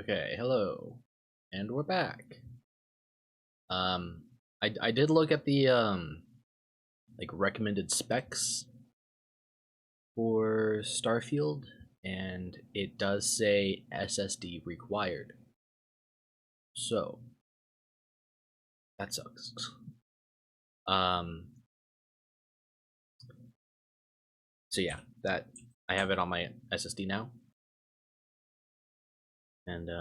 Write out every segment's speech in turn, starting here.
Okay, hello, and we're back. I did look at the like recommended specs for Starfield, and it does say SSD required. So that sucks. So yeah, that I have it on my SSD now, and go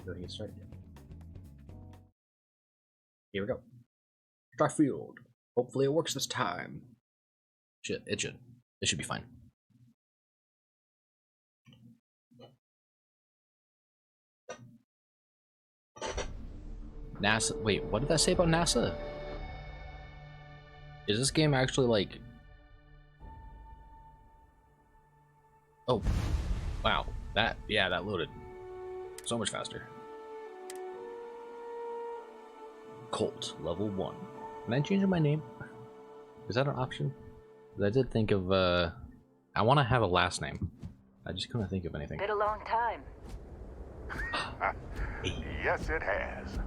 ahead and get started. Here we go. Starfield. Hopefully it works this time. It should. It should be fine. NASA. Wait, what did that say about NASA? Is this game actually like... Oh, wow. That loaded so much faster. Colt, level 1. Am I changing my name? Is that an option? I did think of, I want to have a last name. I just couldn't think of anything. Been a long time. Yes, it has.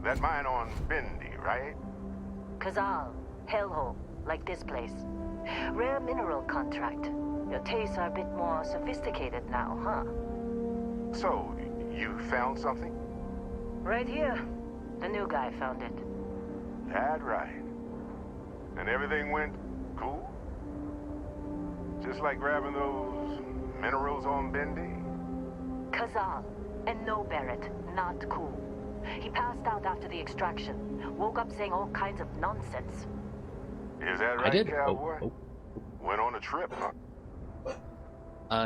That mine on Bendy, right? Kazal, hellhole, like this place. Rare mineral contract. Your tastes are a bit more sophisticated now, huh? So, you found something? Right here. The new guy found it. That right. And everything went cool? Just like grabbing those minerals on Bendy? Kazal, and no Barrett, not cool. He passed out after the extraction. Woke up saying all kinds of nonsense. Is that right, I did. cowboy? Went on a trip, huh?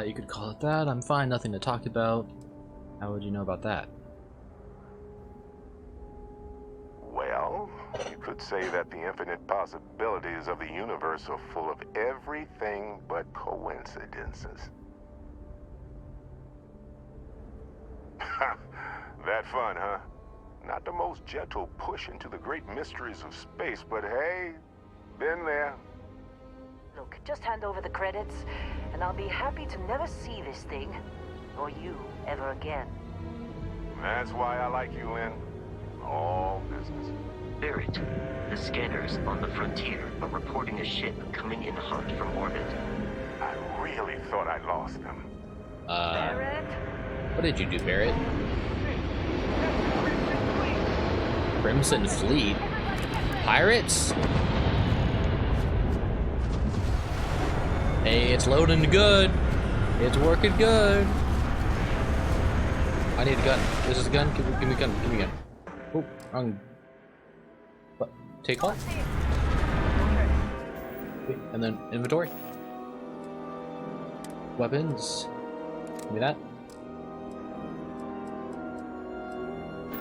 You could call it that. I'm fine. Nothing to talk about. How would you know about that? Well, you could say that the infinite possibilities of the universe are full of everything but coincidences. That fun, huh? Not the most gentle push into the great mysteries of space, but hey, been there. Look, just hand over the credits, and I'll be happy to never see this thing, or you, ever again. That's why I like you, Lynn. All business. Barrett, the scanners on the frontier are reporting a ship coming in hot from orbit. I really thought I lost them. Barrett? What did you do, Barrett? Crimson Fleet? Pirates? Hey, it's loading good. It's working good. I need a gun. This is a gun. Give me a gun. Give me a gun. Oh, wrong. What? Take off? Wait, and then inventory. Weapons. Give me that.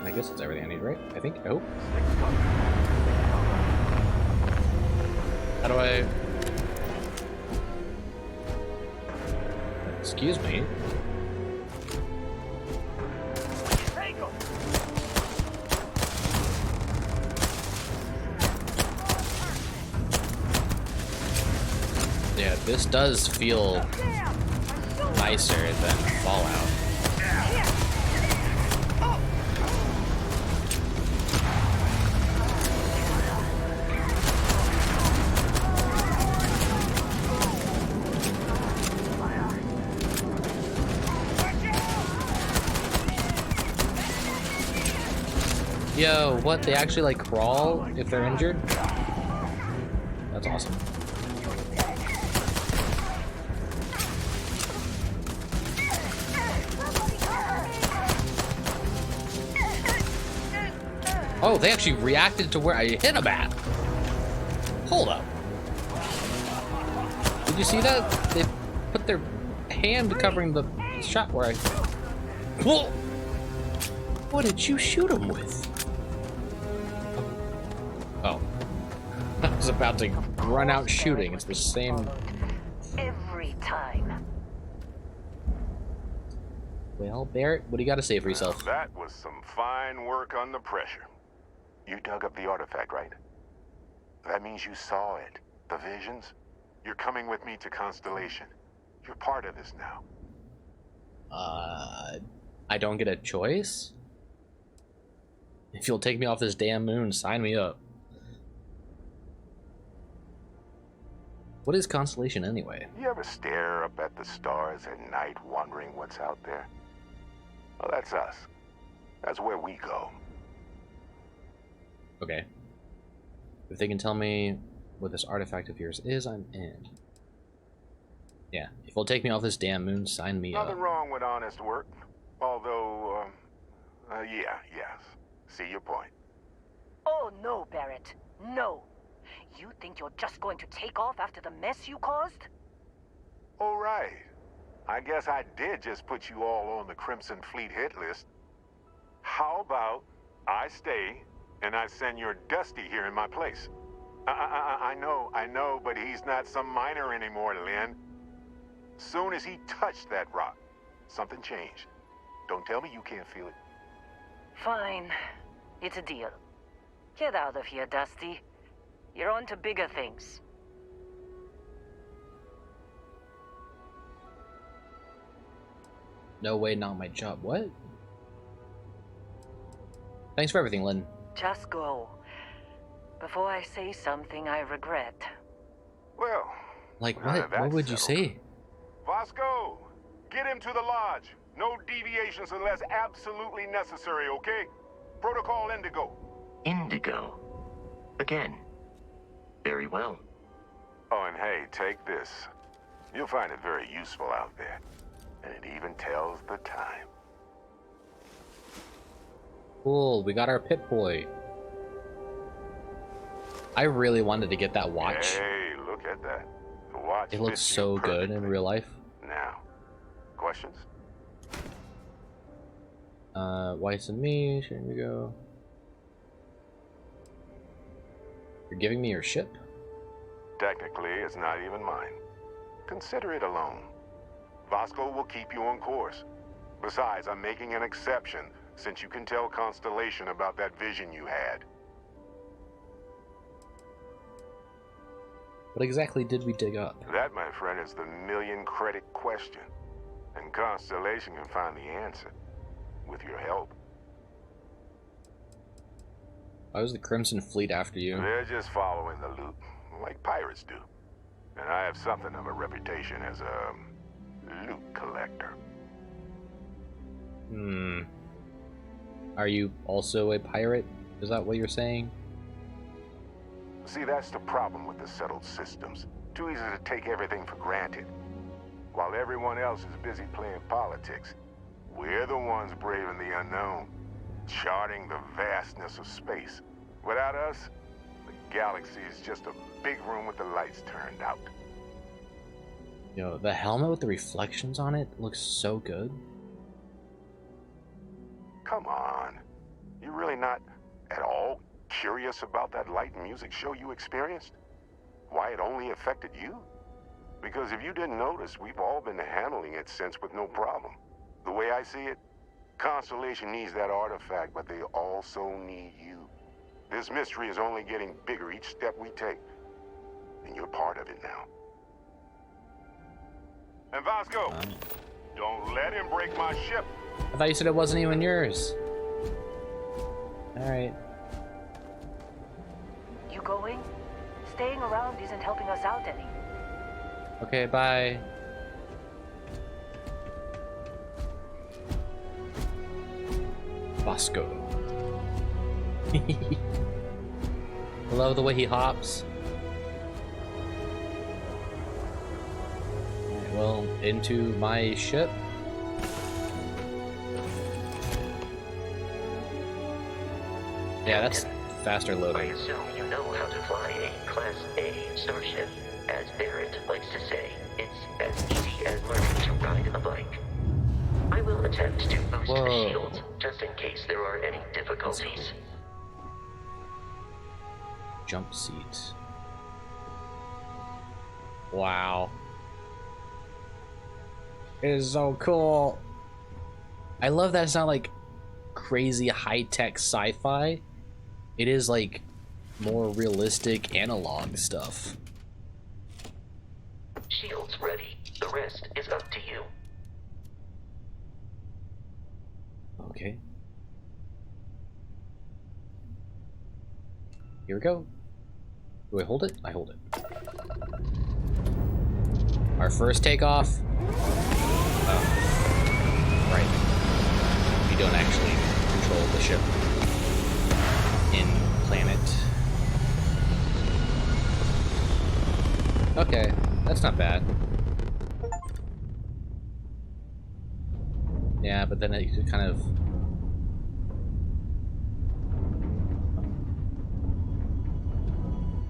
I guess that's everything I need, right? I think. I hope. How do I... Excuse me. Yeah, this does feel nicer than Fallout. Yo, what? They actually like crawl if they're injured? That's awesome. Oh, they actually reacted to where I hit them at. Hold up. Did you see that? They put their hand covering the shot where I... Whoa! What did you shoot him with? Oh. I was about to run out shooting. It's the same... Every time. Well, Barrett, what do you got to say for yourself? That was some fine work under pressure. You dug up the artifact, right? That means you saw it. The visions? You're coming with me to Constellation. You're part of this now. I don't get a choice? If you'll take me off this damn moon, sign me up. What is constellation anyway? You ever stare up at the stars at night wondering what's out there? Well, that's us. That's where we go. Okay. If they can tell me what this artifact of yours is, I'm in. Yeah, if you'll take me off this damn moon, sign me up. Nothing wrong with honest work. Although, yes. See your point. Oh no, Barrett. No. You think you're just going to take off after the mess you caused? All right. I guess I did just put you all on the Crimson Fleet hit list. How about I stay and I send your Dusty here in my place? I know, but he's not some miner anymore, Lynn. Soon as he touched that rock, something changed. Don't tell me you can't feel it. Fine. It's a deal. Get out of here, Dusty. You're on to bigger things. No way, not my job. What? Thanks for everything, Lynn. Just go. Before I say something I regret. Well, Like what? What would you say? Vasco, get him to the lodge. No deviations unless absolutely necessary, okay? Protocol Indigo. Indigo. Again. Very well. Oh, and hey, take this. You'll find it very useful out there. And it even tells the time. Cool, we got our Pip-Boy. I really wanted to get that watch. Hey, look at that. The watch It looks fits you so good in perfectly. real life. Now, questions? Weiss and me, here we go. You're giving me your ship? Technically, it's not even mine. Consider it a loan. Vasco will keep you on course. Besides, I'm making an exception since you can tell Constellation about that vision you had. What exactly did we dig up? That, my friend, is the million-credit question. And Constellation can find the answer. With your help. Why was the Crimson Fleet after you? They're just following the loot, like pirates do. And I have something of a reputation as a loot collector. Are you also a pirate? Is that what you're saying? See, that's the problem with the settled systems. Too easy to take everything for granted. While everyone else is busy playing politics, we're the ones braving the unknown, charting the vastness of space. Without us, the galaxy is just a big room with the lights turned out. Yo, the helmet with the reflections on it looks so good. Come on. You really not at all curious about that light and music show you experienced? Why it only affected you? Because if you didn't notice, we've all been handling it since with no problem. The way I see it, Constellation needs that artifact, but they also need you. This mystery is only getting bigger each step we take. And you're part of it now. And Vasco, don't let him break my ship. I thought you said it wasn't even yours. Alright. You going? Staying around isn't helping us out any. Okay, bye. Vasco. I love the way he hops. Alright, well, into my ship. Yeah, that's faster I loading. assume you know how to fly a Class A starship. As Barrett likes to say, it's as easy as learning to ride a bike. I will attempt to boost Whoa. the shield, just in case there are any difficulties. Jump seat. Wow. It is so cool. I love that it's not like crazy high-tech sci-fi. It is like more realistic analog stuff. Shield's ready. The rest is up to you. Okay. Here we go. Do I hold it? I hold it. Our first takeoff. Oh. Right. You don't actually control the ship in planet. Okay, that's not bad. Yeah, but then you could kind of...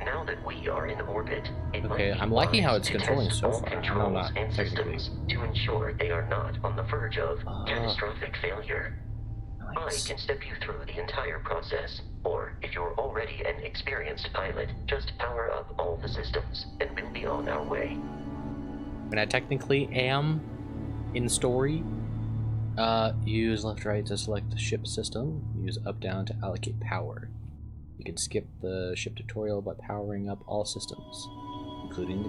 Now that we are in orbit, it Okay, might be I'm liking how it's wise to controlling test so all far. No, controls not and technically. systems to ensure they are not on the verge of catastrophic failure. Nice. I can step you through the entire process, or if you're already an experienced pilot, just power up all the systems, and we'll be on our way. And I technically am in story. Use left right to select the ship system. Use up down to allocate power. You can skip the ship tutorial by powering up all systems, including the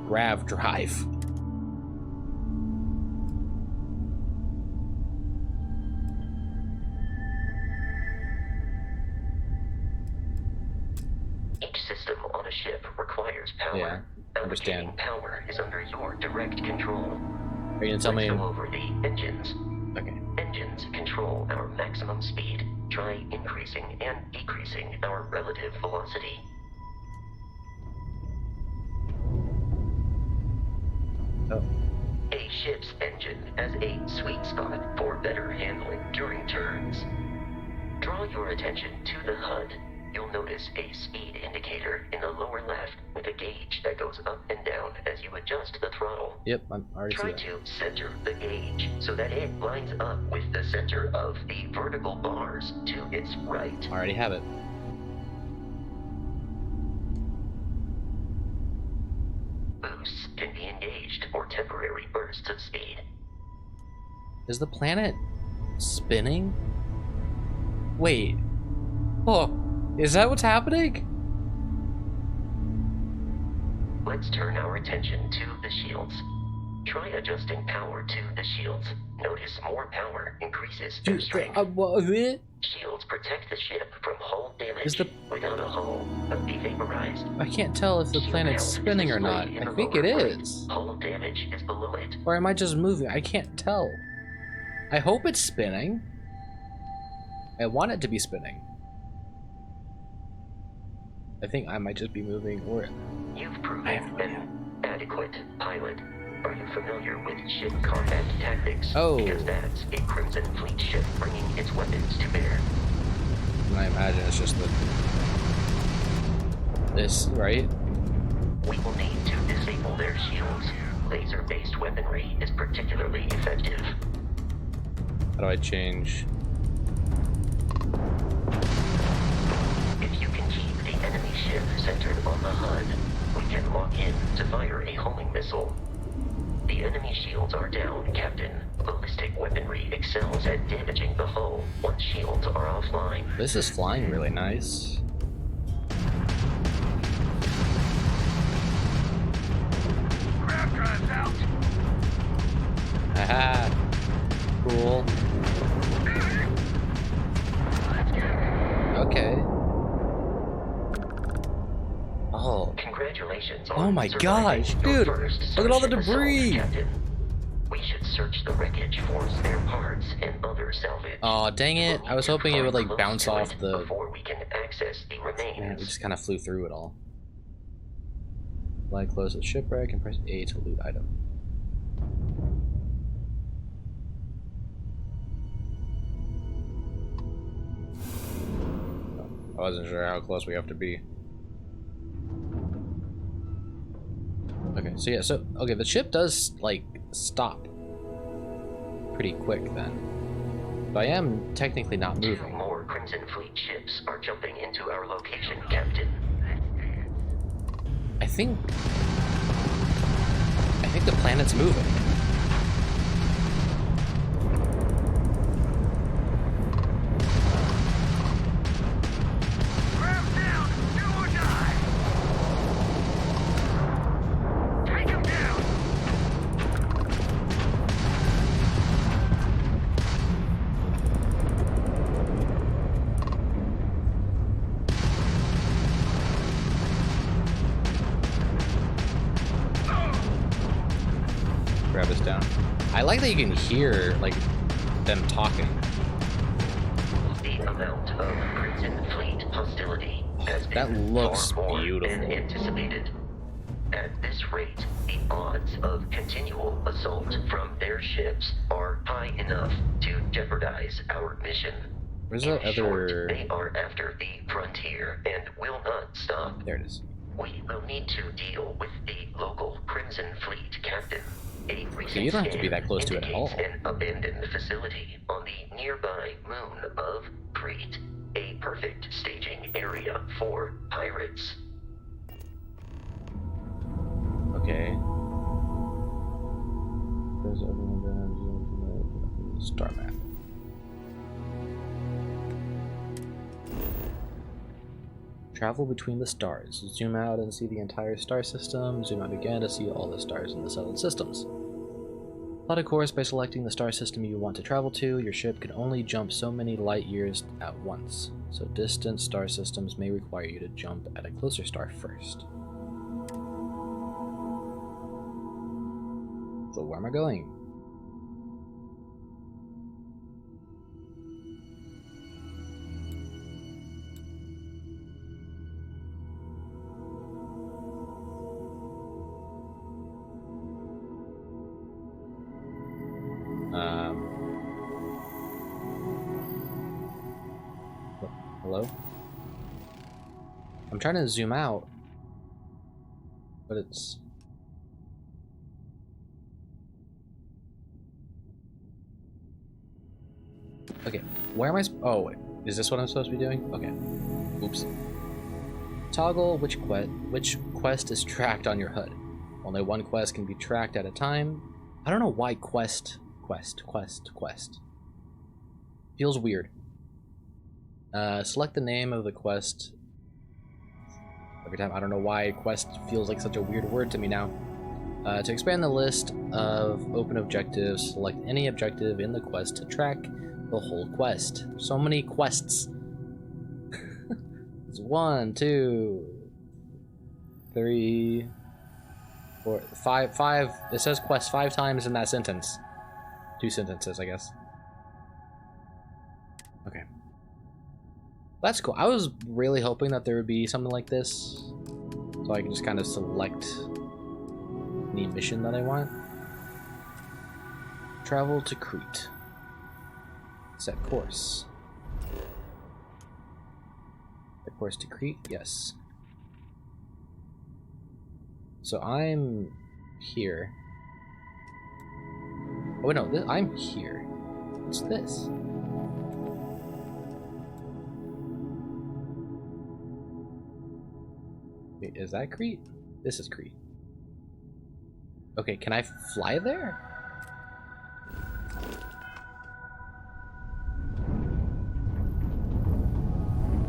grav drive. Each system on a ship requires power. Yeah, understand. Allocating power is under your direct control. Are you gonna tell me? Let's go over the engines. Okay. Engines control our maximum speed. Try increasing and decreasing our relative velocity. Oh. A ship's engine has a sweet spot for better handling during turns. Draw your attention to the HUD. You'll notice a speed indicator in the lower left with a gauge that goes up and down as you adjust the throttle. Yep, I'm already Try see that. to center the gauge so that it lines up with the center of the vertical bars to its right. I already have it. Boosts can be engaged for temporary bursts of speed. Is the planet spinning? Wait. Oh, is that what's happening? Let's turn our attention to the shields. Try adjusting power to the shields. Notice more power increases their strength. What? Shields protect the ship from hull damage. Is the... Without a hull, but be vaporized. I can't tell if the planet's spinning or not. I think it is. Hull damage is below it. Or am I just moving? I can't tell. I hope it's spinning. I want it to be spinning. I think I might just be moving, or... You've proven an adequate pilot. Are you familiar with ship combat tactics? Oh. Because that's a Crimson Fleet ship bringing its weapons to bear. And I imagine it's just the... this, right? We will need to disable their shields. Laser-based weaponry is particularly effective. How do I change? If you can keep the enemy ship centered on the HUD, we can lock in to fire a homing missile. The enemy shields are down, Captain. Ballistic weaponry excels at damaging the hull once shields are offline. This is flying really nice. Grab drive's out. Haha. Cool. Okay. Oh. Congratulations on Oh my surviving gosh, your dude! first Look at all the Starship assault, debris! Captain. We should search the wreckage for spare parts and other salvage. Aw, dang it. We'll I was need to hoping it would, fly like, close bounce to off it the... before we can access the remains. Man, we just kind of flew through it all. Fly close to the shipwreck and press A to loot item. I wasn't sure how close we have to be. Okay, so yeah, okay, the ship does, like, stop pretty quick then. But I am technically not Two moving. more Crimson Fleet ships are jumping into our location, Captain. I think the planet's moving. like that you can hear, like, them talking. The amount of Crimson Fleet hostility has That been looks far more beautiful. than anticipated. At this rate, the odds of continual assault from their ships are high enough to jeopardize our mission. Where's In the short, other... they are after the frontier and will not stop. There it is. We will need to deal with the local Crimson Fleet captain. A recent you don't have to be scan that close to it at all. indicates an abandoned facility on the nearby moon of Crete, a perfect staging area for pirates. Okay. There's star map. Travel between the stars. Zoom out and see the entire star system. Zoom out again to see all the stars in the settled systems. Plot a course by selecting the star system you want to travel to. Your ship can only jump so many light years at once, so distant star systems may require you to jump at a closer star first. So where am I going? Hello? I'm trying to zoom out, but it's... Okay, where am I? Oh, wait. Is this what I'm supposed to be doing? Okay. Oops. Toggle which quest is tracked on your HUD. Only one quest can be tracked at a time. I don't know why quest. Feels weird. Select the name of the quest. Every time, I don't know why quest feels like such a weird word to me now. To expand the list of open objectives, select any objective in the quest to track the whole quest. So many quests. It's 1, 2, 3, 4, 5. It says quest 5 times in that sentence. 2 sentences, I guess. Okay. That's cool. I was really hoping that there would be something like this, so I can just kind of select any mission that I want. Travel to Crete. Set course. Set course to Crete? Yes. So I'm here. Oh no, I'm here. What's this? Wait, is that Crete? This is Crete. Okay, can I fly there?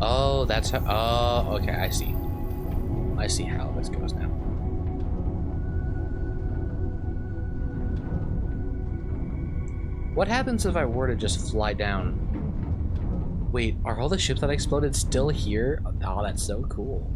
Oh, that's how. Oh, okay, I see. I see how this goes now. What happens if I were to just fly down? Wait, are all the ships that exploded still here? Oh, that's so cool.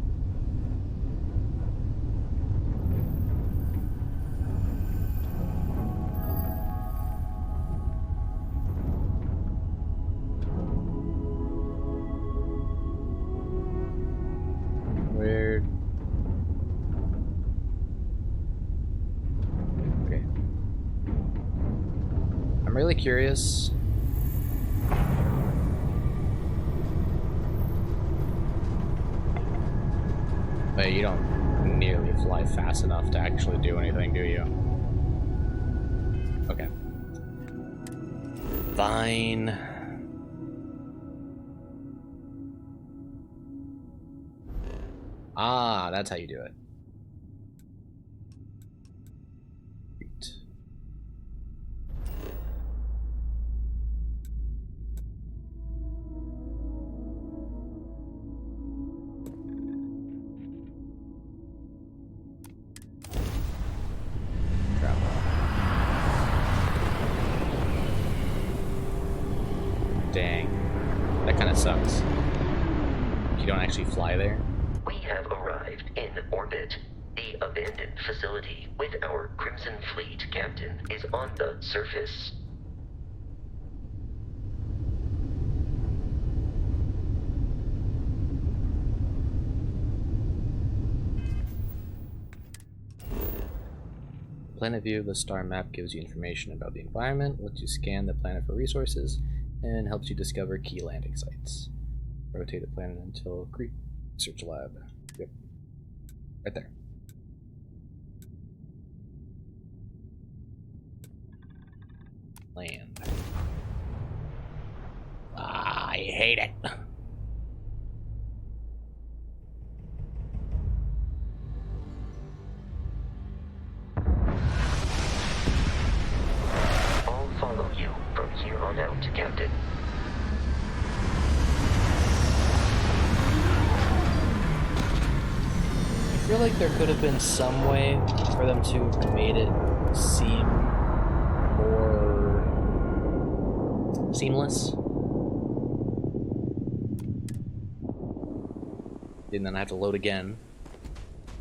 Weird. Okay. I'm really curious. But you don't nearly fly fast enough to actually do anything, do you? Okay. Fine. Ah, that's how you do it. Great. Travel. Dang. That kind of sucks. You don't actually fly there. We have arrived in orbit. The abandoned facility with our Crimson Fleet, Captain, is on the surface. Planet view of the star map gives you information about the environment, lets you scan the planet for resources, and helps you discover key landing sites. Rotate the planet until research lab. Yep. Right there. Land. Ah, I hate it. I'll follow you from here on out, Captain. I feel like there could have been some way for them to have made it seem more seamless. And then I have to load again.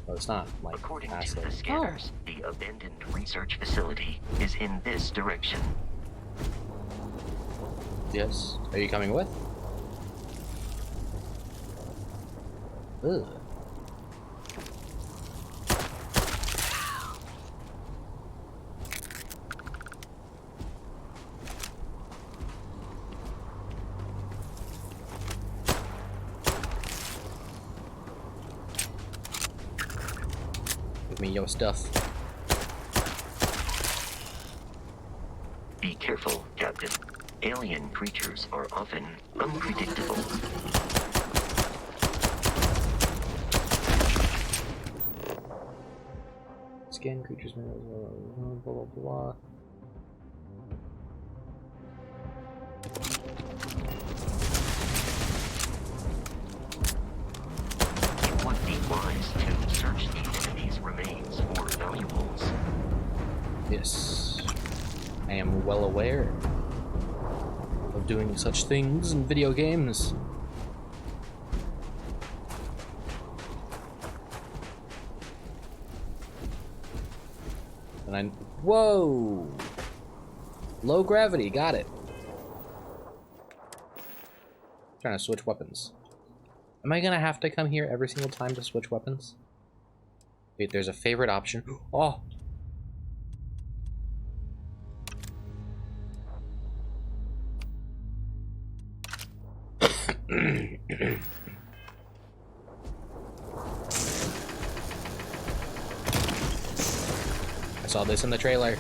Well, it's not like According massive. to the scanners, the abandoned research facility is in this direction. Yes. Are you coming with? Ugh. Give me your stuff. Be careful, Captain. Alien creatures are often unpredictable. Scan creatures, blah blah blah. It would be wise to search the enemy's remains for valuables. Yes, I am well aware of doing such things in video games. And whoa! Low gravity, got it. Trying to switch weapons. Am I gonna have to come here every single time to switch weapons? Wait, there's a favorite option. Oh! I saw this in the trailer.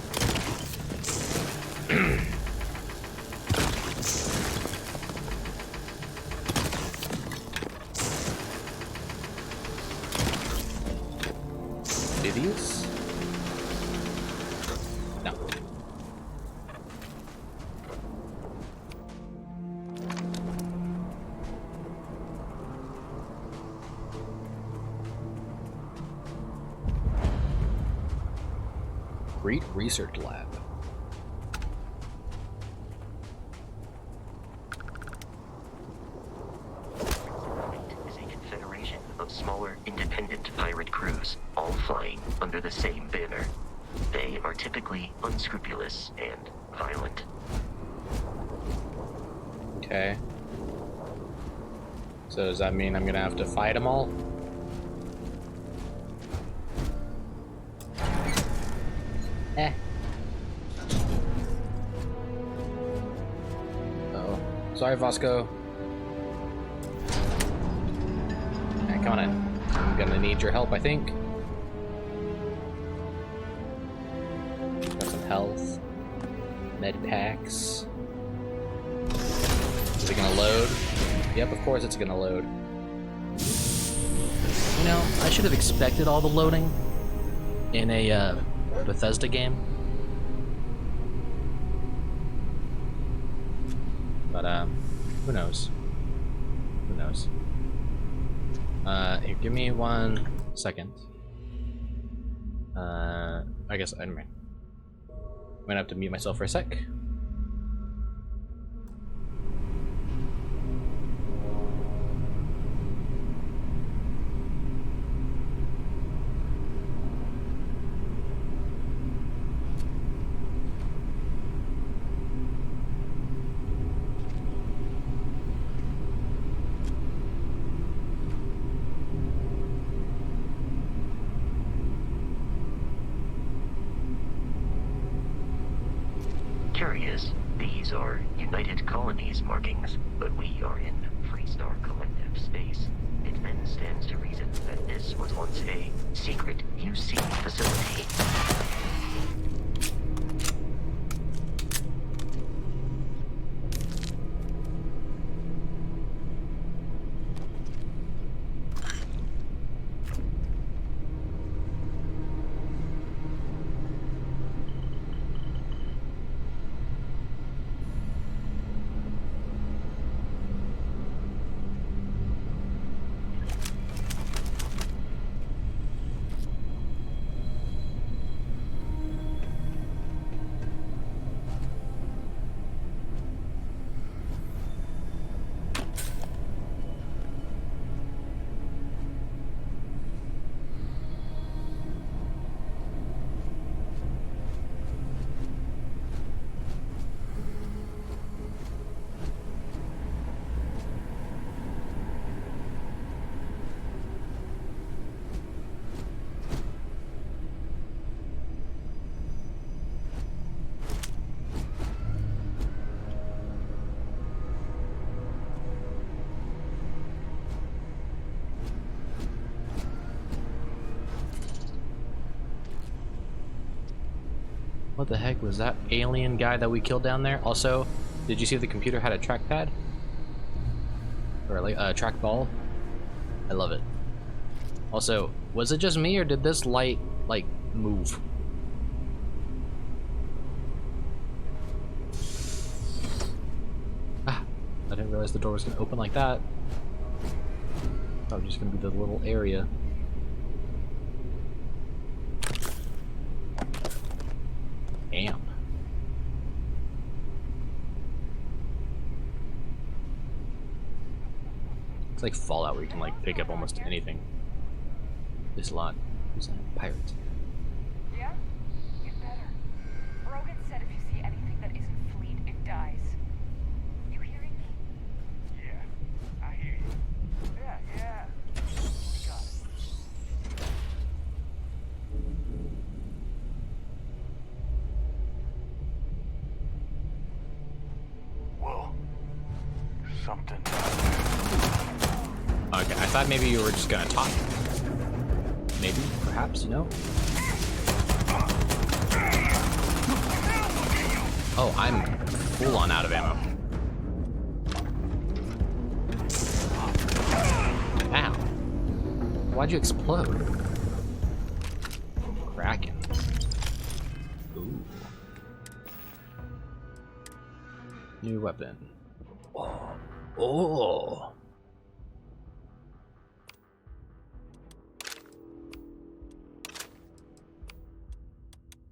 Do these? No. Great Research Lab. It is a confederation of smaller, independent pirate crews, all flying under the same banner. They are typically unscrupulous and violent. Okay. So does that mean I'm gonna have to fight them all? Eh. Uh-oh. Sorry, Vasco. Alright, come on in. I'm gonna need your help, I think. Got some health. Med packs. Is it gonna load? Yep, of course it's gonna load. You know, I should have expected all the loading in a Bethesda game. But who knows? Who knows? Here, give me 1 second. I guess I'm gonna have to mute myself for a sec. areas. These are United Colonies markings, but we are in Freestar Collective space. It then stands to reason that this was once a secret UC facility. What the heck was that alien guy that we killed down there? Also, did you see if the computer had a trackpad? Or like a trackball? I love it. Also, was it just me or did this light, like, move? Ah, I didn't realize the door was gonna open like that. I thought it was just gonna be the little area. Damn. It's like Fallout where you can like pick up almost anything. This lot is pirates. Yeah? Get better. Brogan said if you see anything that isn't fleet, it dies. You hearing me? Yeah, I hear you. Yeah. We got it. Whoa. Something. Okay, I thought maybe you were just gonna talk. Maybe, perhaps, you know? Oh, I'm full on out of ammo. Ow. Why'd you explode? Kraken. Ooh. New weapon. Oh. Oh.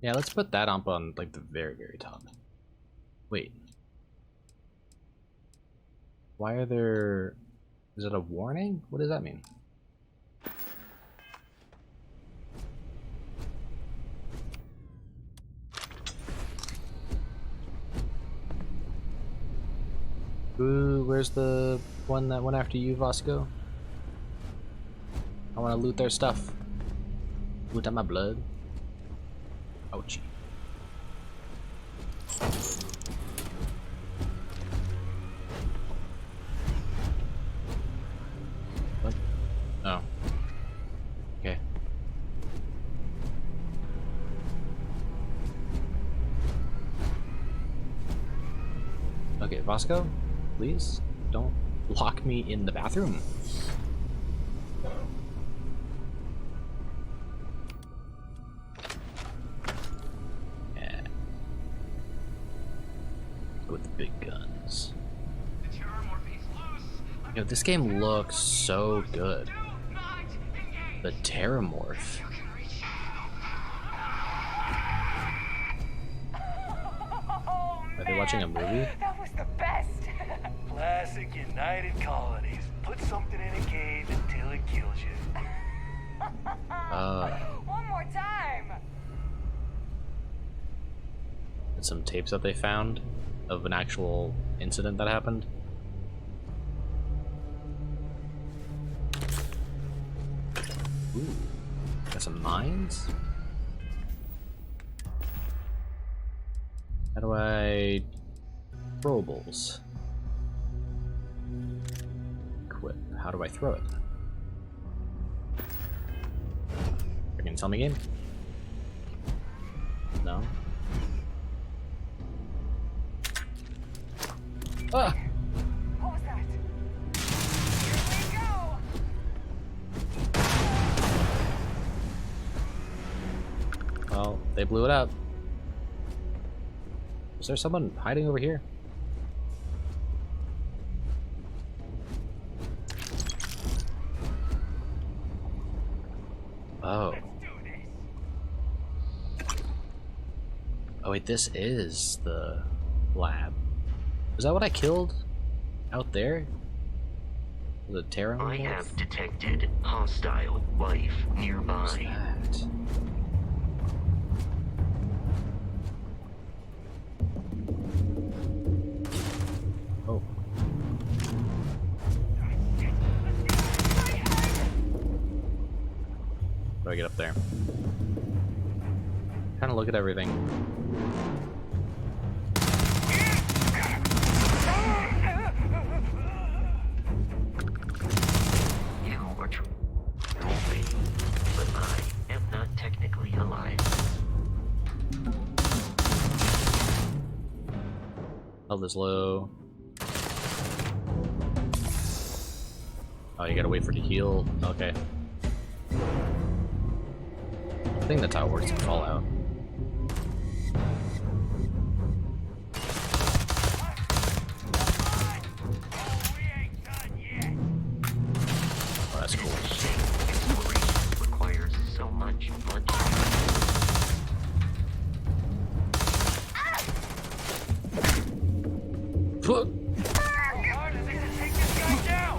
Yeah, let's put that up on like the very, very top. Wait. Why are there... Is it a warning? What does that mean? Ooh, where's the one that went after you, Vasco? I want to loot their stuff. Loot at my blood. Ouchie. What? Oh. Okay. Okay, Vasco, please don't lock me in the bathroom. With the big guns. Yo, this game looks so good. The Terramorph. Are they watching a movie? That was the best. Classic United Colonies. Put something in a cave until it kills you. One more time. And some tapes that they found of an actual incident that happened. Ooh, got some mines. How do I... throwables? Equip. How do I throw it? Freaking tell me game? No? Ah! What was that? Here we go! Well, they blew it up. Is there someone hiding over here? Oh. Let's do this! Oh wait, this is the lab. Is that what I killed out there? The Terran? I have detected hostile life nearby. What's that? Oh. How do I get up there? Kind of look at everything. You are true, but I am not technically alive. Health is low. Oh, you gotta wait for it to heal. Okay. I think that's how it works in Fallout. Oh, that's cool. Exploration requires so much. Put. How hard is it to take this guy down?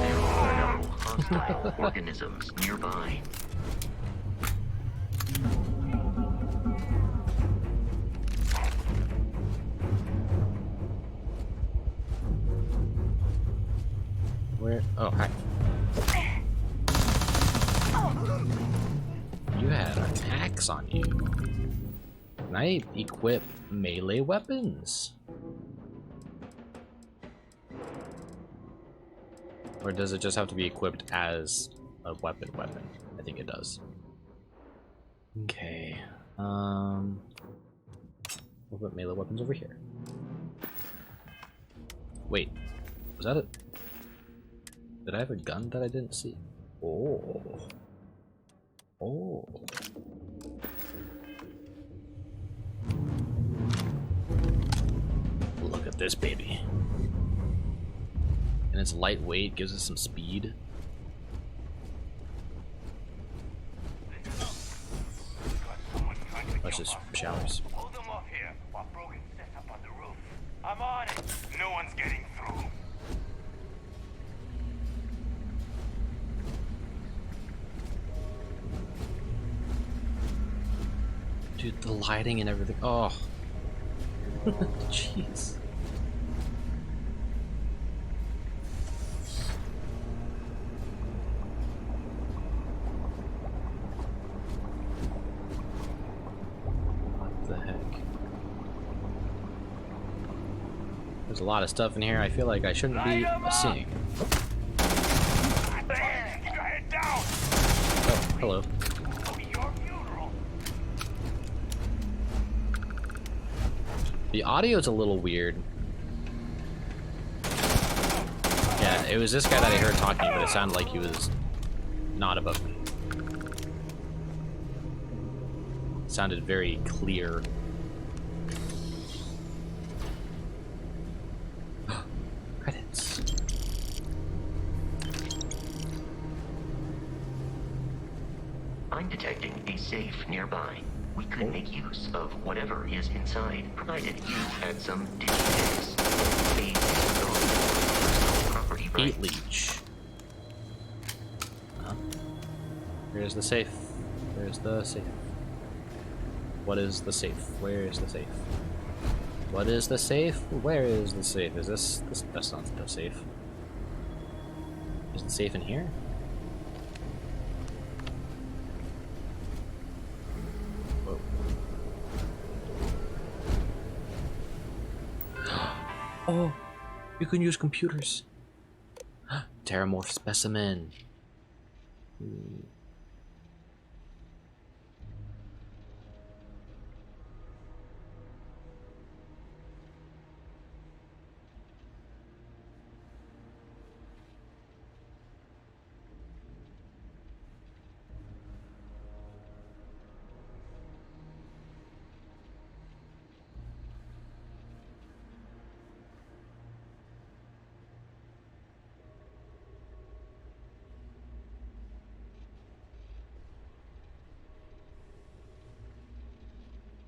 There are no hostile organisms nearby. Where? Oh, hi. You had attacks on you. Can I equip melee weapons? Or does it just have to be equipped as a weapon? I think it does. Okay. We'll put melee weapons over here. Wait, was that a... Did I have a gun that I didn't see? Oh. Oh. Look at this baby. And it's lightweight, gives us some speed. Let's just showers. Hold them off here while Brogan sets up on the roof. I'm on it. No one's getting through. Dude, the lighting and everything. Oh. Jeez. What the heck? There's a lot of stuff in here I feel like I shouldn't be seeing. There! Keep your head down! Oh, hello. It'll be your funeral. The audio's a little weird. Yeah, it was this guy that I heard talking, but it sounded like he was not above me. It sounded very clear. Credits. I'm detecting a safe nearby. We could make use of whatever is inside, provided you had some digits. Property right. 8 leech. Where's the safe? Where's the safe? What is the safe? Where is the safe? What is the safe? Where is the safe? Is this that's not the safe. Is the safe in here? Oh, you can use computers. Terramorph specimen.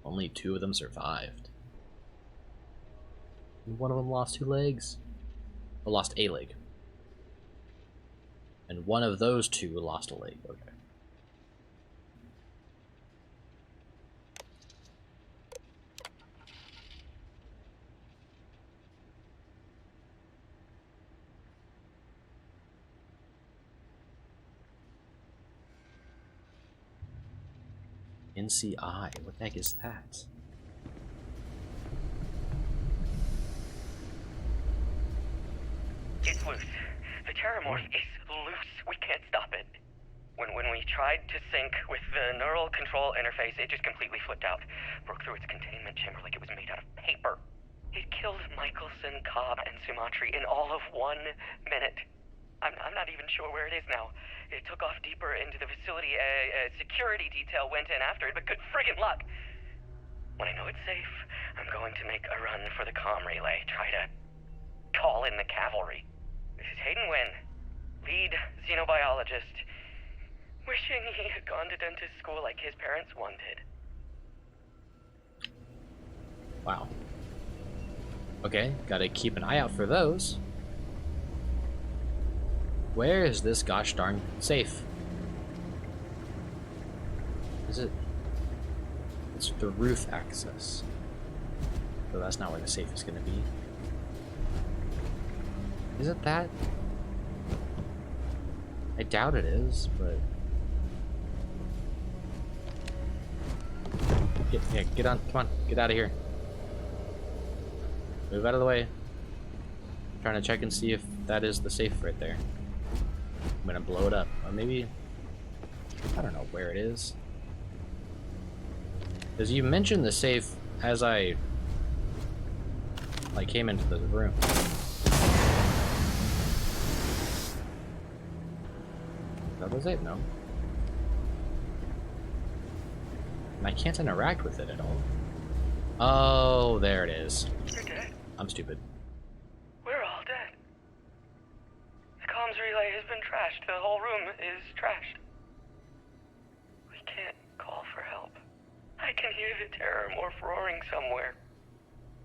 Only 2 of them survived. And one of them lost 2 legs. Or lost a leg. And one of those 2 lost a leg. Okay. NCI, what the heck is that? It's loose. The Terramorph is loose. We can't stop it. When we tried to sync with the neural control interface, it just completely flipped out. Broke through its containment chamber like it was made out of paper. It killed Michelson, Cobb, and Sumatri in all of 1 minute. I'm not even sure where it is now. It took off deeper into the facility. A security detail went in after it, but good friggin' luck. When I know it's safe, I'm going to make a run for the comm relay. Try to call in the cavalry. This is Hayden Wynn, lead xenobiologist. Wishing he had gone to dentist school like his parents wanted. Wow. Okay, gotta keep an eye out for those. Where is this gosh darn safe? Is it? It's the roof access. So that's not where the safe is gonna be. Is it that? I doubt it is, but... Get on, come on, get out of here. Move out of the way. I'm trying to check and see if that is the safe right there. I'm gonna blow it up. Or maybe... I don't know where it is. Because you mentioned the safe as I... like, came into the room. Is that the safe? No. And I can't interact with it at all. Oh, there it is. You're dead. I'm stupid. We're all dead. The comms relay has been trashed. The whole room is trashed. We can't call for help. I can hear the Terramorph roaring somewhere.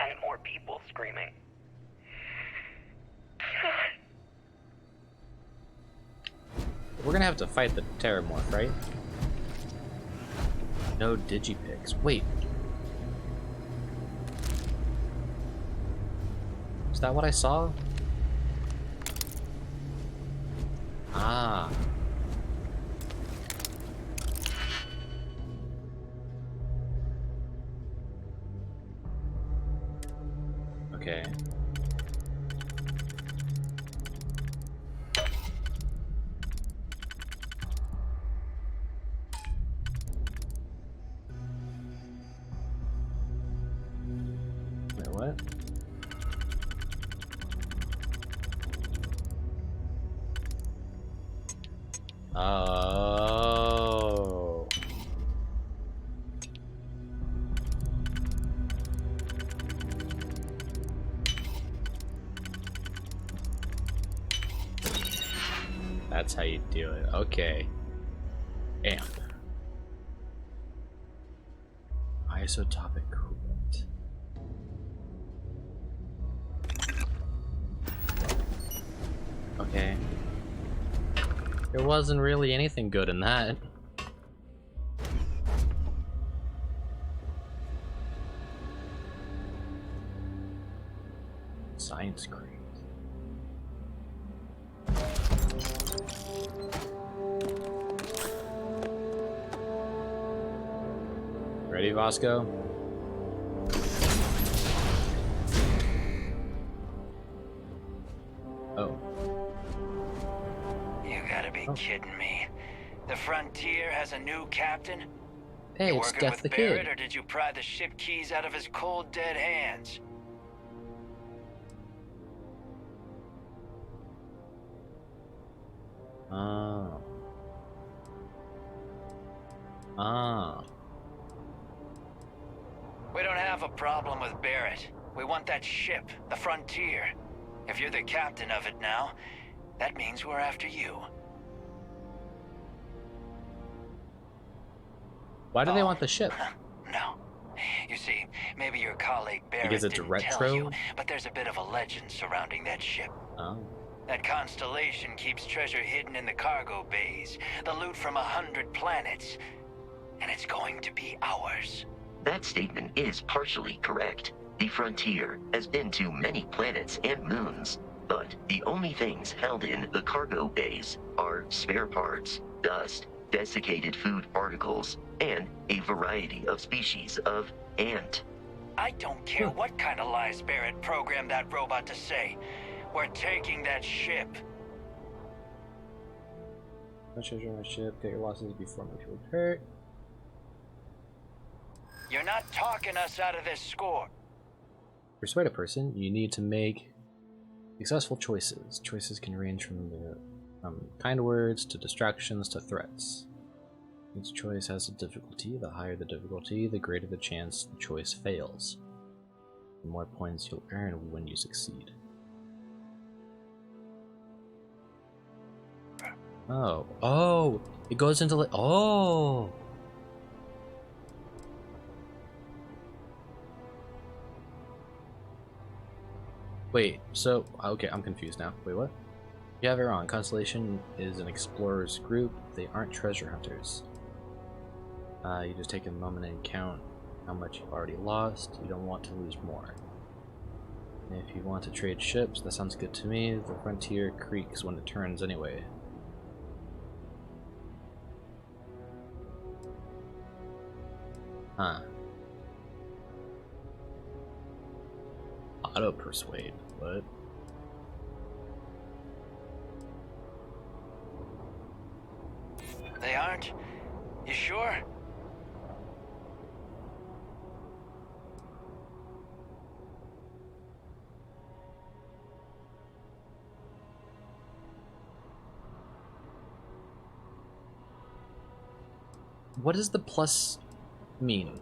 And more people screaming. We're gonna have to fight the Terramorph, right? No Digipigs. Wait. Is that what I saw? Ah. Okay. Wait, what? Oh. That's how you do it. Okay. Amp. Isotopic coolant. Okay. There wasn't really anything good in that. Science crate. Ready, Vasco? kidding me? The Frontier has a new captain? Hey, You it's working Death with the Barrett, Kid. or did you pry the ship keys out of his cold, dead hands? Oh. Ah. We don't have a problem with Barrett. We want that ship, the Frontier. If you're the captain of it now, that means we're after you. Why do they Oh. want the ship? No. You see, maybe your colleague Barrett Because it's didn't retro? tell you, but there's a bit of a legend surrounding that ship. Oh. That constellation keeps treasure hidden in the cargo bays, the loot from 100 planets, and it's going to be ours. That statement is partially correct. The Frontier has been to many planets and moons, but the only things held in the cargo bays are spare parts, dust, desiccated food particles, and a variety of species of ant. I don't care what kind of lies Barrett programmed that robot to say. We're taking that ship. No treasure on my ship. Get your losses before my people hurt. You're not talking us out of this score. Persuade a person. You need to make successful choices. Choices can range from kind words to distractions to threats. Each choice has a difficulty. The higher the difficulty, the greater the chance the choice fails. The more points you'll earn when you succeed. Oh. Oh! It goes into like. Oh! Wait, so. Okay, I'm confused now. Wait, what? You have it wrong. Constellation is an explorer's group. They aren't treasure hunters. You just take a moment and count how much you've already lost. You don't want to lose more. And if you want to trade ships, that sounds good to me. The Frontier creaks when it turns anyway. Huh. Auto persuade. What? They aren't? You sure? What does the plus mean?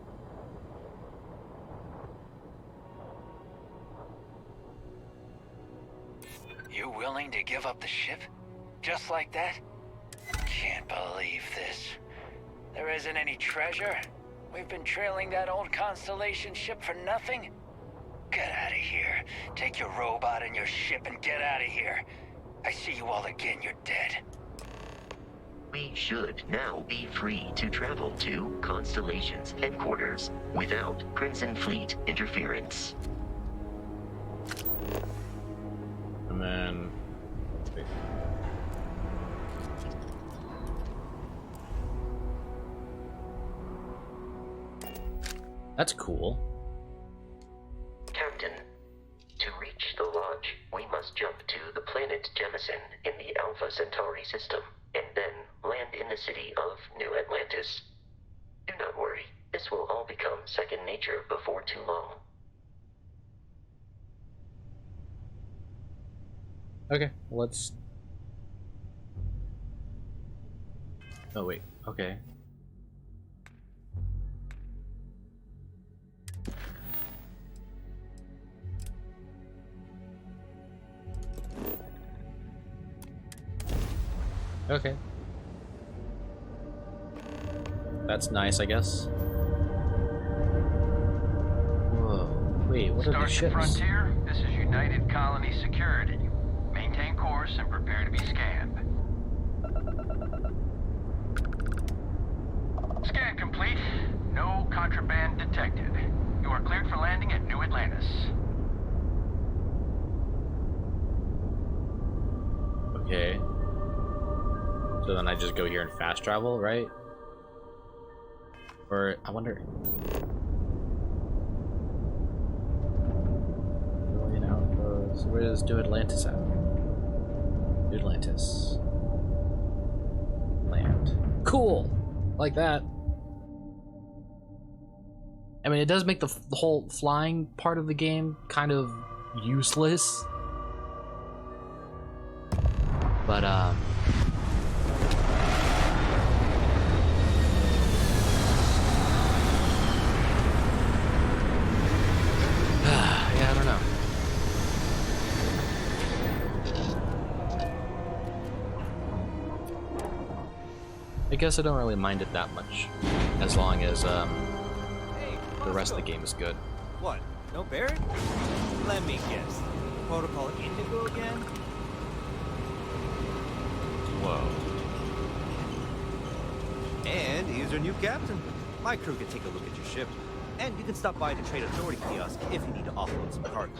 You willing to give up the ship? Just like that? Can't believe this. There isn't any treasure? We've been trailing that old Constellation ship for nothing? Get out of here. Take your robot and your ship and get out of here. I see you all again, you're dead. We should now be free to travel to Constellation's headquarters without Crimson Fleet interference. And then... wait. That's cool. Captain, to reach the lodge, we must jump to the planet Jemison in the Alpha Centauri system, and then land in the city of New Atlantis. Do not worry, this will all become second nature before too long. Okay, let's... oh wait, okay. Okay. That's nice, I guess. Whoa. Wait, what are these Starship ships? Frontier, this is United Colony Security. Maintain course and prepare to be scanned. Scan complete. No contraband detected. You are cleared for landing at New Atlantis. Okay. So then I just go here and fast travel, right? Or, I wonder... Alien Outpost. Where does New Atlantis at? New Atlantis. Cool. Like that. I mean, it does make the whole flying part of the game kind of useless. But, yeah, I don't know. I guess I don't really mind it that much, as long as, the rest of the game is good. What? No Barrett? Let me guess. Protocol Indigo again? Whoa. And here's our new captain. My crew can take a look at your ship. And you can stop by the Trade Authority kiosk if you need to offload some cargo.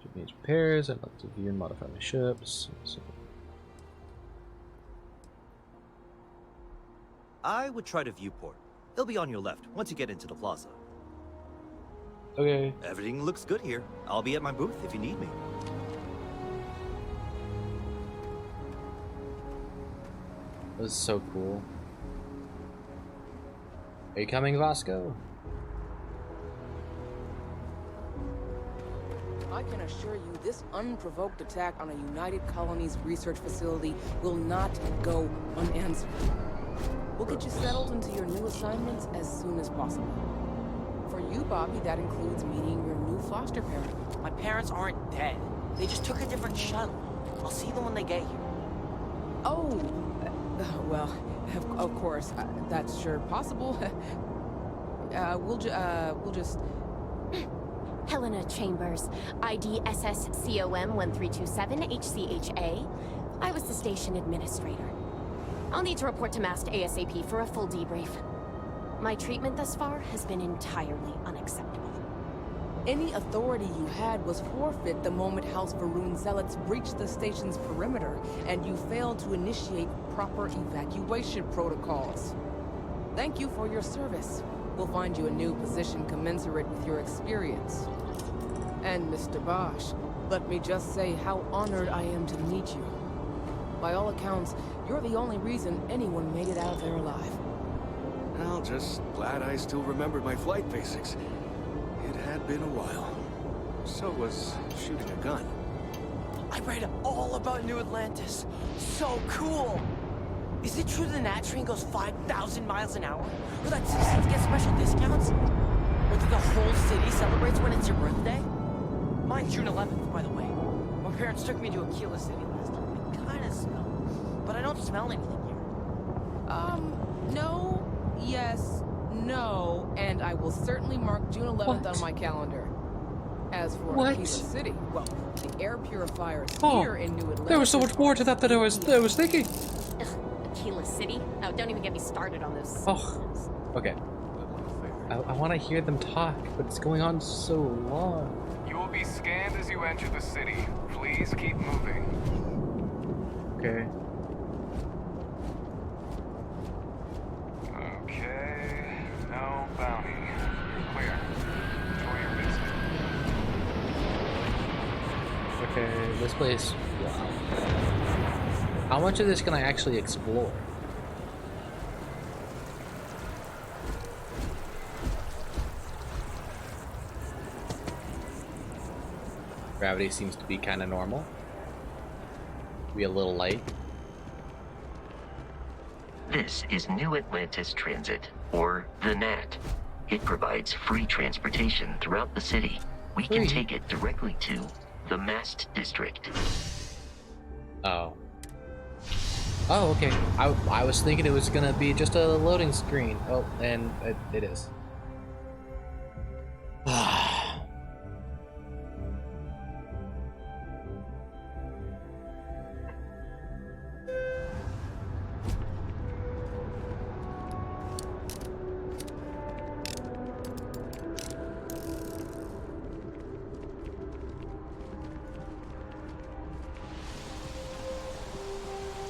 Ship needs repairs. I'd like to view and modify my ships. So. I would try to viewport. It'll be on your left once you get into the plaza. Okay. Everything looks good here. I'll be at my booth if you need me. This is so cool. Are you coming, Vasco? I can assure you this unprovoked attack on a United Colonies research facility will not go unanswered. We'll get you settled into your new assignments as soon as possible. For you, Bobby, that includes meeting your new foster parent. My parents aren't dead. They just took a different shuttle. I'll see them when they get here. Oh, well, of course, that's sure possible. We'll just... Helena Chambers, ID SSCOM 1327 HCHA. I was the station administrator. I'll need to report to Mast ASAP for a full debrief. My treatment thus far has been entirely unacceptable. Any authority you had was forfeit the moment House Varun zealots breached the station's perimeter, and you failed to initiate proper evacuation protocols. Thank you for your service. We'll find you a new position commensurate with your experience. And Mr. Bosch, let me just say how honored I am to meet you. By all accounts, you're the only reason anyone made it out of there alive. Well, just glad I still remembered my flight basics. It had been a while. So was shooting a gun. I read all about New Atlantis. So cool! Is it true the Nat train goes 5,000 miles an hour? Or that citizens get special discounts? Or that the whole city celebrates when it's your birthday? Mine's June 11th, by the way. My parents took me to Aquila City last year. It kinda smelled. But I don't smell anything here. No, yes, no, and I will certainly mark June 11th on my calendar. As for Aquila City, well, the air purifiers here in New Atlantis... There was so much more to that than I was thinking. Ugh, Aquila City? Oh, don't even get me started on those. Oh, okay. I want to hear them talk, but it's going on so long. You will be scanned as you enter the city. Please keep moving. Okay. Okay. No bounty. You're clear. Enjoy your visit. Okay, this place. Wow. How much of this can I actually explore? Gravity seems to be kind of normal. Be a little light. This is New Atlantis Transit, or the NAT. It provides free transportation throughout the city. We can take it directly to the Mast District. Oh. Oh, okay. I was thinking it was gonna be just a loading screen. Oh, and it is.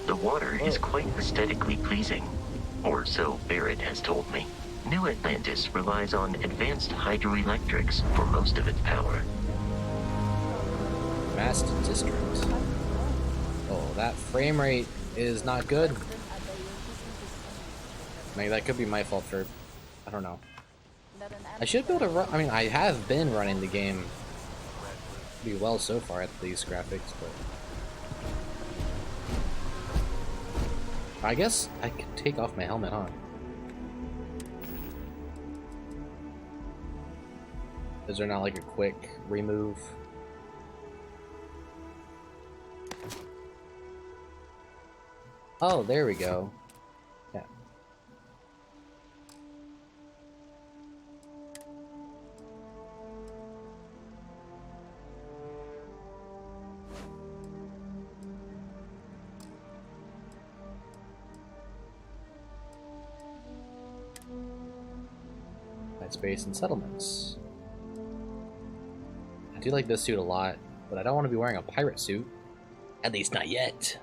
The water is quite aesthetically pleasing, or so Barrett has told me. New Atlantis relies on advanced hydroelectrics for most of its power. Mast District. Oh, that frame rate is not good. Maybe that could be my fault for, I don't know. I should be able to run, I mean, I have been running the game pretty well so far at these graphics, but I guess I could take off my helmet, huh? Is there not like a quick remove? Oh, there we go. Yeah. Space and settlements. I do like this suit a lot, but I don't want to be wearing a pirate suit. At least not yet.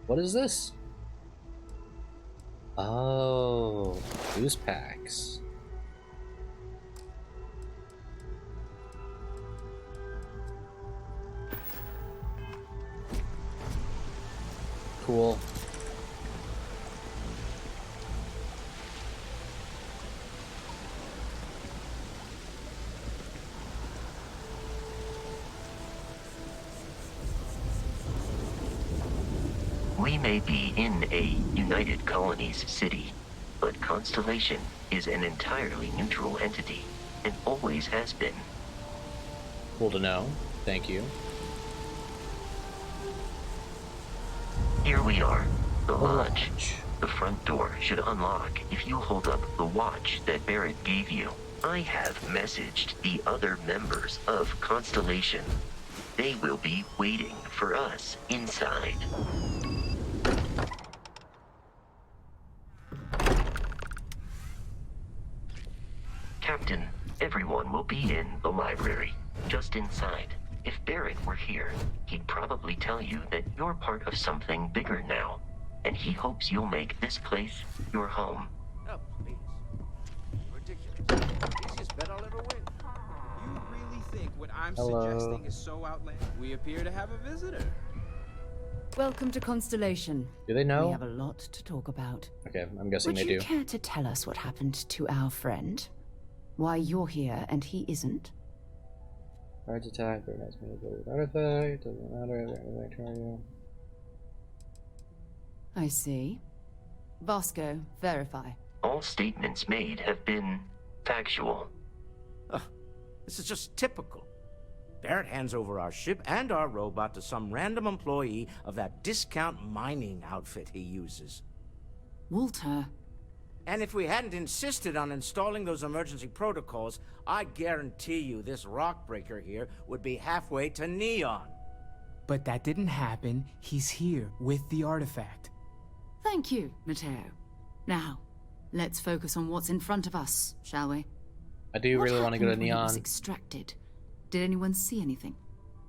What is this? Oh, boost packs. Cool. We may be in a United Colonies city, but Constellation is an entirely neutral entity, and always has been. Cool to know. Thank you. Here we are, the lodge. The front door should unlock if you hold up the watch that Barrett gave you. I have messaged the other members of Constellation. They will be waiting for us inside. Captain, everyone will be in the library, just inside. If Barrett were here, he'd probably tell you that you're part of something bigger now, and he hopes you'll make this place your home. Oh, please. Ridiculous. Easiest bet I'll ever win. You really think what I'm Hello. suggesting is so outlandish? We appear to have a visitor. Welcome to Constellation. Do they know? We have a lot to talk about. Okay, I'm guessing they Would do. you care to tell us what happened to our friend? Why you're here and he isn't? Guards attack, there has been a gold artifact, doesn't matter, artifact target. I see. Vasco, verify. All statements made have been factual. This is just typical. Barrett hands over our ship and our robot to some random employee of that discount mining outfit he uses. Walter. And if we hadn't insisted on installing those emergency protocols, I guarantee you this rock breaker here would be halfway to Neon. But that didn't happen. He's here with the artifact. Thank you, Matteo. Now, let's focus on what's in front of us, shall we? I do really want to go to When it was Neon. extracted? Did anyone see anything?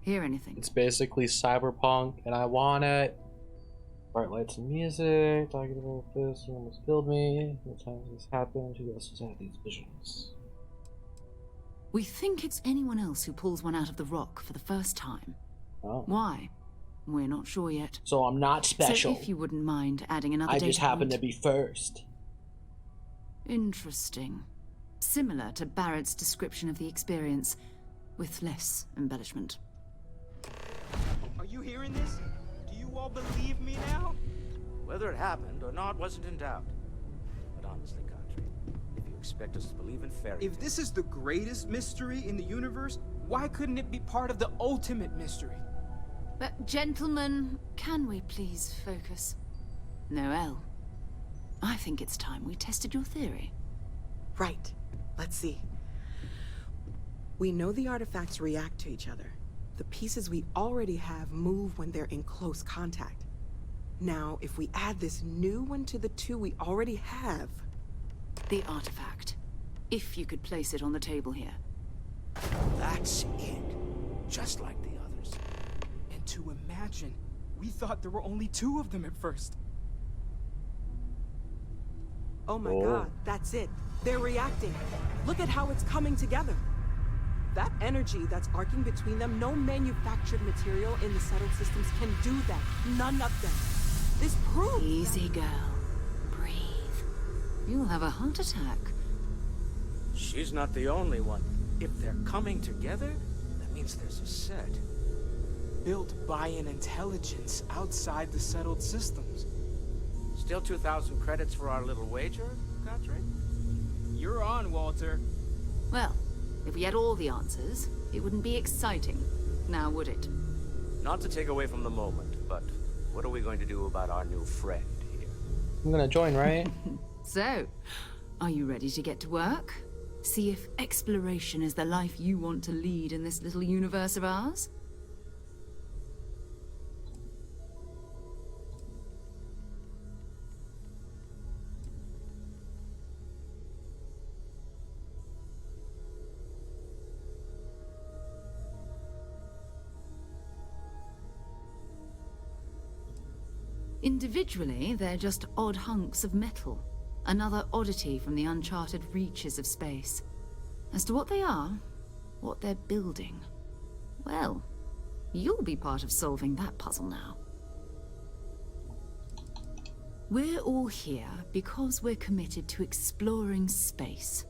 Hear anything? It's basically cyberpunk, and I want it. Bright lights and music, talking about this, you almost killed me. What times this happened? Who else has had these visions? We think it's anyone else who pulls one out of the rock for the first time. Oh. Why? We're not sure yet. So I'm not special. So if you wouldn't mind adding another I data just happen point. to be first. Interesting. Similar to Barrett's description of the experience, with less embellishment. Are you hearing this? Do you all believe me now? Whether it happened or not wasn't in doubt. But honestly, Country, if you expect us to believe in fairy If this is the greatest mystery in the universe, why couldn't it be part of the ultimate mystery? But gentlemen, can we please focus? Noelle, I think it's time we tested your theory. Right. Let's see. We know the artifacts react to each other. The pieces we already have move when they're in close contact. Now, if we add this new one to the two we already have... The artifact. If you could place it on the table here. That's it. Just like the others. And to imagine, we thought there were only two of them at first. Oh my Oh. god, that's it. They're reacting. Look at how it's coming together. That energy that's arcing between them, no manufactured material in the settled systems can do that. None of them. This proves Easy, girl. Breathe. You'll have a heart attack. She's not the only one. If they're coming together, that means there's a set. Built by an intelligence outside the settled systems. Still 2,000 credits for our little wager, Godfrey? You're on, Walter. Well, if we had all the answers, it wouldn't be exciting. Now, would it? Not to take away from the moment, but what are we going to do about our new friend here? I'm gonna join, right? So, are you ready to get to work? See if exploration is the life you want to lead in this little universe of ours? Individually, they're just odd hunks of metal. Another oddity from the uncharted reaches of space. As to what they are, what they're building, well, you'll be part of solving that puzzle now. We're all here because we're committed to exploring space.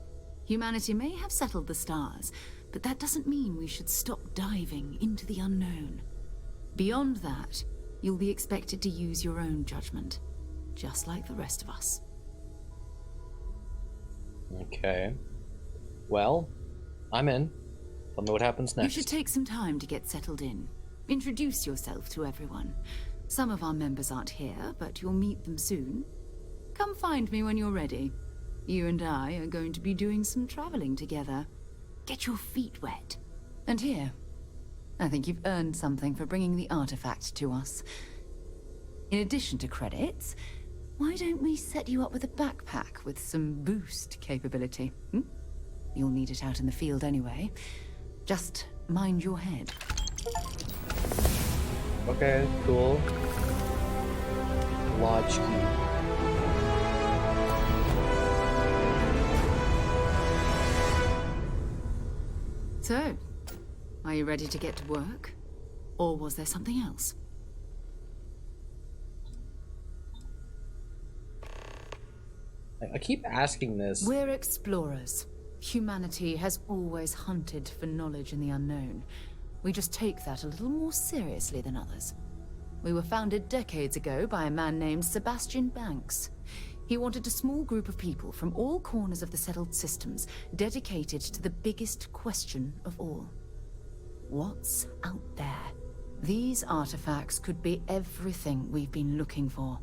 Humanity may have settled the stars, but that doesn't mean we should stop diving into the unknown. Beyond that, you'll be expected to use your own judgment, just like the rest of us. Okay. Well, I'm in. Tell me what happens next. You should take some time to get settled in. Introduce yourself to everyone. Some of our members aren't here, but you'll meet them soon. Come find me when you're ready. You and I are going to be doing some traveling together. Get your feet wet. And here, I think you've earned something for bringing the artifact to us. In addition to credits, why don't we set you up with a backpack with some boost capability? You'll need it out in the field anyway. Just mind your head. Okay, cool. Lodge key. So, are you ready to get to work? Or was there something else? I keep asking this. We're explorers. Humanity has always hunted for knowledge in the unknown. We just take that a little more seriously than others. We were founded decades ago by a man named Sebastian Banks. He wanted a small group of people from all corners of the settled systems dedicated to the biggest question of all. What's out there? These artifacts could be everything we've been looking for.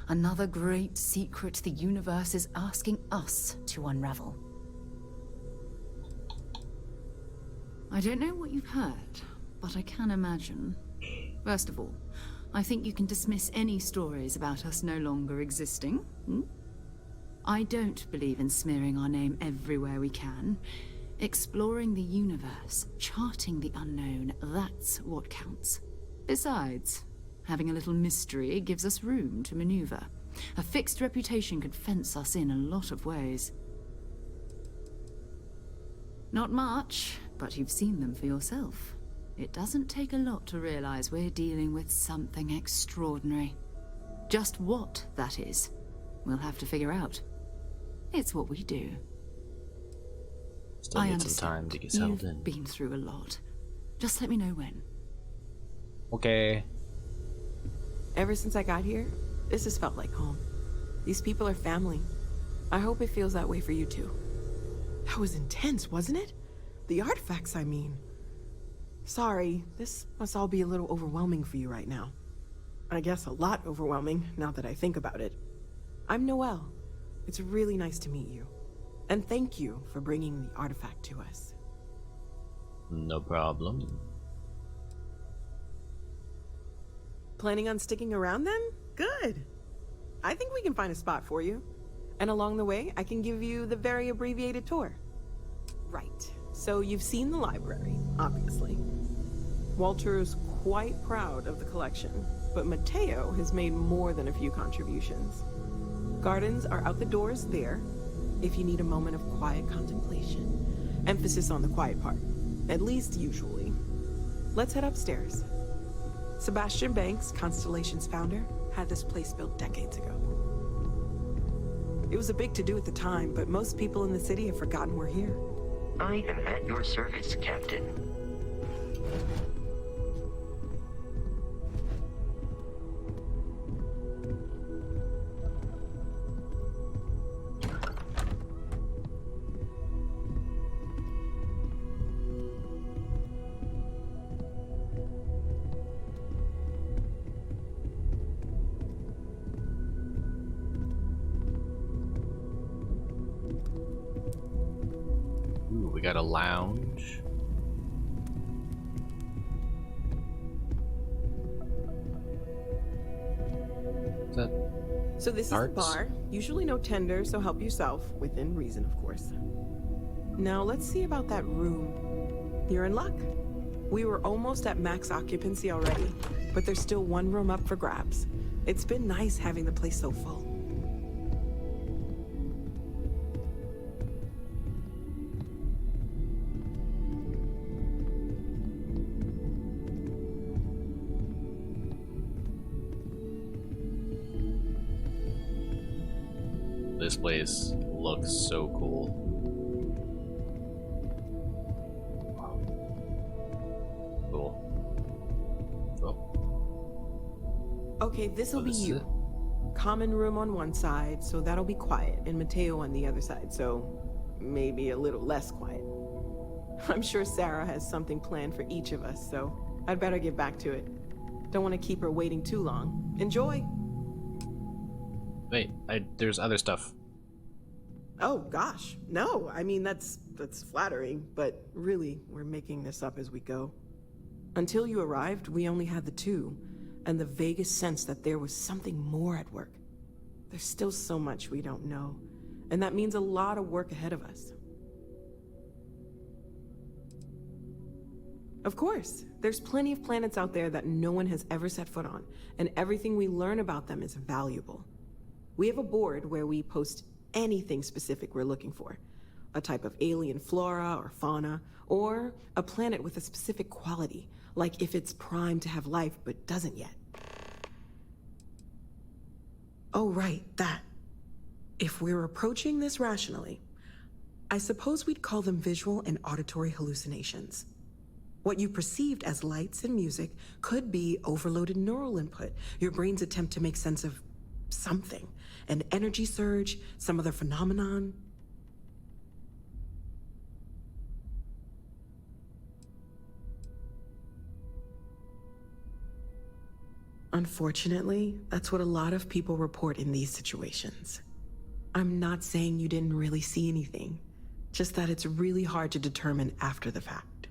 Another great secret the universe is asking us to unravel. I don't know what you've heard, but I can imagine. First of all, I think you can dismiss any stories about us no longer existing. I don't believe in smearing our name everywhere we can. Exploring the universe, charting the unknown, that's what counts. Besides, having a little mystery gives us room to maneuver. A fixed reputation could fence us in a lot of ways. Not much, but you've seen them for yourself. It doesn't take a lot to realize we're dealing with something extraordinary. Just what that is, we'll have to figure out. It's what we do. Still need some time to get settled in. You've been through a lot. Just let me know when. Okay. Ever since I got here, this has felt like home. These people are family. I hope it feels that way for you too. That was intense, wasn't it? The artifacts, I mean. Sorry, this must all be a little overwhelming for you right now. I guess a lot overwhelming, now that I think about it. I'm Noelle. It's really nice to meet you. And thank you for bringing the artifact to us. No problem. Planning on sticking around then? Good. I think we can find a spot for you. And along the way, I can give you the very abbreviated tour. Right. So you've seen the library, obviously. Walter is quite proud of the collection, but Mateo has made more than a few contributions. Gardens are out the doors there, if you need a moment of quiet contemplation. Emphasis on the quiet part, at least usually. Let's head upstairs. Sebastian Banks, Constellation's founder, had this place built decades ago. It was a big to-do at the time, but most people in the city have forgotten we're here. I am at your service, Captain. Ooh, we got a lounge. Is that So this darts? is the bar. Usually no tender, so help yourself, within reason, of course. Now let's see about that room. You're in luck. We were almost at max occupancy already, but there's still one room up for grabs. It's been nice having the place so full. This place looks so cool. Cool. Oh. Okay, this'll be this is you. it? Common room on one side, so that'll be quiet, and Mateo on the other side, so maybe a little less quiet. I'm sure Sarah has something planned for each of us, so I'd better get back to it. Don't want to keep her waiting too long. Enjoy! Wait, there's other stuff. Oh gosh, no. I mean, that's flattering, but really, we're making this up as we go. Until you arrived, we only had the two, and the vaguest sense that there was something more at work. There's still so much we don't know, and that means a lot of work ahead of us. Of course, there's plenty of planets out there that no one has ever set foot on, and everything we learn about them is valuable. We have a board where we post anything specific we're looking for. A type of alien flora or fauna, or a planet with a specific quality, like if it's primed to have life but doesn't yet. Oh right, that. If we're approaching this rationally, I suppose we'd call them visual and auditory hallucinations. What you perceived as lights and music could be overloaded neural input, your brain's attempt to make sense of something. An energy surge, some other phenomenon. Unfortunately, that's what a lot of people report in these situations. I'm not saying you didn't really see anything, just that it's really hard to determine after the fact.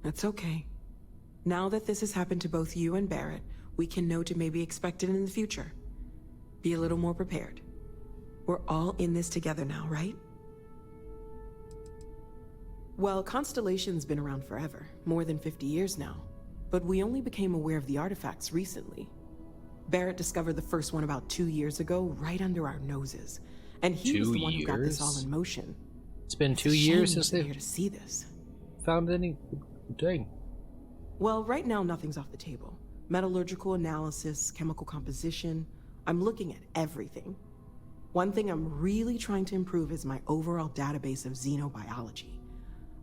That's okay. Now that this has happened to both you and Barrett, we can know to maybe expect it in the future. Be a little more prepared. We're all in this together now, right? Well, Constellation's been around forever, more than 50 years now. But we only became aware of the artifacts recently. Barrett discovered the first one about 2 years ago, right under our noses. And he was the one who got this all in motion. It's been 2 years since they've here to see this. Found any thing. Well, right now nothing's off the table. Metallurgical analysis, chemical composition. I'm looking at everything. One thing I'm really trying to improve is my overall database of xenobiology.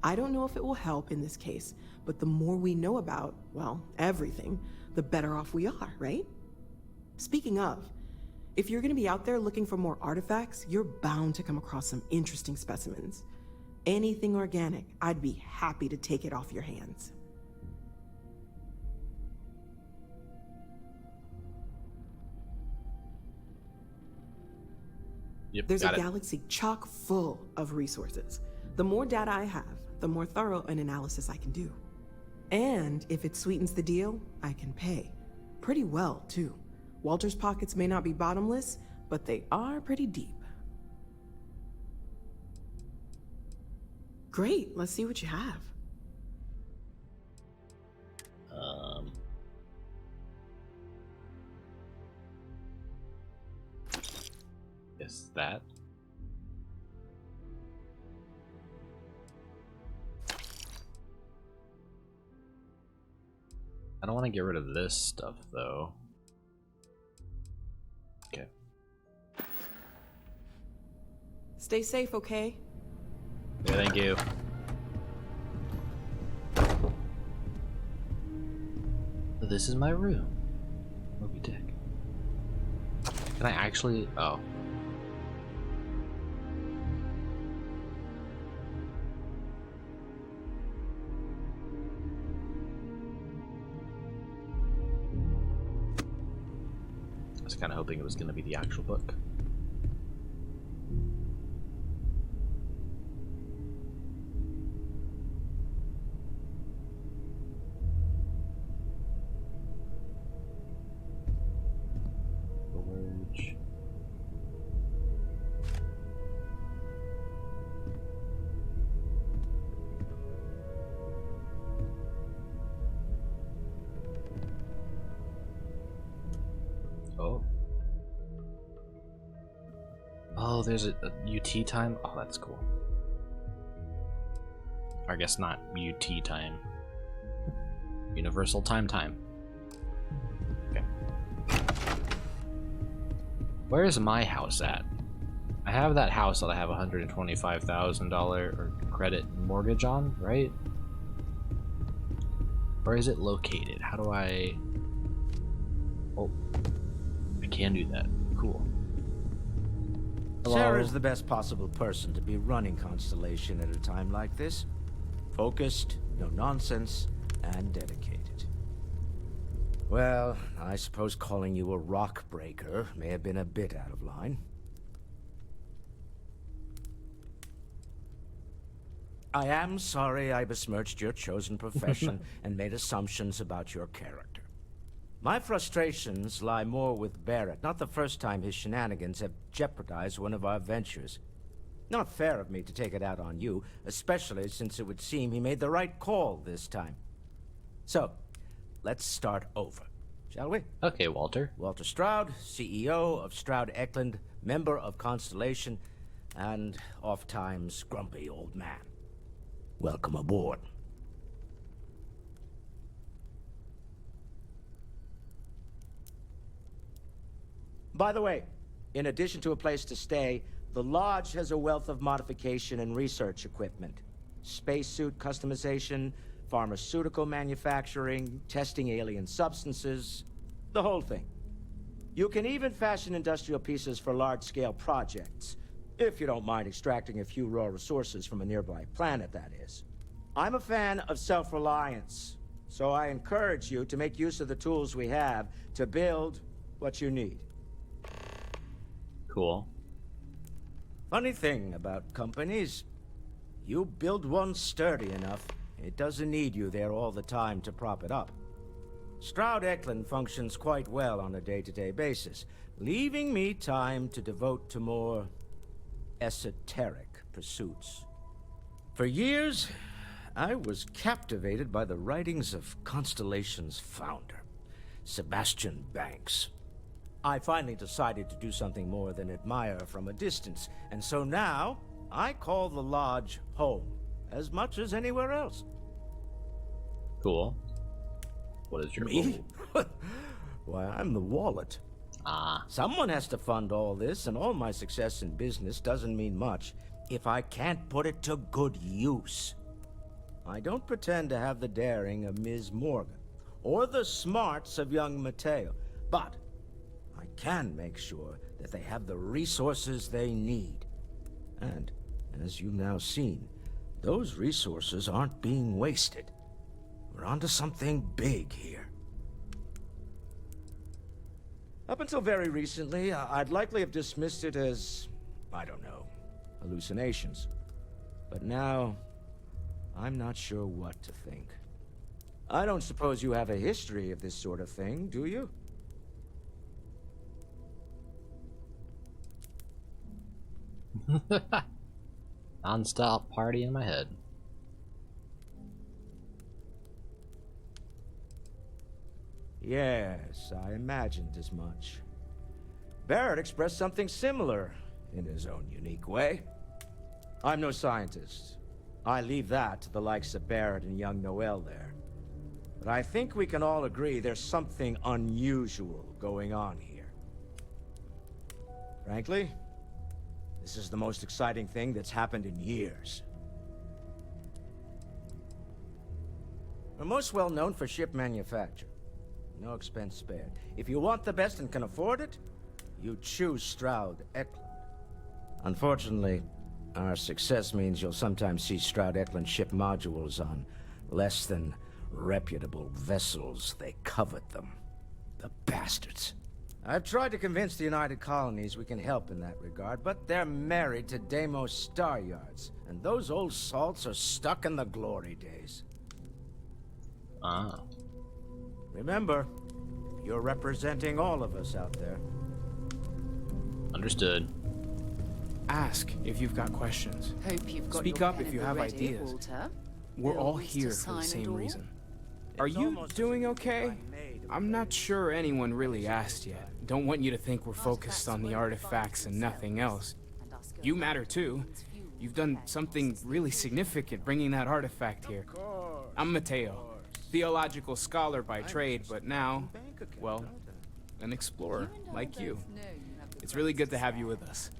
I don't know if it will help in this case, but the more we know about, well, everything, the better off we are, right? Speaking of, if you're gonna be out there looking for more artifacts, you're bound to come across some interesting specimens. Anything organic, I'd be happy to take it off your hands. Yep, There's a galaxy chock full of resources. The more data I have, the more thorough an analysis I can do. And if it sweetens the deal, I can pay. Pretty well, too. Walter's pockets may not be bottomless, but they are pretty deep. Great, let's see what you have. I don't want to get rid of this stuff though. Okay. Stay safe, okay? Yeah, thank you. This is my room. Moby Dick. Can I actually? Oh. I was kind of hoping it was going to be the actual book. Storage. Oh. Oh, there's a UT time? Oh, that's cool. Or I guess not UT time. Universal time. Okay. Where is my house at? I have that house that I have $125,000 credit mortgage on, right? Where is it located? How do I... Oh, I can do that. Cool. Hello? Sarah's the best possible person to be running Constellation at a time like this. Focused, no nonsense, and dedicated. Well, I suppose calling you a rock breaker may have been a bit out of line. I am sorry I besmirched your chosen profession and made assumptions about your character. My frustrations lie more with Barrett, not the first time his shenanigans have jeopardized one of our ventures. Not fair of me to take it out on you, especially since it would seem he made the right call this time. So, let's start over, shall we? Okay, Walter. Walter Stroud, CEO of Stroud Eklund, member of Constellation, and oft-times grumpy old man. Welcome aboard. By the way, in addition to a place to stay, the Lodge has a wealth of modification and research equipment. Spacesuit customization, pharmaceutical manufacturing, testing alien substances, the whole thing. You can even fashion industrial pieces for large-scale projects, if you don't mind extracting a few raw resources from a nearby planet, that is. I'm a fan of self-reliance, so I encourage you to make use of the tools we have to build what you need. Cool. Funny thing about companies, you build one sturdy enough, it doesn't need you there all the time to prop it up. Stroud Eklund functions quite well on a day-to-day basis, leaving me time to devote to more esoteric pursuits. For years, I was captivated by the writings of Constellation's founder, Sebastian Banks. I finally decided to do something more than admire from a distance, and so now I call the Lodge home as much as anywhere else. Cool. What is your Me? Why, I'm the wallet. Ah. Someone has to fund all this, and all my success in business doesn't mean much if I can't put it to good use. I don't pretend to have the daring of Ms. Morgan, or the smarts of young Mateo, but I can make sure that they have the resources they need. And, as you've now seen, those resources aren't being wasted. We're onto something big here. Up until very recently, I'd likely have dismissed it as, I don't know, hallucinations. But now, I'm not sure what to think. I don't suppose you have a history of this sort of thing, do you? Non-stop party in my head. Yes, I imagined as much. Barrett expressed something similar, in his own unique way. I'm no scientist. I leave that to the likes of Barrett and young Noel there. But I think we can all agree there's something unusual going on here. Frankly, this is the most exciting thing that's happened in years. We're most well known for ship manufacture. No expense spared. If you want the best and can afford it, you choose Stroud Eklund. Unfortunately, our success means you'll sometimes see Stroud Eklund ship modules on less than reputable vessels. They covet them. The bastards. I've tried to convince the United Colonies we can help in that regard, but they're married to Deimos Star Yards, and those old salts are stuck in the glory days. Ah. Remember, you're representing all of us out there. Understood. Ask if you've got questions. Hope you've got Speak your up pen if you and have ready, ideas. Walter. We're all Bills to here for sign the and same all? reason. Are you doing okay? I'm not sure anyone really asked yet. Don't want you to think we're focused on the artifacts and nothing else. You matter too. You've done something really significant bringing that artifact here. I'm Mateo, theological scholar by trade, but now, well, an explorer like you. It's really good to have you with us.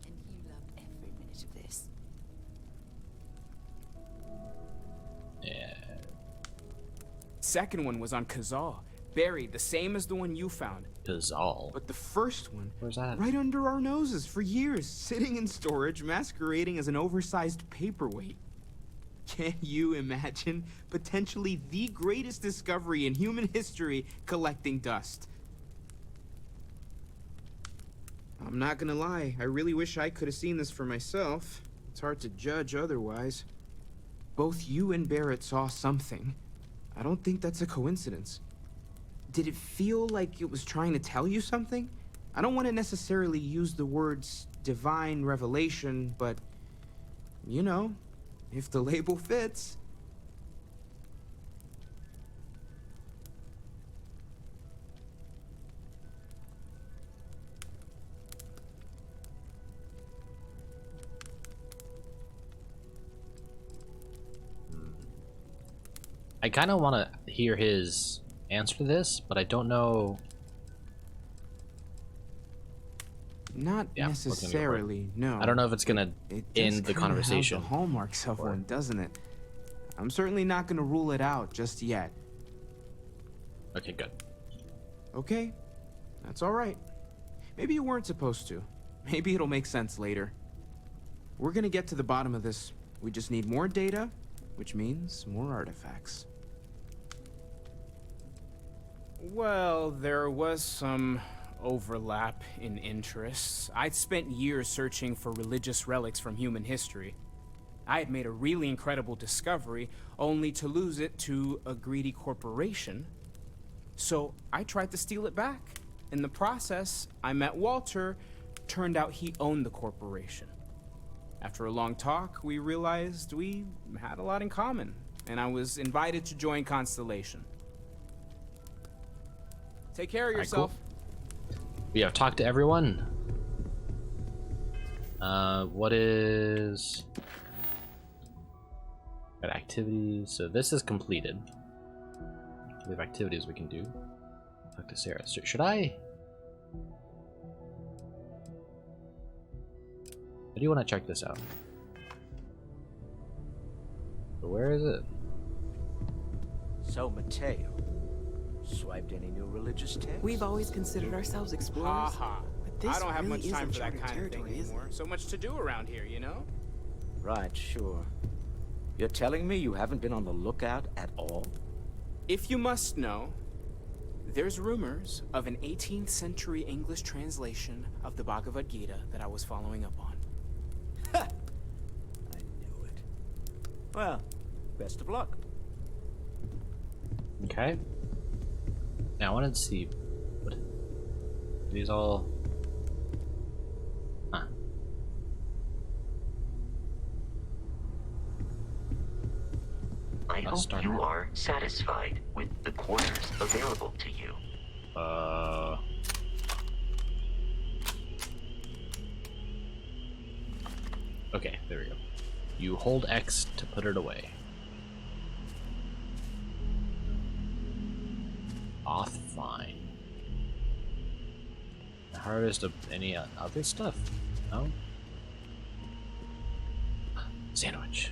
Yeah. Second one was on Kazal, buried the same as the one you found. Kazal? But the first one, where's that? Right under our noses for years, sitting in storage, masquerading as an oversized paperweight. Can you imagine potentially the greatest discovery in human history collecting dust? I'm not gonna lie, I really wish I could have seen this for myself. It's hard to judge otherwise. Both you and Barrett saw something. I don't think that's a coincidence. Did it feel like it was trying to tell you something? I don't want to necessarily use the words divine revelation, but, you know, if the label fits. I kind of want to hear his answer to this, but I don't know. Not necessarily, no. I don't know if it's gonna end the conversation. Has the hallmarks of one, doesn't it? I'm certainly not gonna rule it out just yet. Okay, good. Okay, that's all right. Maybe you weren't supposed to. Maybe it'll make sense later. We're gonna get to the bottom of this. We just need more data, which means more artifacts. Well, there was some overlap in interests. I'd spent years searching for religious relics from human history. I had made a really incredible discovery, only to lose it to a greedy corporation. So I tried to steal it back. In the process, I met Walter. Turned out he owned the corporation. After a long talk, we realized we had a lot in common, and I was invited to join Constellation. Take care of yourself. Cool. We have talked to everyone. What is... Got activities. So this is completed. We have activities we can do. Talk to Sarah. Should I... I do want to check this out. Where is it? So, Mateo, swiped any new religious texts? We've always considered ourselves explorers. But this I don't have really much time isn't for that charted kind of thing territory, is it? anymore. So much to do around here, you know? Right, sure. You're telling me you haven't been on the lookout at all? If you must know, there's rumors of an 18th century English translation of the Bhagavad Gita that I was following up on. I knew it. Well, best of luck. Okay. Now I wanted to see what these all. Huh. I hope you are satisfied with the quarters available to you. Okay, there we go. You hold X to put it away. off fine. Harvest of any other stuff? No? Sandwich.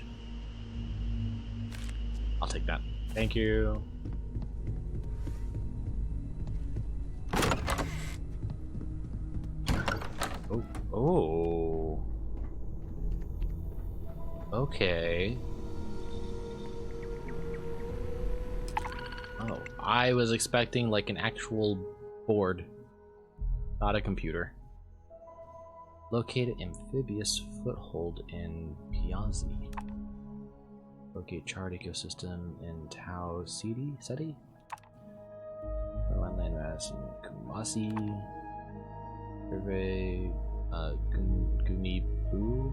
I'll take that. Thank you. Oh. Oh. Okay. Oh, I was expecting like an actual board, not a computer. Locate an amphibious foothold in Piazzi. Locate chart ecosystem in Tau Ceti? Land mass in Kumasi. Survey Gunibu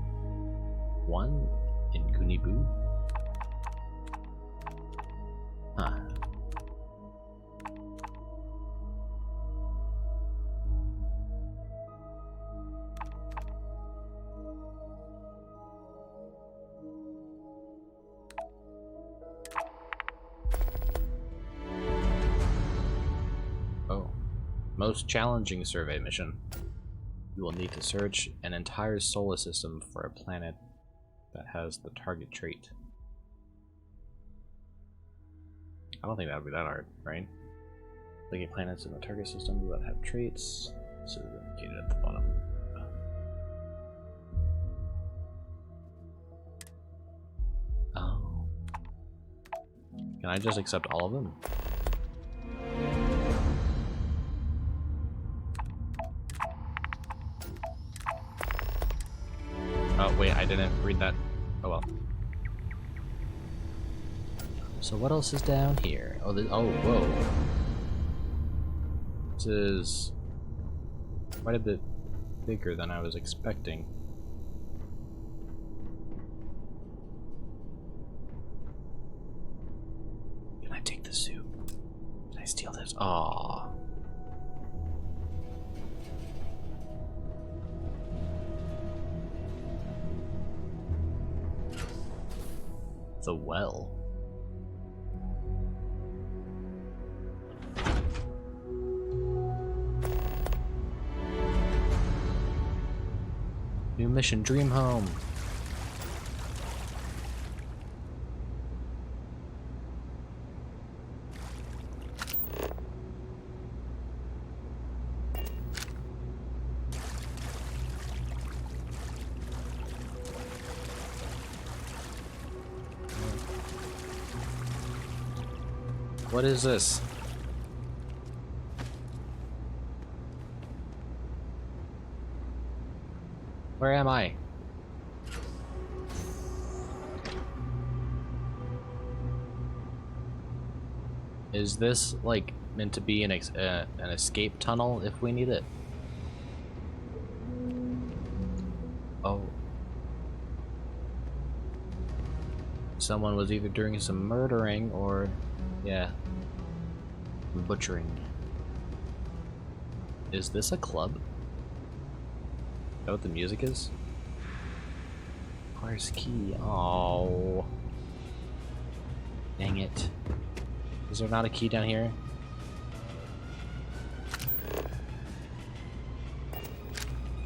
1 in Gunibu. Huh. Oh. Most challenging survey mission. You will need to search an entire solar system for a planet that has the target trait. I don't think that would be that hard, right? Looking at planets in the target system that have traits. This is indicated at the bottom. Oh. Can I just accept all of them? Oh wait, I didn't read that. Oh well. So what else is down here? Oh, oh, whoa. This is quite a bit bigger than I was expecting. Can I take the soup? Can I steal this? Aww. The well. New mission, Dream Home. What is this? Where am I? Is this like meant to be an escape tunnel if we need it? Oh. Someone was either doing some murdering or, yeah, butchering. Is this a club? Is that what the music is? Where's key? Oh. Dang it. Is there not a key down here?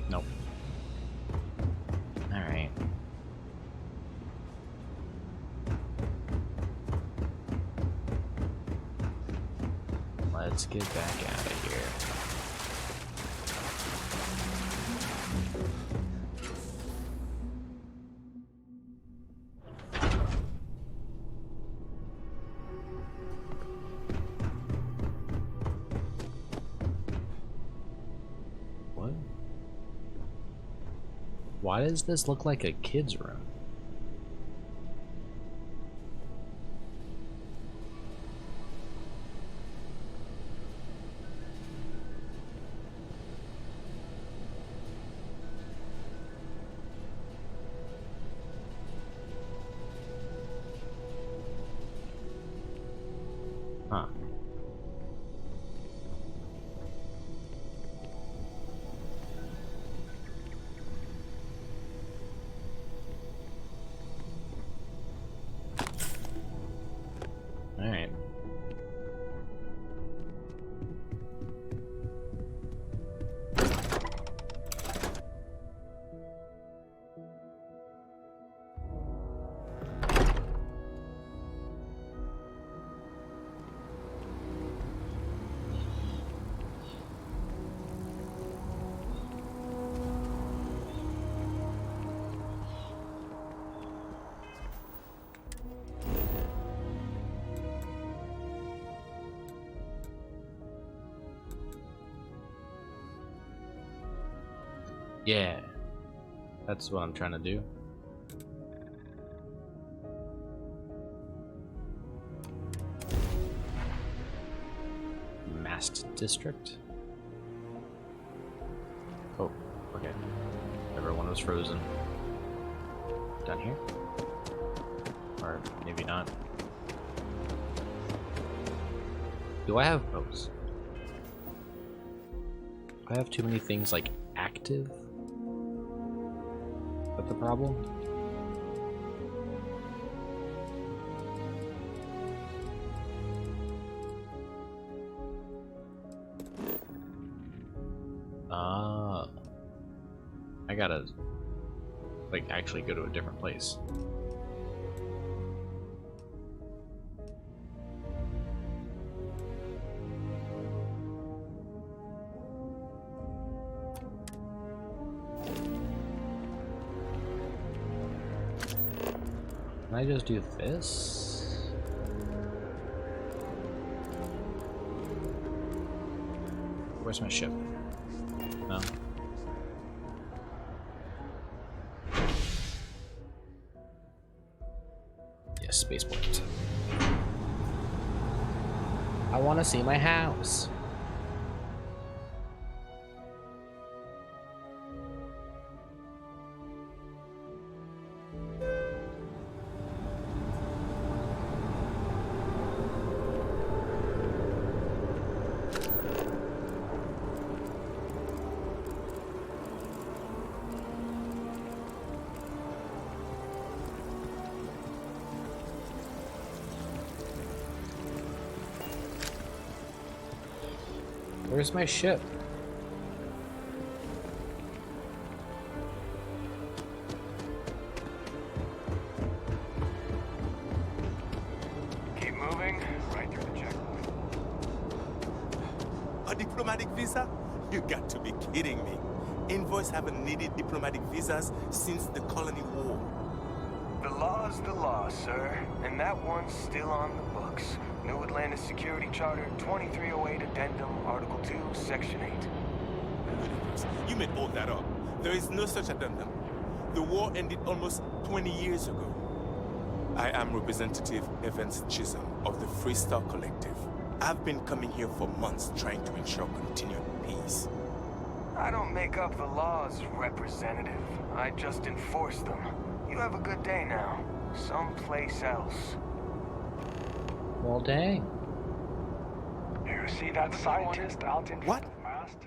Nope. Alright. Let's get back out of here. What? Why does this look like a kid's room? Huh. Yeah. That's what I'm trying to do. Mast District. Oh, okay. Everyone was frozen. Down here? Or maybe not. Do I have boats? Do I have too many things like active? Is that the problem? I gotta like actually go to a different place. Can I just do this? Where's my ship? No. Yes, spaceport. I want to see my house. Where's my ship? Keep moving, right through the checkpoint. A diplomatic visa? You got to be kidding me. Envoys haven't needed diplomatic visas since the Colony War. The law's the law, sir, and that one's still on the books. New Atlantis Security Charter 2308 Addendum, Article 2, Section 8. You made all that up. There is no such addendum. The war ended almost 20 years ago. I am Representative Evans Chisholm of the Freestar Collective. I've been coming here for months trying to ensure continued peace. I don't make up the laws, Representative. I just enforce them. You have a good day now. Someplace else. Well, dang. You see that scientist out in What? front of the mast?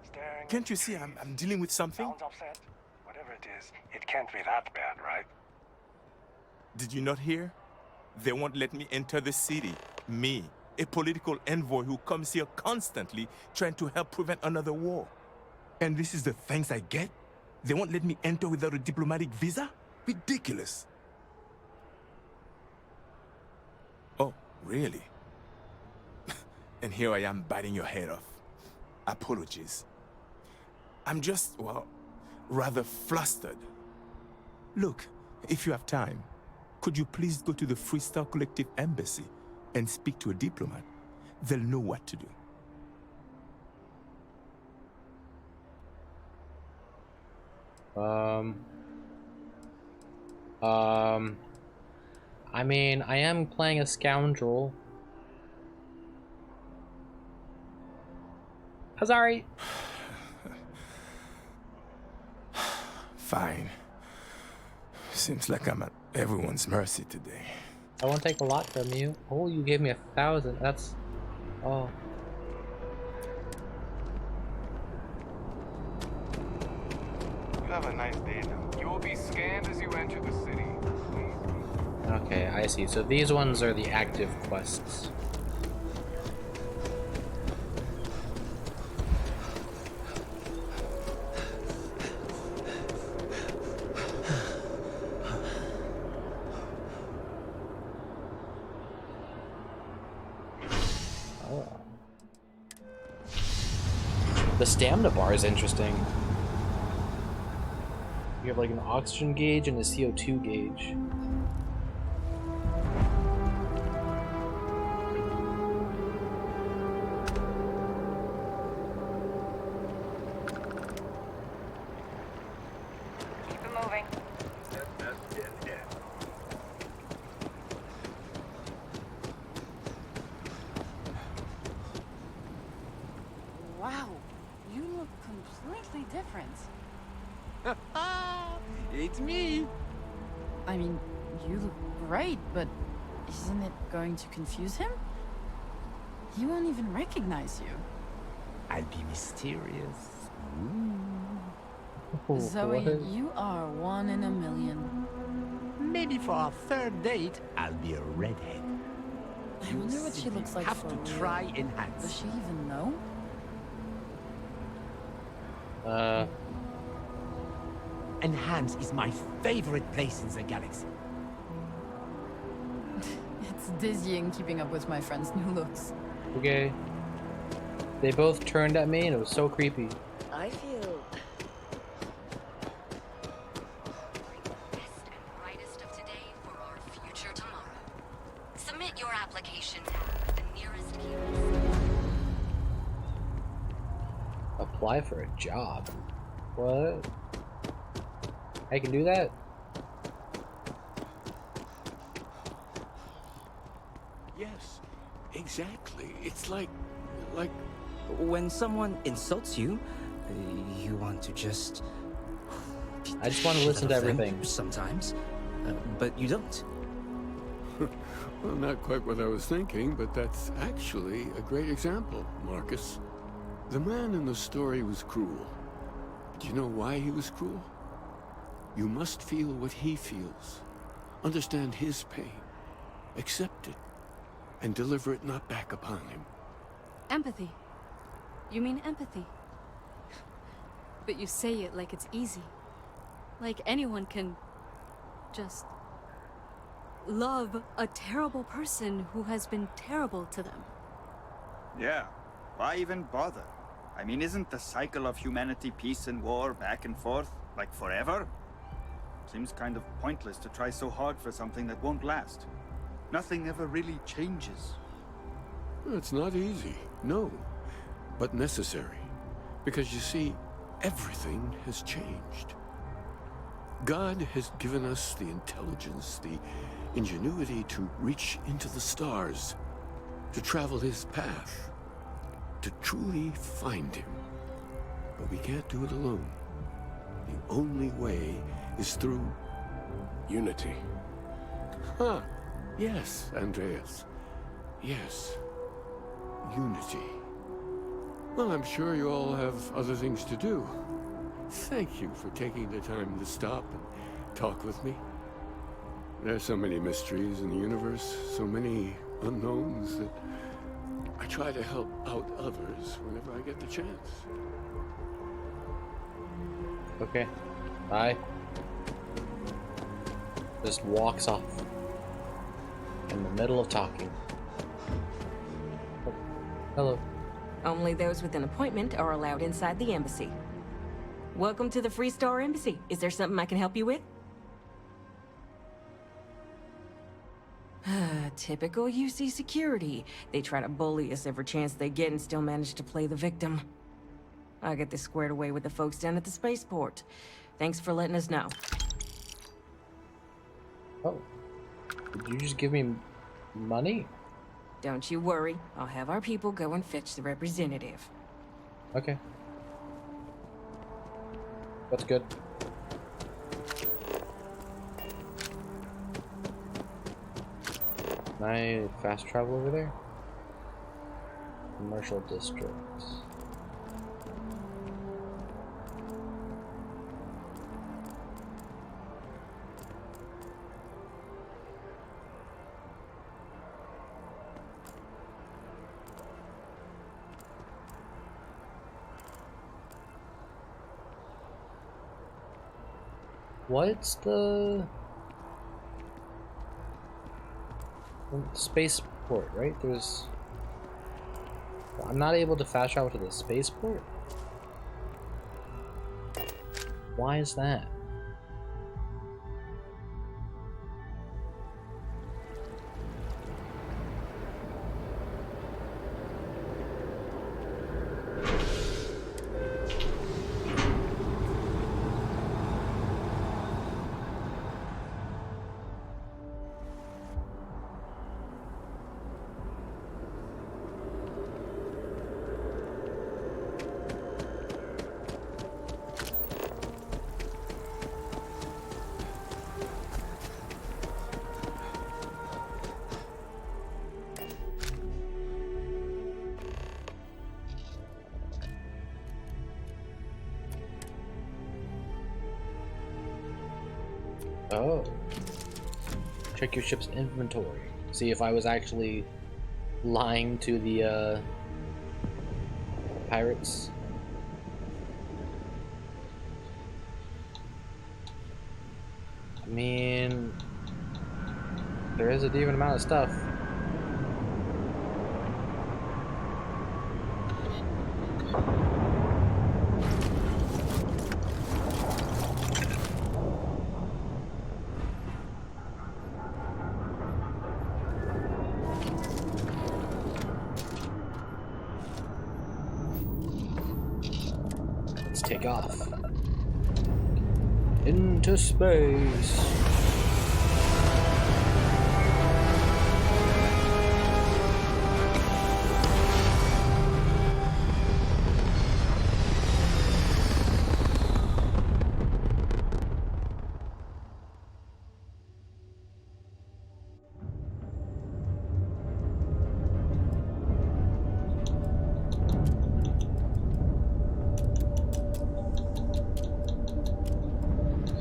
Staring. Can't you see I'm dealing with something? Sounds upset. Whatever it is, it can't be that bad, right? Did you not hear? They won't let me enter the city. Me, a political envoy who comes here constantly trying to help prevent another war. And this is the thanks I get? They won't let me enter without a diplomatic visa? Ridiculous. Oh, really? And here I am biting your head off. Apologies. I'm just, well, rather flustered. Look, if you have time, could you please go to the Freestar Collective Embassy and speak to a diplomat? They'll know what to do. I mean, I am playing a scoundrel. Sorry. Fine. Seems like I'm at everyone's mercy today. I won't take a lot from you. Oh, you gave me 1,000. That's... Oh. You have a nice day now. You will be scanned as you enter the city. Okay, I see. So these ones are the active quests. Oh. The stamina bar is interesting. You have like an oxygen gauge and a CO2 gauge. You look great, but isn't it going to confuse him? He won't even recognize you. I'll be mysterious. Zoe, you are one in a million. Maybe for our third date, I'll be a redhead. I wonder what she looks like have for to real. try Enhance. Does she even know? Enhance is my favorite place in the galaxy. It's dizzying keeping up with my friend's new looks. Okay. They both turned at me and it was so creepy. I feel Brightest of today for our future tomorrow. Submit your application now at the nearest kiosk. Apply for a job. What? I can do that? Yes, exactly. It's like... When someone insults you, you want to just... I just want to listen to everything. Sometimes, but you don't. Well, not quite what I was thinking, but that's actually a great example, Marcus. The man in the story was cruel. Do you know why he was cruel? You must feel what he feels. Understand his pain. Accept it. And deliver it not back upon him. Empathy. You mean empathy? But you say it like it's easy. Like anyone can just love a terrible person who has been terrible to them. Yeah, why even bother? I mean, isn't the cycle of humanity peace and war back and forth, like forever? Seems kind of pointless to try so hard for something that won't last. Nothing ever really changes. It's not easy, no, but necessary. Because you see, everything has changed. God has given us the intelligence, the ingenuity to reach into the stars, to travel his path, to truly find him. But we can't do it alone. The only way is through unity. Huh. Yes, Andreas. Yes. Unity. Well, I'm sure you all have other things to do. Thank you for taking the time to stop and talk with me. There's so many mysteries in the universe, so many unknowns that I try to help out others whenever I get the chance. Okay. Bye. Just walks off. In the middle of talking. Oh, hello. Only those with an appointment are allowed inside the embassy. Welcome to the Free Star Embassy. Is there something I can help you with? Typical UC security. They try to bully us every chance they get and still manage to play the victim. I'll get this squared away with the folks down at the spaceport. Thanks for letting us know. Oh. Did you just give me money? Don't you worry. I'll have our people go and fetch the representative. Okay. That's good. Can I fast travel over there? Commercial district. What's the spaceport, right? There's... I'm not able to fast travel to the spaceport? Why is that? Oh. Check your ship's inventory. See if I was actually lying to the pirates. I mean, there is a decent amount of stuff. Let's take off. Into space.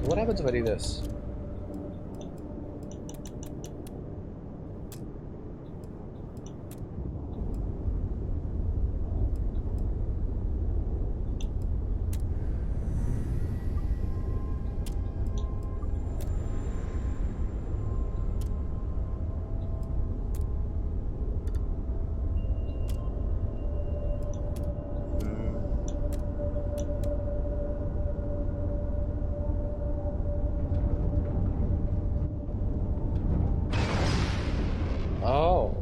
What happens if I do this? Oh.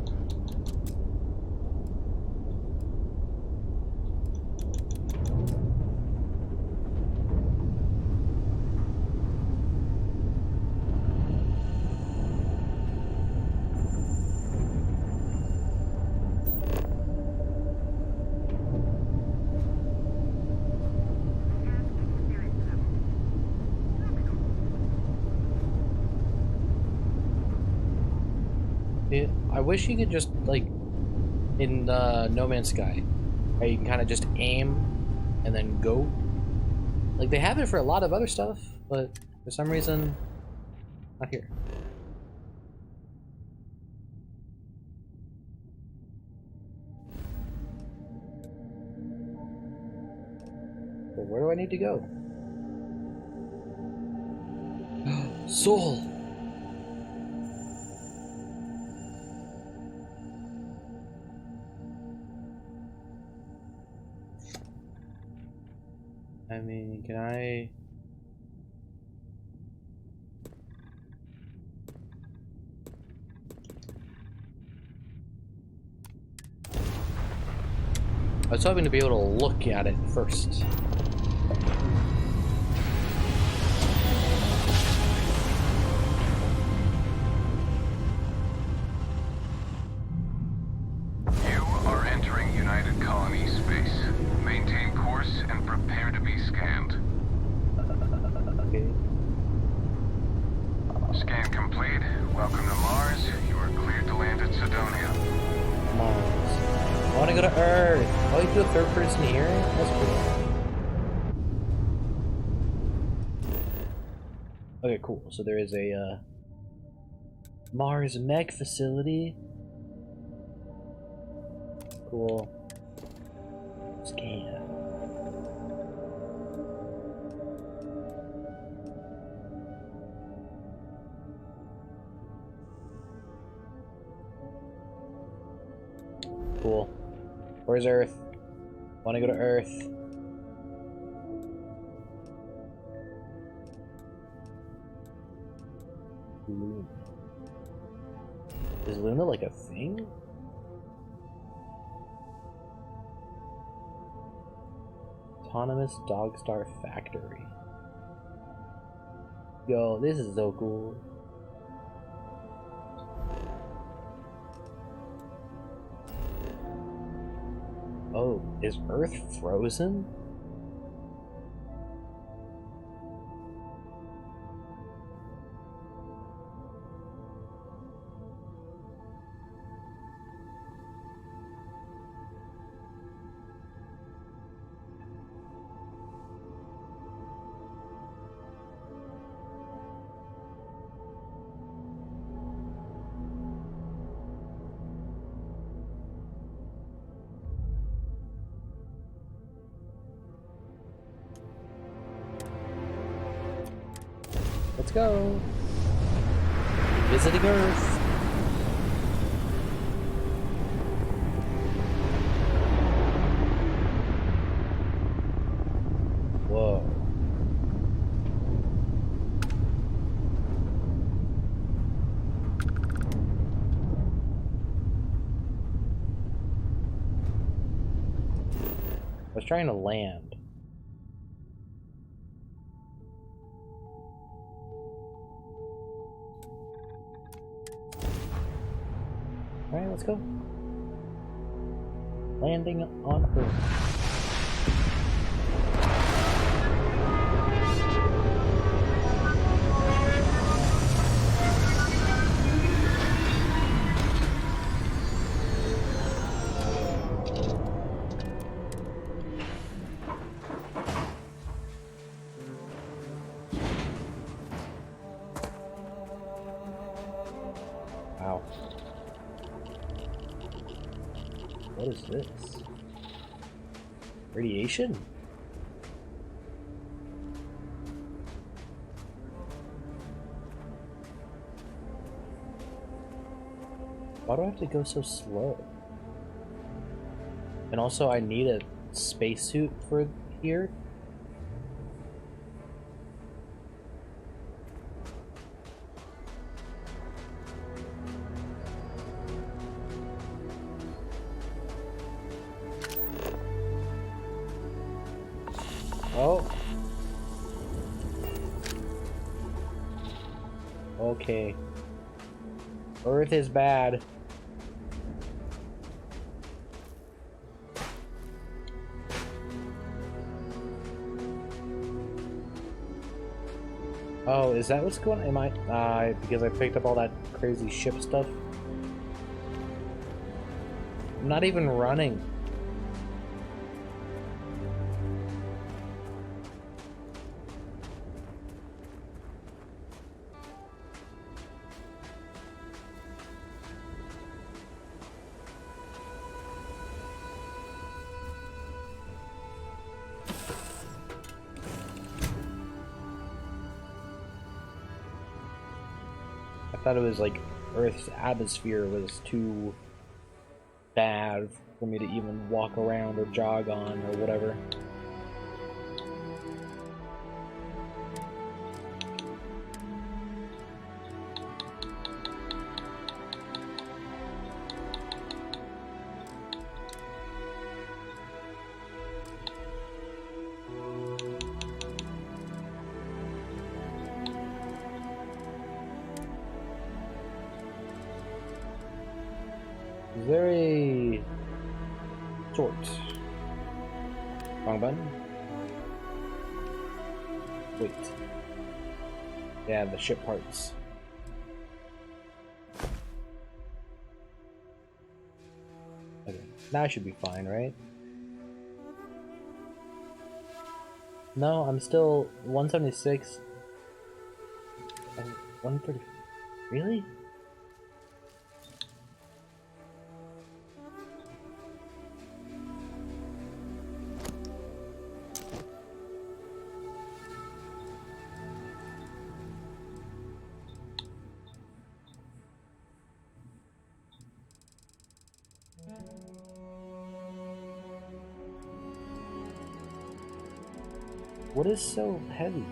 I wish you could just, like, in No Man's Sky, how you can kind of just aim and then go. Like, they have it for a lot of other stuff, but for some reason, not here. So where do I need to go? Soul! I mean, can I... I was hoping to be able to look at it first. You are entering United Colony space. Maintain course and prepare to be scanned. Okay. Scan complete. Welcome to Mars. You are cleared to land at Sidonia. Mars. I want to go to Earth. Oh, you do a third person here? That's cool. Okay, cool. So there is a Mars mech facility. Cool. Scan. Cool. Where's Earth? Want to go to Earth. Luna. Is Luna like a thing? Autonomous Dogstar Factory. Yo, this is so cool. Oh, is Earth frozen? go. Visiting Earth. Whoa. I was trying to land. Alright, let's go. Landing on Earth. Wow. What is this? Radiation? Why do I have to go so slow? And also I need a spacesuit for here? Oh. Okay. Earth is bad. Oh, is that what's going on? Am I, because I picked up all that crazy ship stuff? I'm not even running. I thought it was like Earth's atmosphere was too bad for me to even walk around or jog on or whatever. Is there a sort? Wrong button? Wait. Yeah, the ship parts. Okay. Now I should be fine, right? No, I'm still 176. 130. Really? What is so heavy?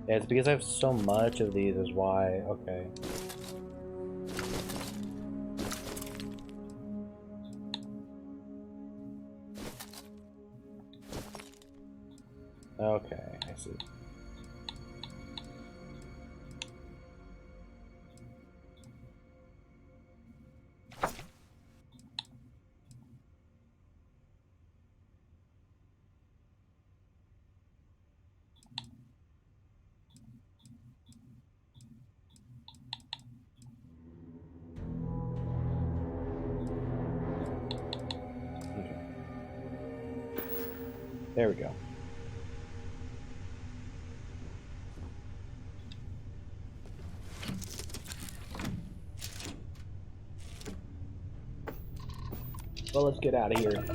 Yeah, it's because I have so much of these is why. Okay. Okay, I see. There we go. Well, let's get out of here. Let's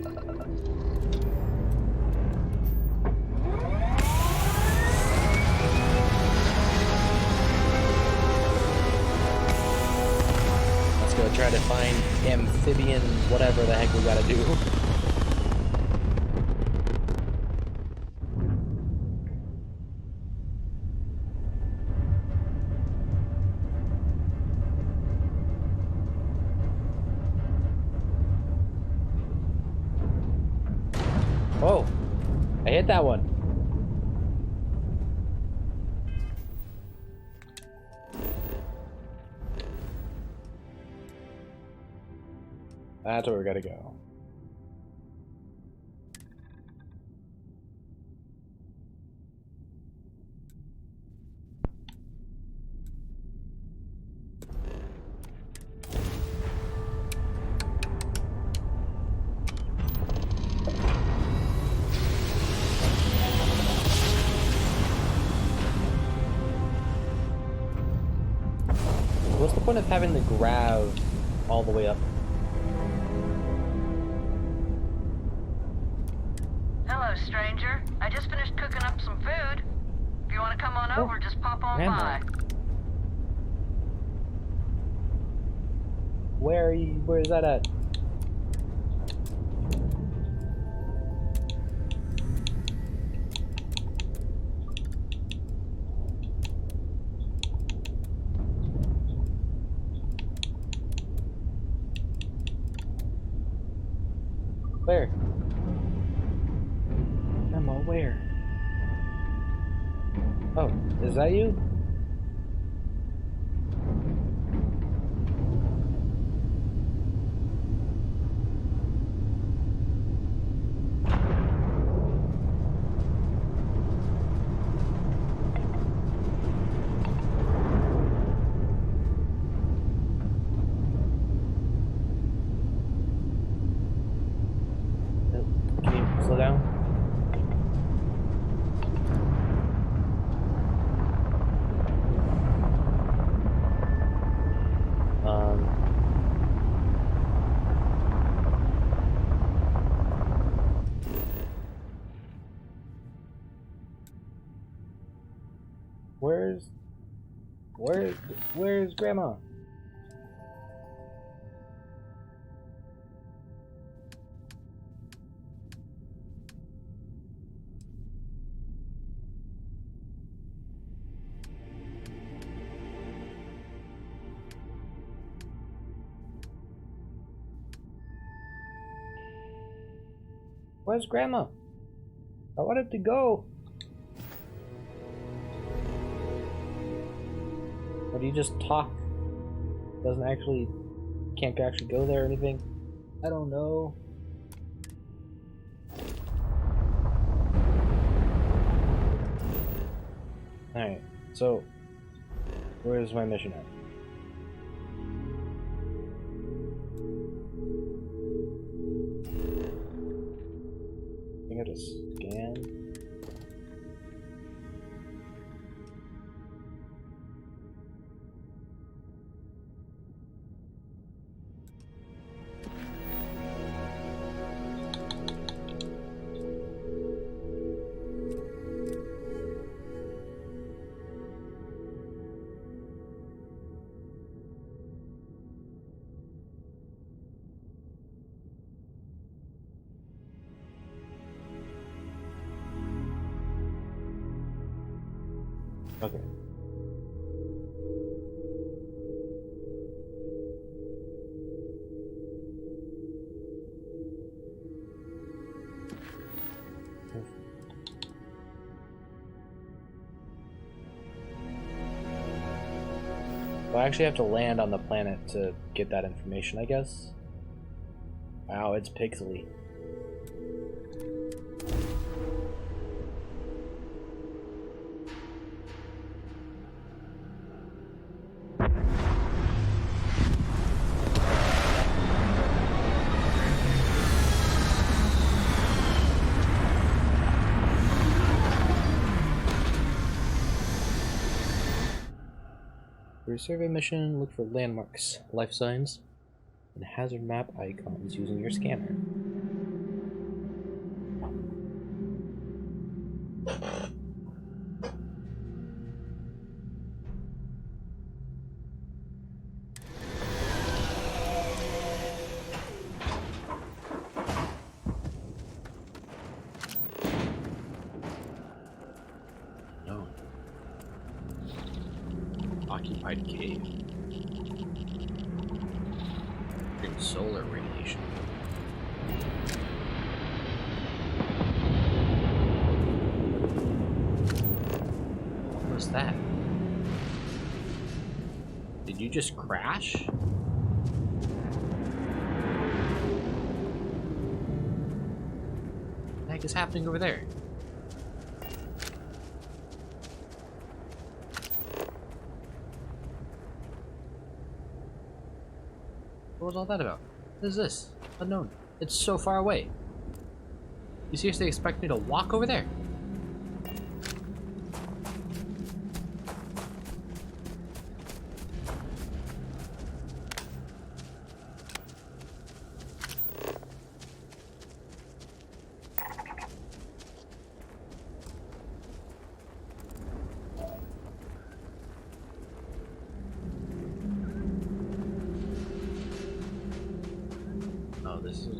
go try to find amphibian whatever the heck we gotta do. Oh, I hit that one. That's where we gotta go. What's the point of having the grav all the way up? Hello, stranger. I just finished cooking up some food. If you want to come on over, just pop on by. Where are you? Where is that at? Where? Emma, where? Oh, is that you? Can you slow down? Where's Grandma? Where's Grandma? I wanted to go. Or do you just talk? Can't actually go there or anything? I don't know. Alright, so where's my mission at? I think I have to scan. Okay. I actually have to land on the planet to get that information, I guess. Wow, it's pixely. For a survey mission, look for landmarks, life signs, and hazard map icons using your scanner. No. Occupied cave. In solar radiation. What was that? Did you just crash? What the heck is happening over there? What was all that about? What is this? Unknown. It's so far away. You seriously expect me to walk over there? Oh, this is...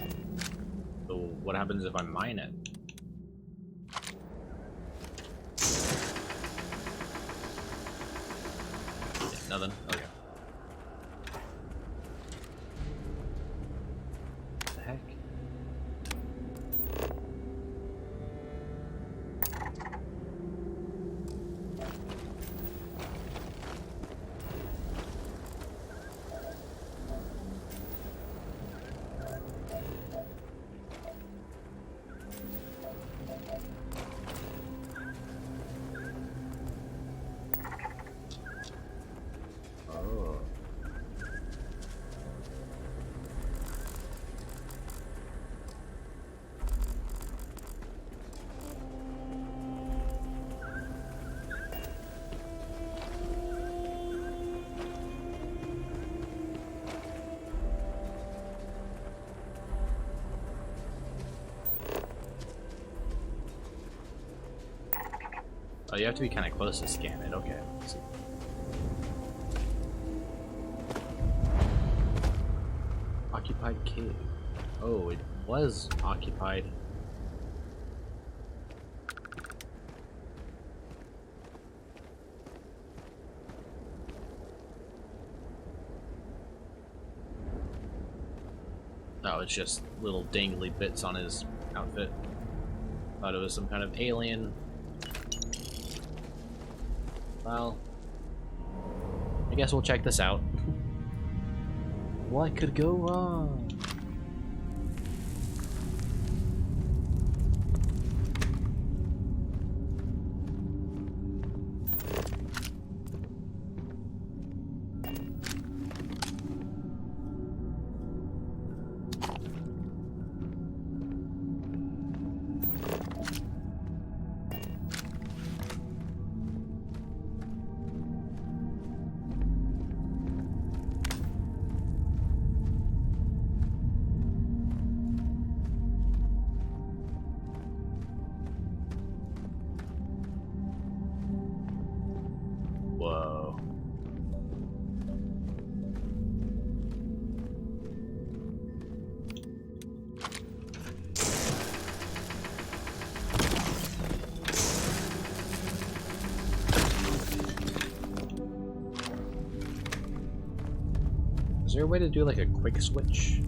So what happens if I mine it? Yeah, nothing? Okay. What the heck? Oh. Oh, you have to be kind of close to scan it. Okay. Let's see. Occupied cave. Oh, it was occupied. Oh, it's just little dangly bits on his outfit. Thought it was some kind of alien. Well, I guess we'll check this out. What could go wrong? Whoa. Is there a way to do like a quick switch?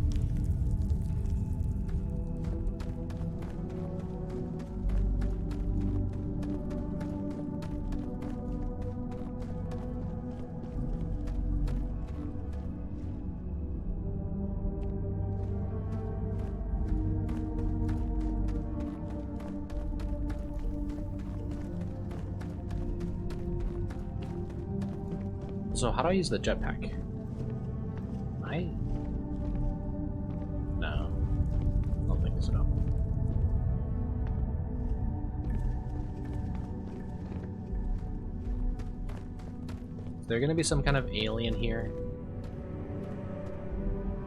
So how do I use the jetpack? No. I don't think so. Is there gonna be some kind of alien here?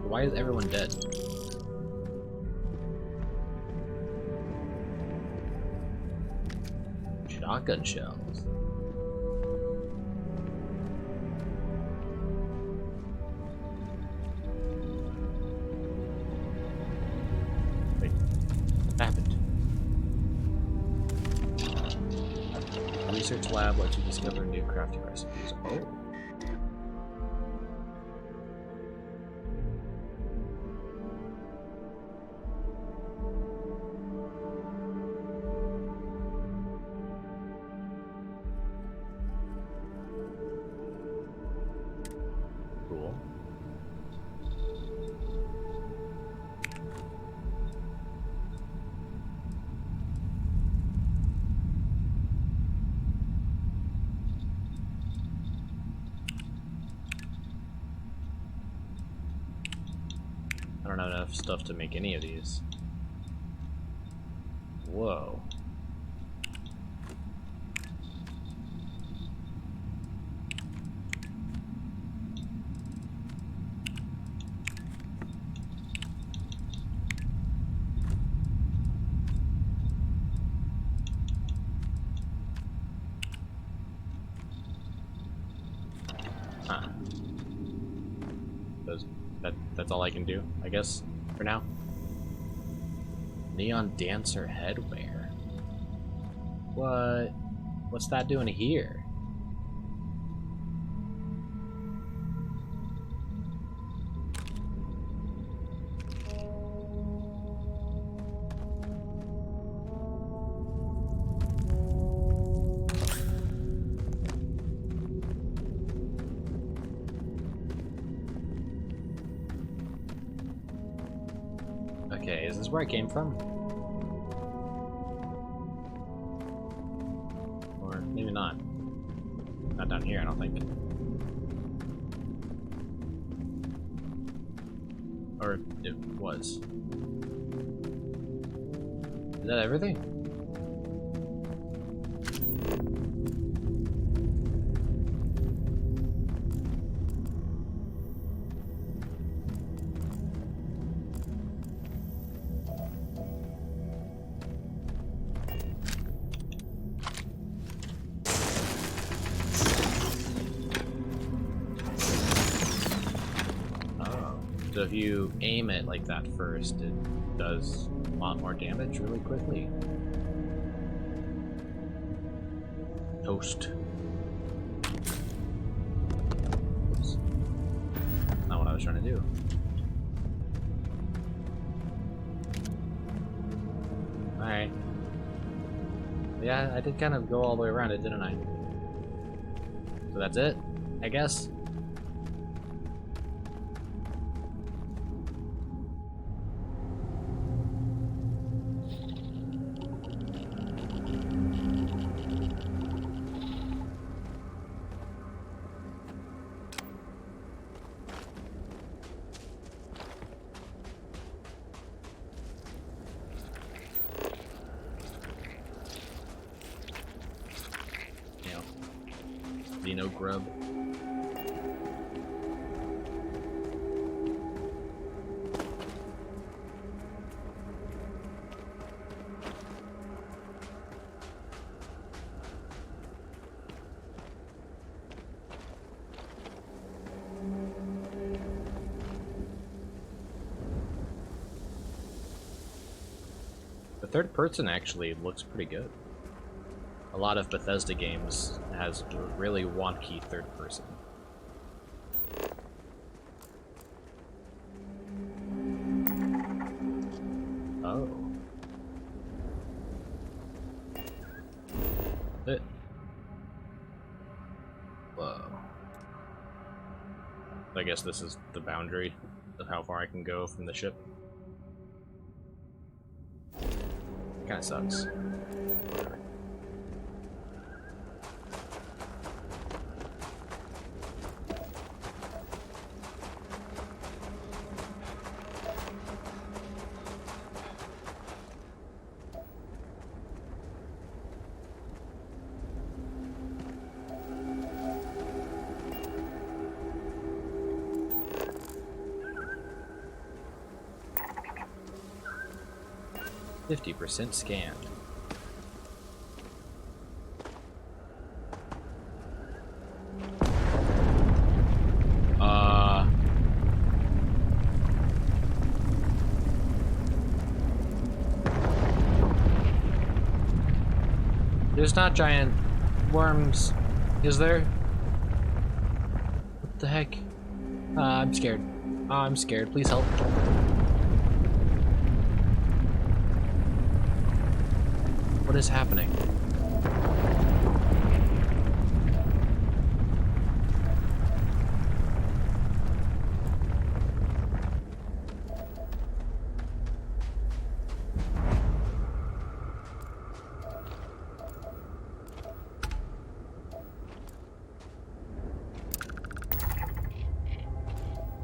Why is everyone dead? Shotgun shells. Wait, what happened? Research lab lets you discover new crafting recipes. Oh. Cool. I don't have enough stuff to make any of these. Whoa. Huh. That's all I can do, I guess, for now. Neon Dancer headwear. What? What's that doing here? Okay, is this where I came from? Or maybe not. Not down here, I don't think. Or it was. Is that everything? So if you aim it like that first, it does a lot more damage really quickly. Toast. Oops. Not what I was trying to do. Alright. Yeah, I did kind of go all the way around it, didn't I? So that's it, I guess. Dino grub. The third person actually looks pretty good. A lot of Bethesda games has really wonky third person. Oh. Whoa. I guess this is the boundary of how far I can go from the ship. Kinda sucks. Whatever. 50% scanned. There's not giant worms, is there? What the heck? I'm scared. I'm scared. Please help. What is happening?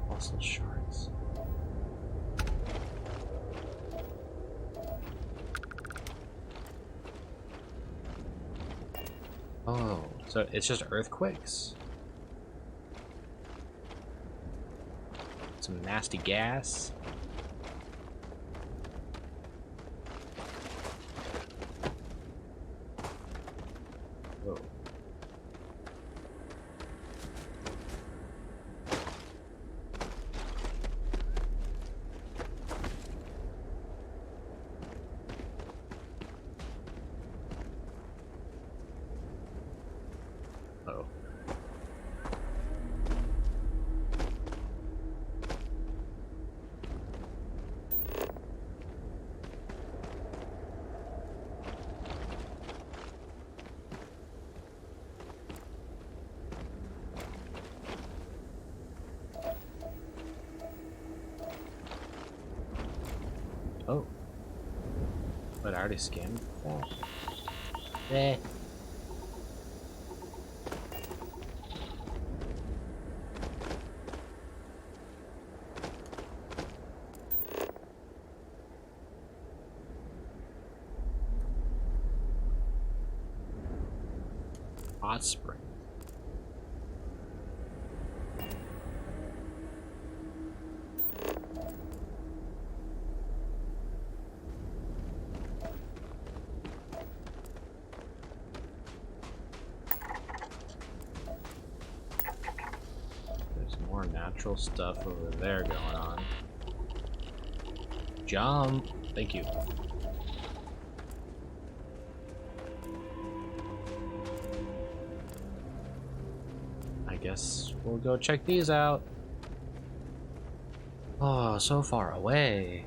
Fossil shards. Oh, so it's just earthquakes? Some nasty gas? Whoa. Oh. Oh. But I already scanned that. Eh. Hot spring. There's more natural stuff over there going on. Jump! Thank you. I guess we'll go check these out. Oh, so far away.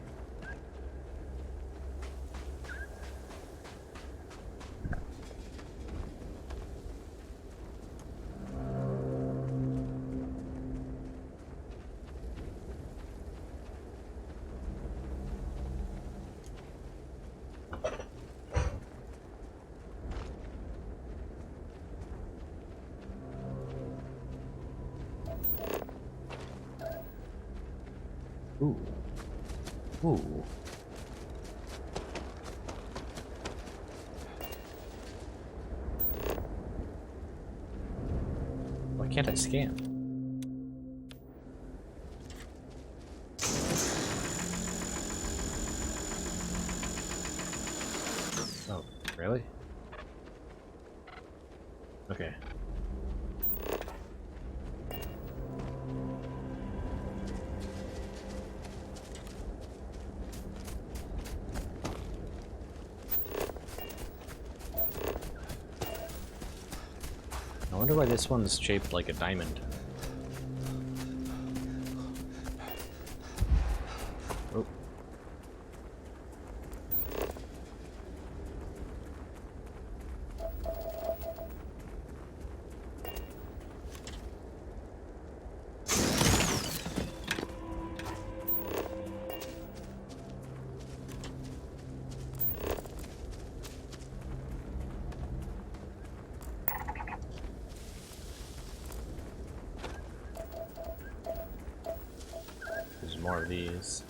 Ooh. Ooh. Why can't I scan? Oh, really? Okay. I wonder why this one's shaped like a diamond. Oh. There's more of these.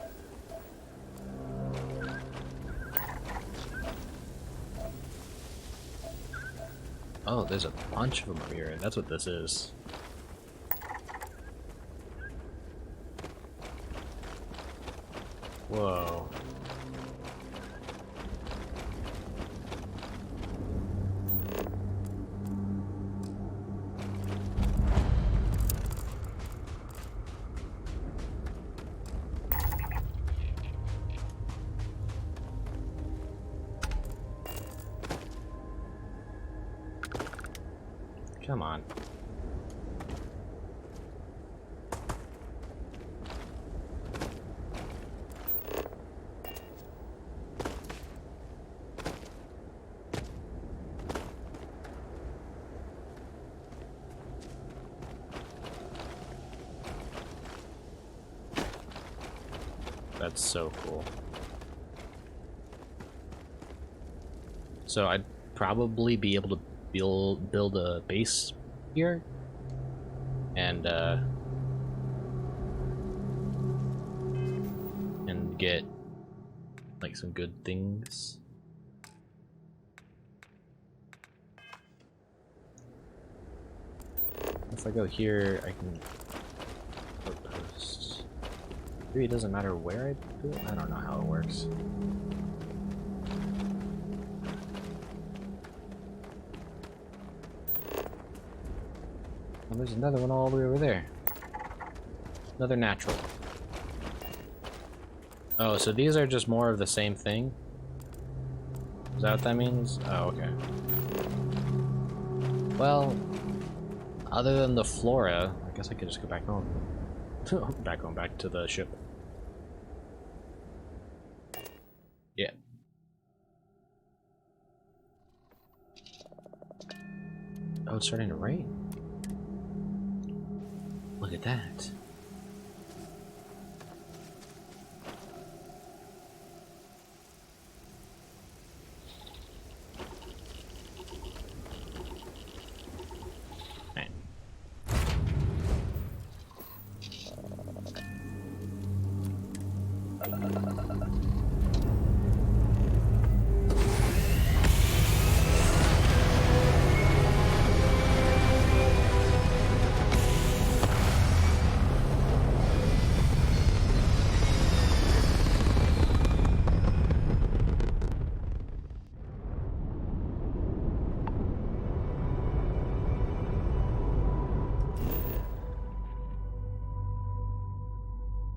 Oh, there's a bunch of them over here. That's what this is. Whoa. Come on. That's so cool. So I'd probably be able to build a base here and get like some good things. If I go here, I can outpost. Maybe it doesn't matter where I do it. I don't know how it works. Oh, there's another one all the way over there. Another natural. Oh, so these are just more of the same thing? Is that what that means? Oh, okay. Well, other than the flora, I guess I could just go back home. back to the ship. Yeah. Oh, it's starting to rain. Look at that.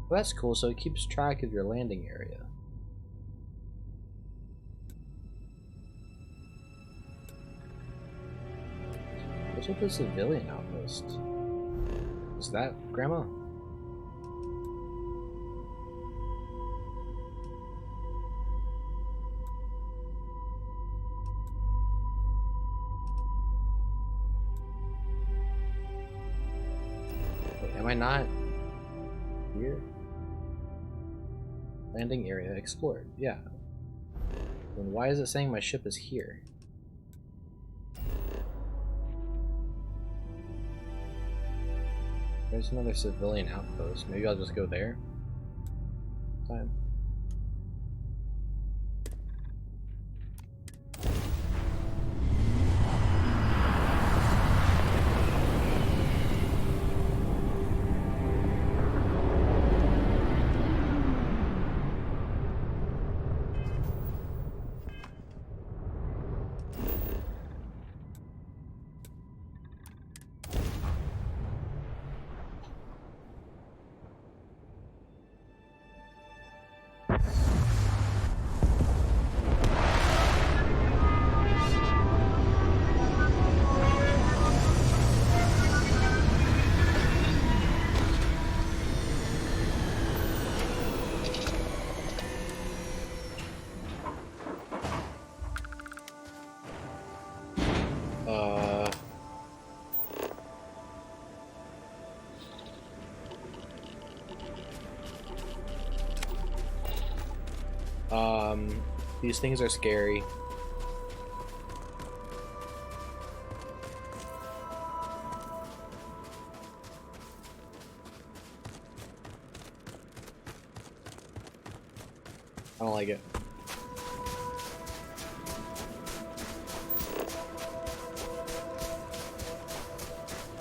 Well, that's cool, so it keeps track of your landing area. What's with the civilian outpost? Is that Grandma? Wait, am I not here? Landing area explored. Yeah. Then why is it saying my ship is here? There's another civilian outpost. Maybe I'll just go there. Time. These things are scary. I don't like it.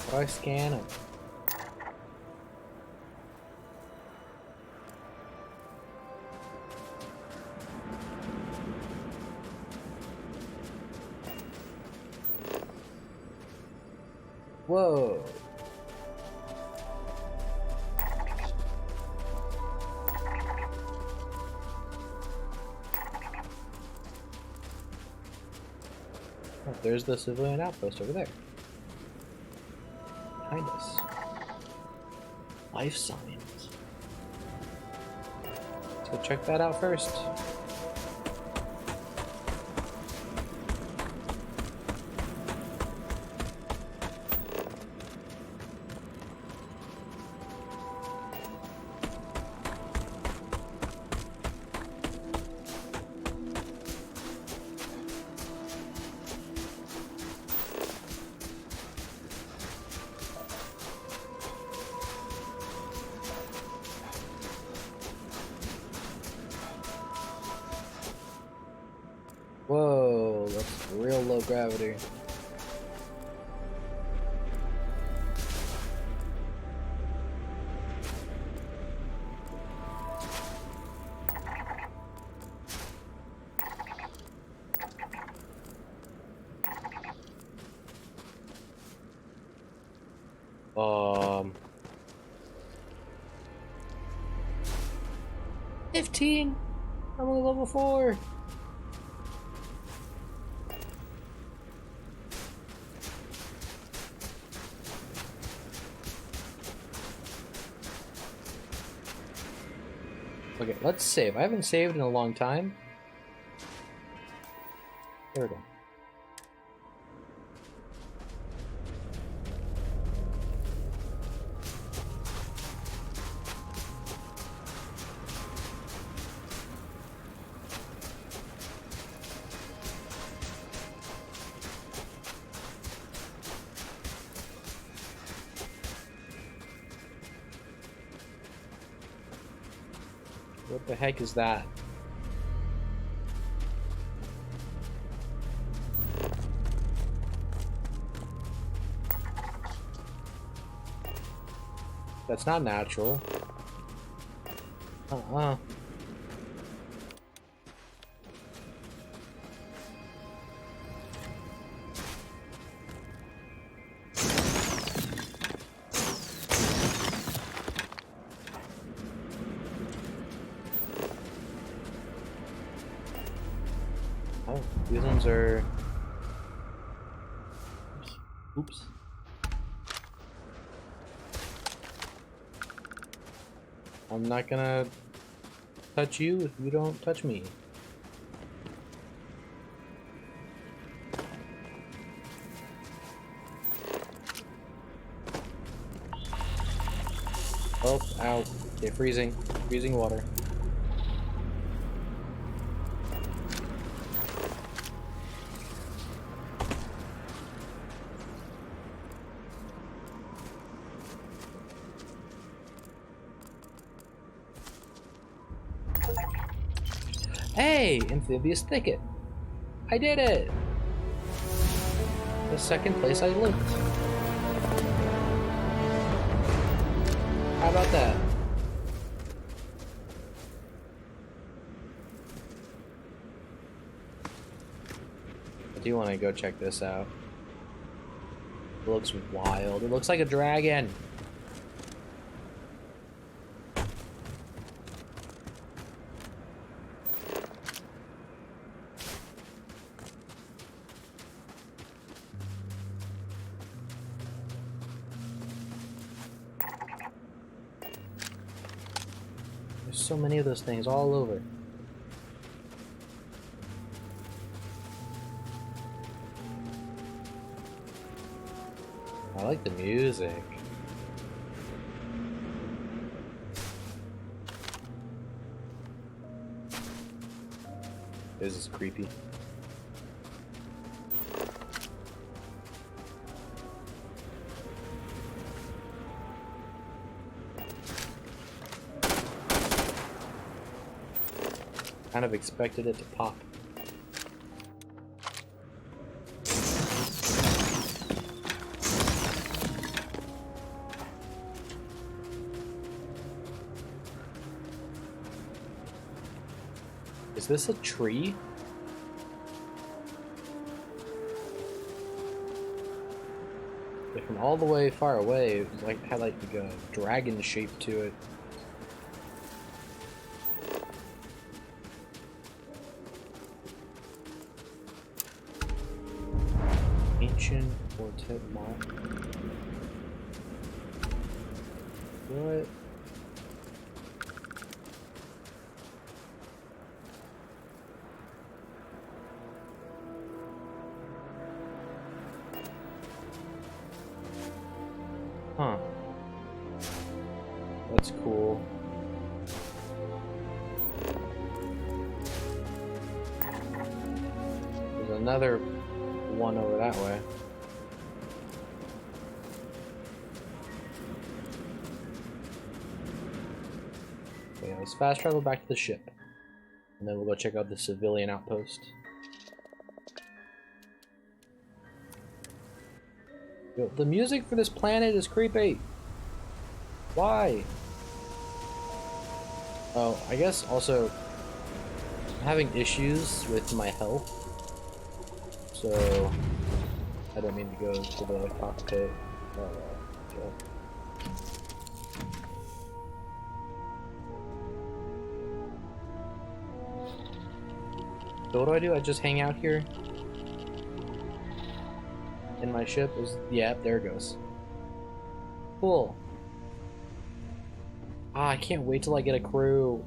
How do I scan it? Whoa. Oh, there's the civilian outpost over there. behind us. Life signs. Let's go check that out first. Whoa, that's real low gravity. Um, 15. I'm only level 4. Okay, let's save. I haven't saved in a long time. There we go. What the heck is that? That's not natural. Uh-uh. Oh, these ones are... Oops. I'm not gonna touch you if you don't touch me. Oh, ow. Okay, freezing. Freezing water. Hey, amphibious thicket. I did it. The second place I looked. How about that? I do want to go check this out. It looks wild. It looks like a dragon. So many of those things all over. I like the music. This is creepy. Kind of expected it to pop. Is this a tree? Yeah, from all the way far away, it was like had like a dragon shape to it. Ancient quartet mall. What? Huh. That's cool. There's another one over that way. Okay, let's fast travel back to the ship. And then we'll go check out the civilian outpost. Yo, the music for this planet is creepy. Why? Oh, I guess also I'm having issues with my health. So I don't mean to go to the cockpit. Yeah. So what do? I just hang out here? In my ship is, yeah, there it goes. Cool. Ah, I can't wait till I get a crew.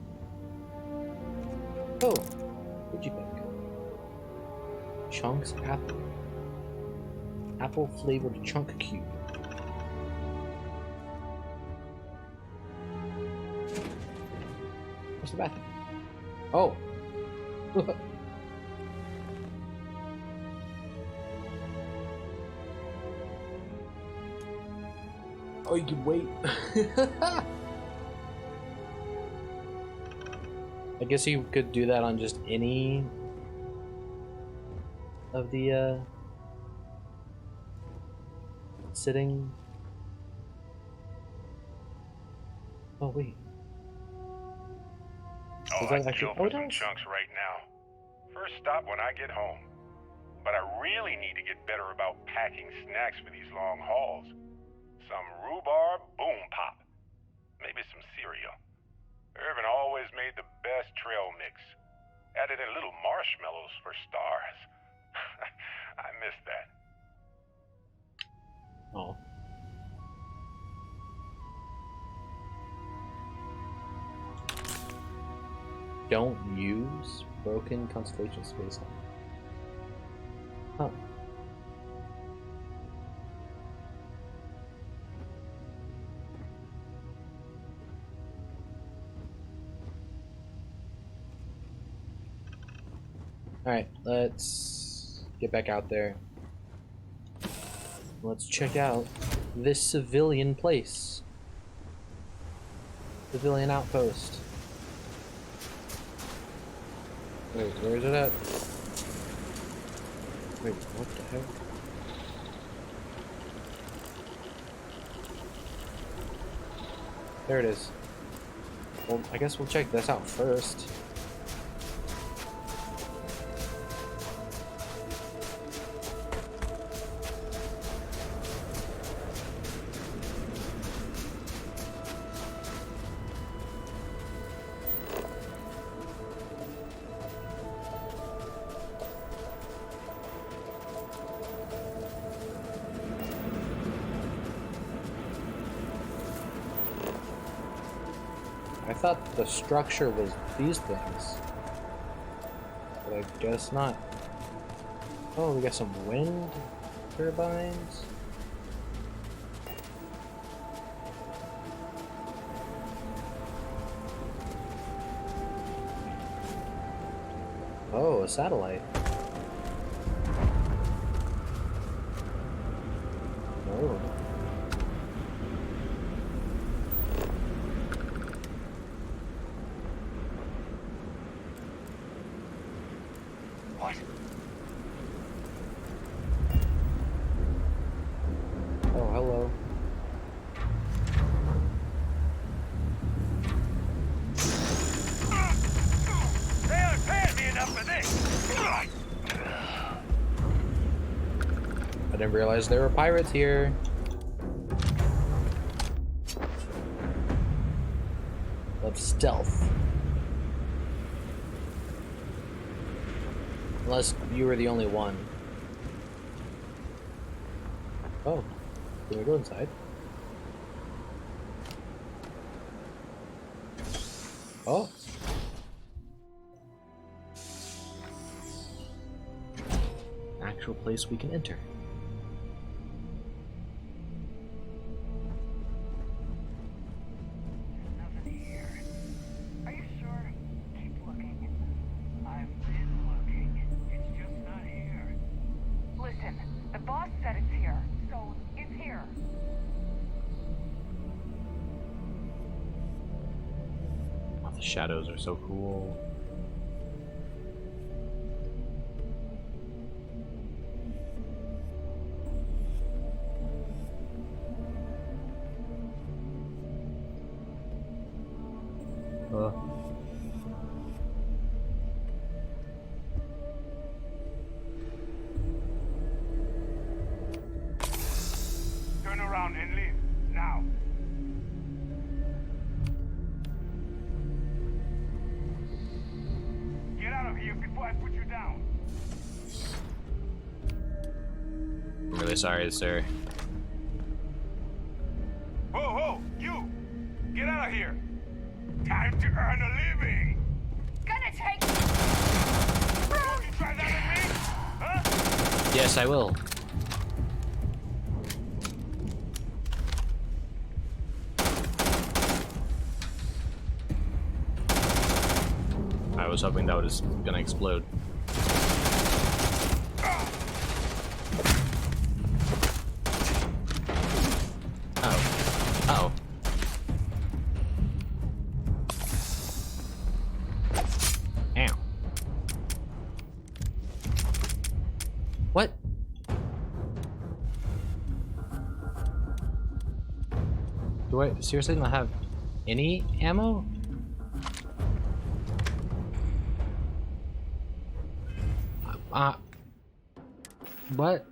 Oh, what'd you pick? Chunks apple. Apple flavored chunk cube. Where's the bathroom? Oh. Oh, you can wait. I guess you could do that on just any of the sitting. Oh wait. Oh, I can go for some chunks right now. First stop when I get home. But I really need to get better about packing snacks for these long hauls. Some rhubarb boom pop. Maybe some cereal. Irvin always made the best trail mix. Added in little marshmallows for stars. I miss that. Oh. Don't use broken Constellation space. Huh. Alright, let's get back out there. Let's check out this civilian place. Civilian outpost. Wait, where is it at? Wait, what the heck? There it is. Well, I guess we'll check this out first. I thought the structure was these things, but I guess not. Oh, we got some wind turbines. Oh, a satellite. Oh. What? Oh, hello. They aren't paying me enough for this! I didn't realize there were pirates here. Let's stealth. Unless you were the only one. Oh, can we go inside? Oh. Actual place we can enter. The shadows are so cool. Turn around and leave, now. Get out of here before I put you down. I'm really sorry, sir. Whoa, whoa, you! Get out of here! Time to earn a living! Gonna take... You try that with me? Huh? Yes, I will. I was hoping that was gonna explode. Oh. Uh-oh. Ow. What? Do I seriously not have any ammo? What?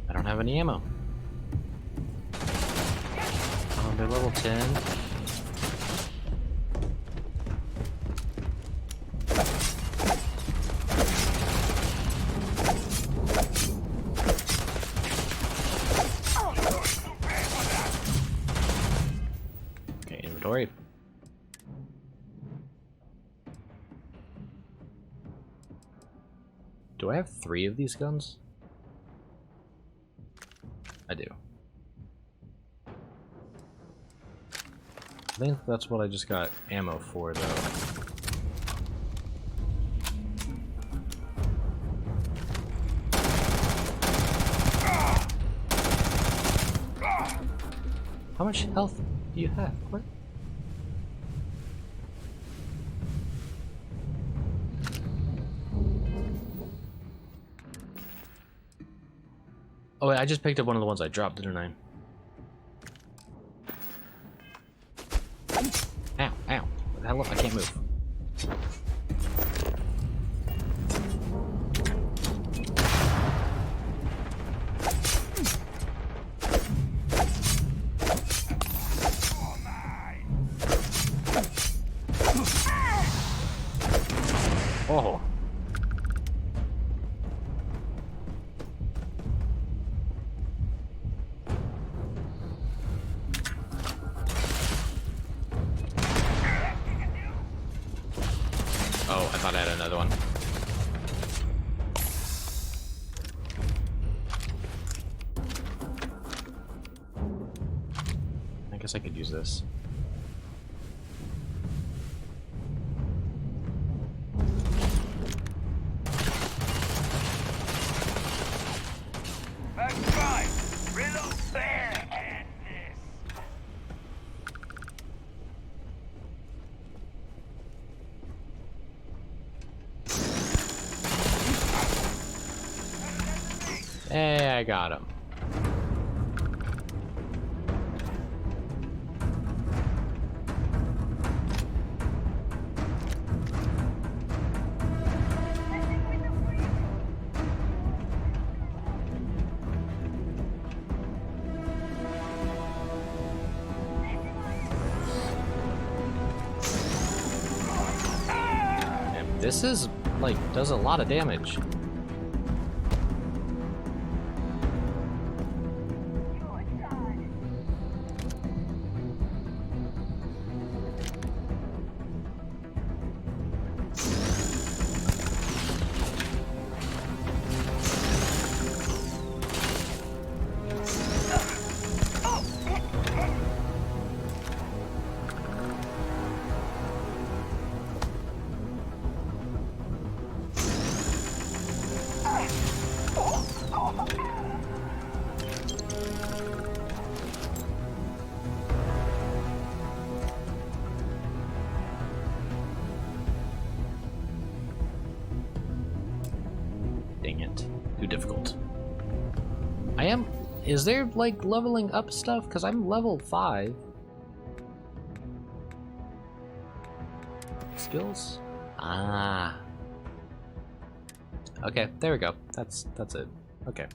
I don't have any ammo. Oh, they're level 10. Okay, inventory. Do I have 3 of these guns? I do. I think that's what I just got ammo for, though. How much health do you have? What? Oh wait, I just picked up one of the ones I dropped, didn't I? Ow, ow. What the hell? I can't move. Oh. Oh, I thought I had another one. I guess I could use this. That's right. Reload there and this. Hey, I got him. And this is, like, does a lot of damage. yet. Too difficult. I am... Is there, like, leveling up stuff? Because I'm level 5. Skills? Ah. Okay, there we go. That's it. Okay.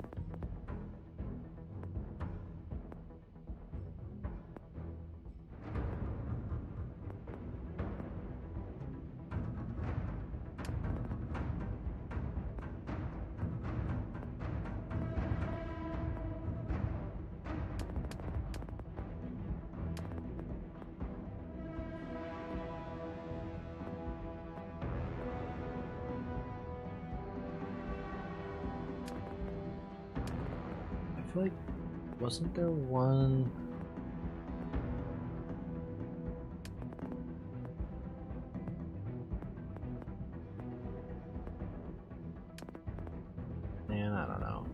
I feel like, wasn't there one? Man, I don't know.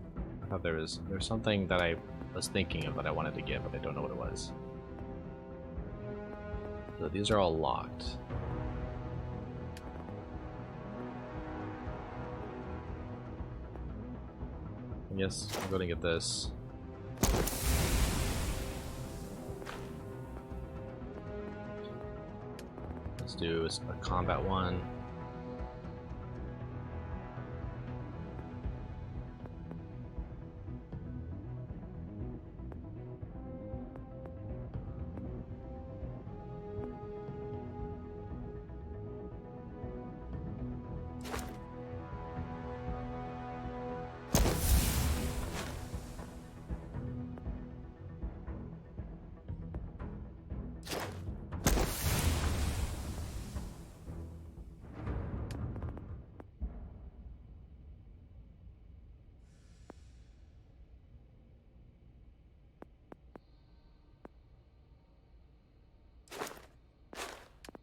I thought there's something that I was thinking of that I wanted to get, but I don't know what it was. So these are all locked. Yes, I'm going to get this. Let's do a combat one.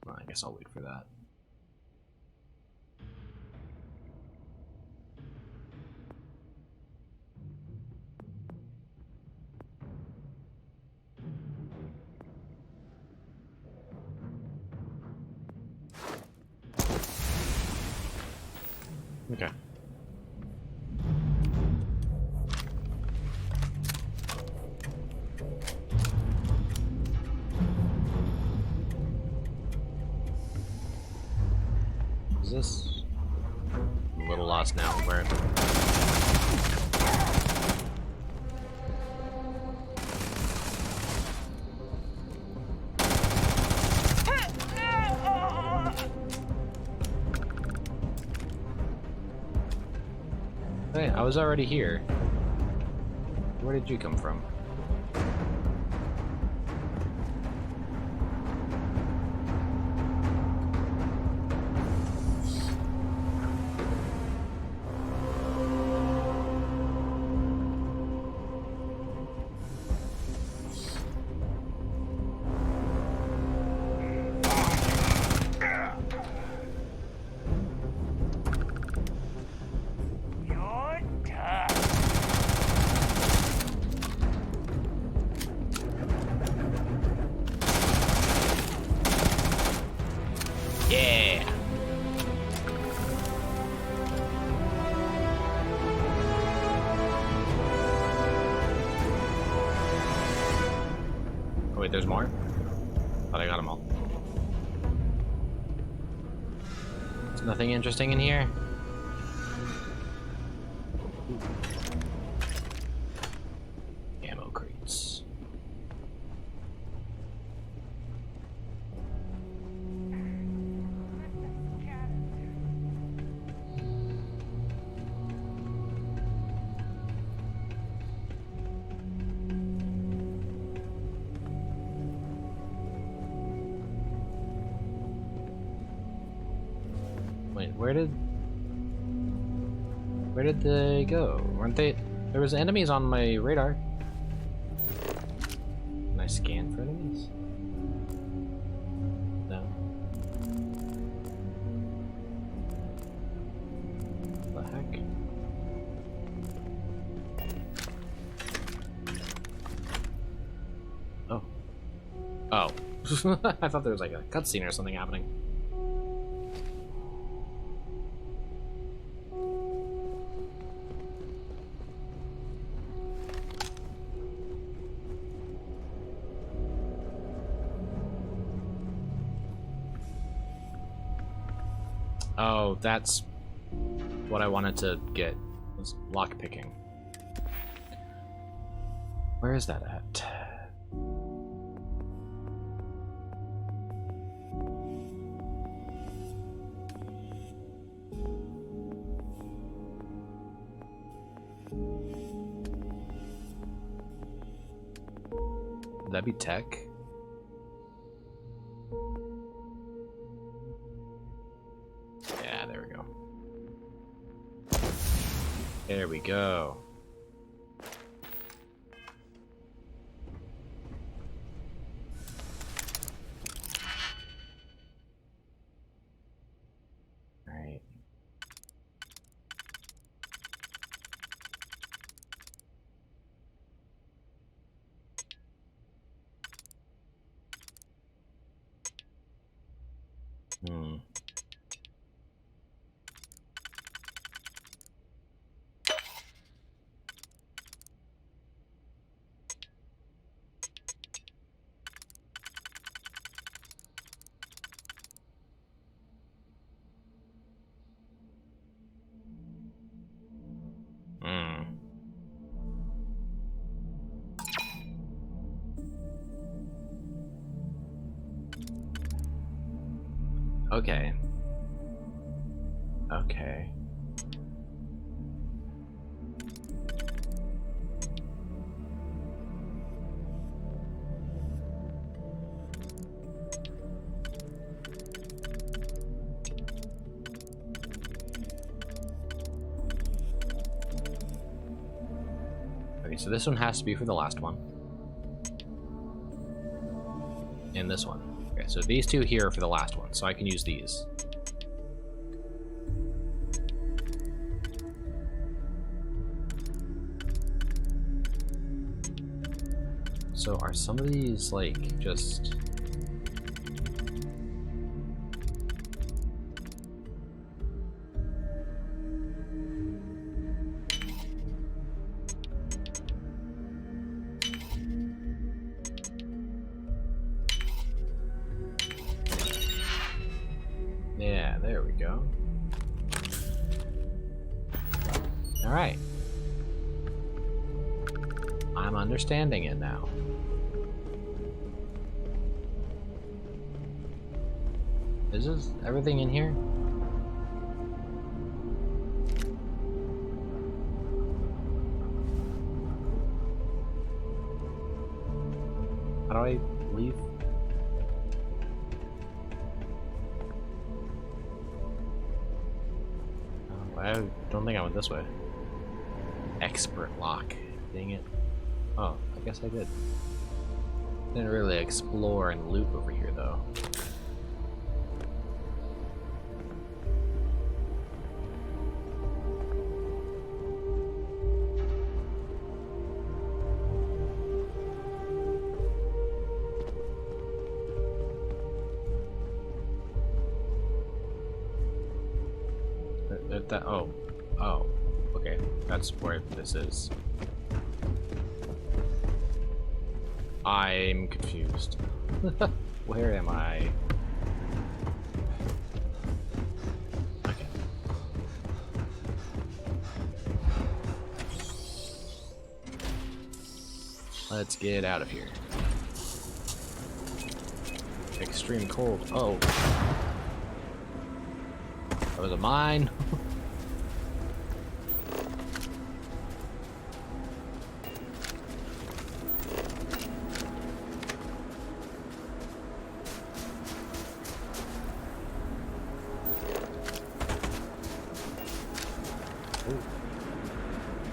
Well, I guess I'll wait for that. Okay. Is this? I'm a little lost now. Where? Hey, I was already here. Where did you come from? Yeah. Oh wait, there's more? Thought I got them all. There's nothing interesting in here. Ammo crates. Wait, where did they go? Weren't they? There was enemies on my radar. Can I scan for enemies? No. What the heck? Oh. Oh. I thought there was like a cutscene or something happening. Oh, that's what I wanted to get, was lockpicking. Where is that at? Would that be tech? Yeah, there we go. There we go. Alright. Okay. Okay. Okay, so this one has to be for the last one. And this one. Okay, so these two here are for the last one, so I can use these. So are some of these, like, just... Yeah, there we go. Alright. I'm understanding it now. Is this everything in here? How do I leave? I don't think I went this way. Expert lock. Dang it. Oh, I guess I did. Didn't really explore and loot over here though. Oh, okay, that's where this is. I'm confused. Where am I? Okay. Let's get out of here. Extreme cold. Oh. That was a mine.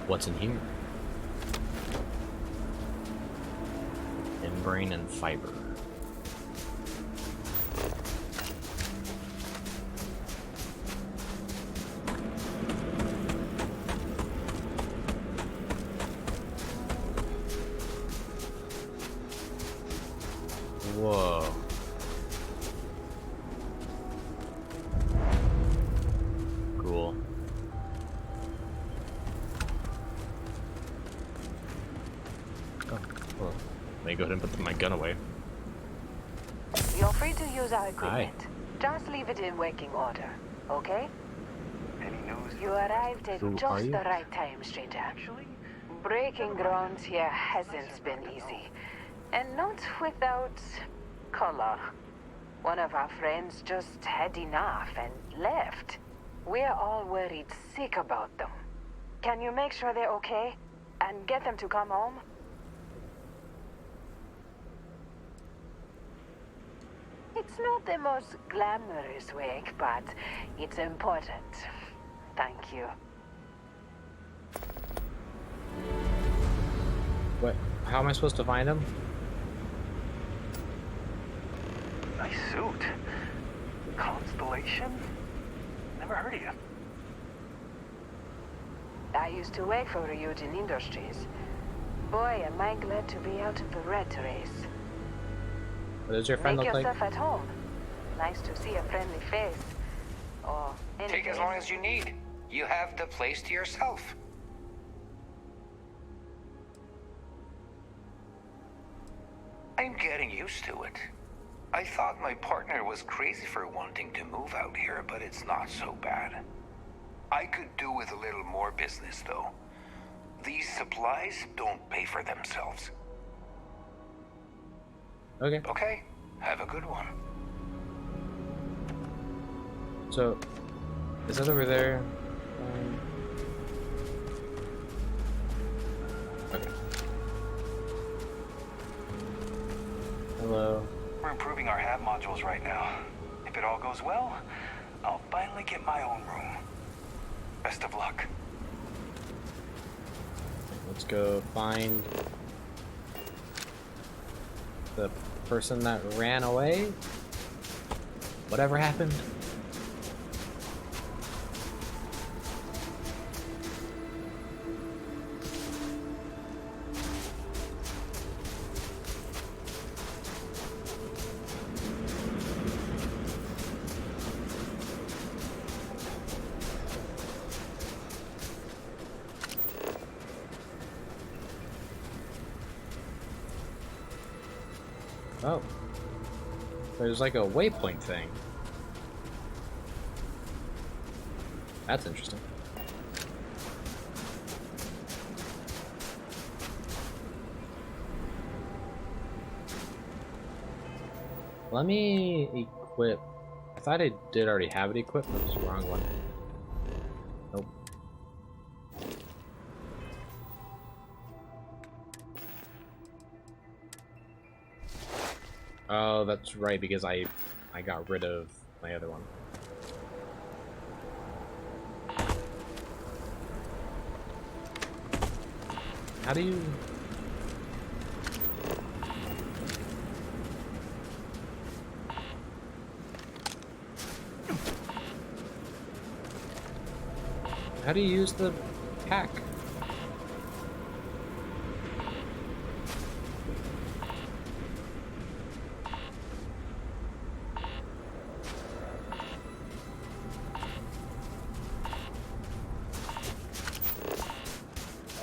What's in here? Membrane and fiber. Whoa. Cool. Oh, well, let me go ahead and put my gun away. You're free to use our equipment. Just leave it in working order. okay? Any news? You arrived at Who are just you? the right time, stranger. Breaking ground here hasn't been easy. And not without color. One of our friends just had enough and left. We're all worried sick about them. Can you make sure they're okay? And get them to come home? It's not the most glamorous wake, but it's important. Thank you. What? How am I supposed to find him? Nice suit. Constellation? Never heard of you. I used to work for Ryujin Industries. Boy, am I glad to be out of the rat race. What does your friend Make look like? yourself at home. Nice to see a friendly face. Or Take as long as you need. You have the place to yourself. I'm getting used to it. I thought my partner was crazy for wanting to move out here, but it's not so bad. I could do with a little more business, though. These supplies don't pay for themselves. Okay. Okay, have a good one. So, is that over there? Okay. Hello. We're improving our HAB modules right now. If it all goes well, I'll finally get my own room. Best of luck. Let's go find the person that ran away. Whatever happened. Oh. There's like a waypoint thing. That's interesting. Let me equip. I thought I did already have it equipped, but it's the wrong one. Nope. Oh, that's right, because I got rid of my other one. How do you... How do you use the pack?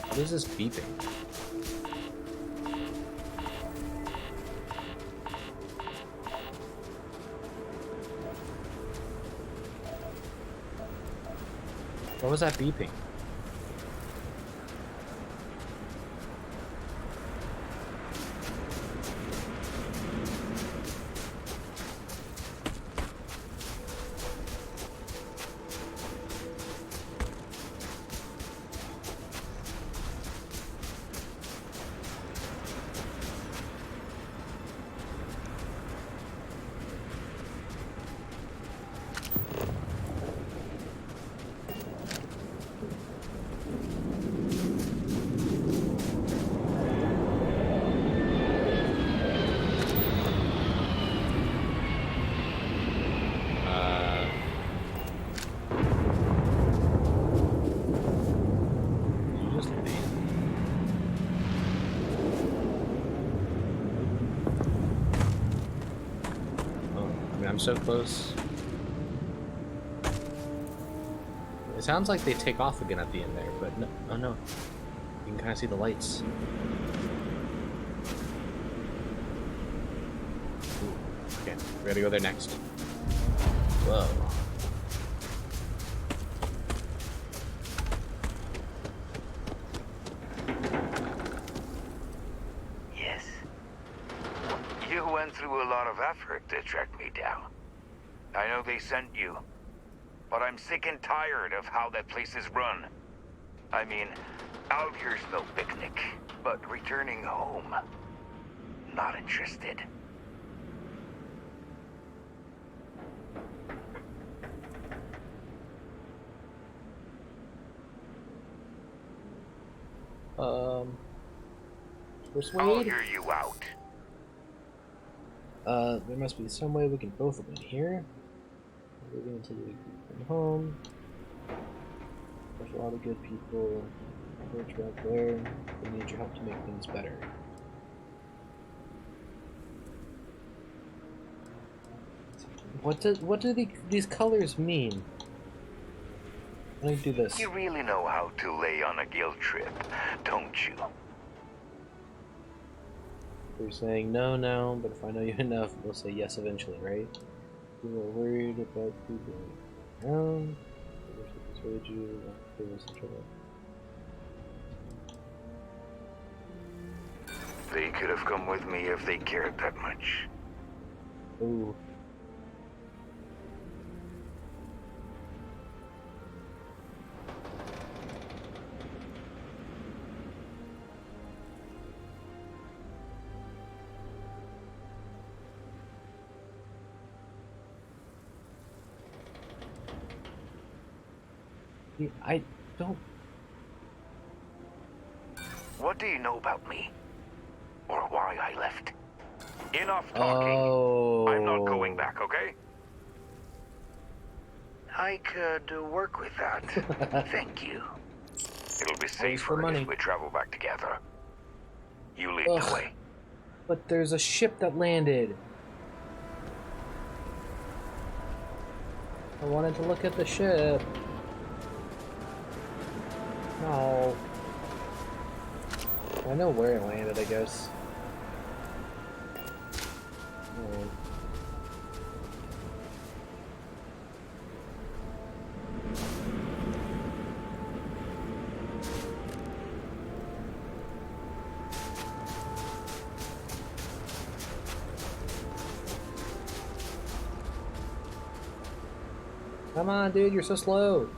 What is this beeping? What was that beeping? I'm so close. It sounds like they take off again at the end there, but no, oh no. You can kind of see the lights. Ooh, okay, we gotta go there next. Whoa. through a lot of effort to track me down. I know they sent you, but I'm sick and tired of how that place is run. I mean, out here's no picnic, but returning home, not interested. Persuade? I'll hear you out. There must be some way we can both win here. Moving until we come home. There's a lot of good people. Church right there. We need your help to make things better. What do these colors mean? Let me do this. You really know how to lay on a guilt trip, don't you? You're saying no now, but if I know you enough, we'll say yes eventually, right? You are worried about people around. I wish I persuade you. There was some trouble. They could have come with me if they cared that much. Ooh. I don't... What do you know about me? Or why I left? Enough talking. Oh. I'm not going back, okay? I could work with that. Thank you. It'll be safer if we travel back together. You lead the way. But there's a ship that landed. I wanted to look at the ship. No. I know where it landed, I guess. Alright. Come on, dude, you're so slow.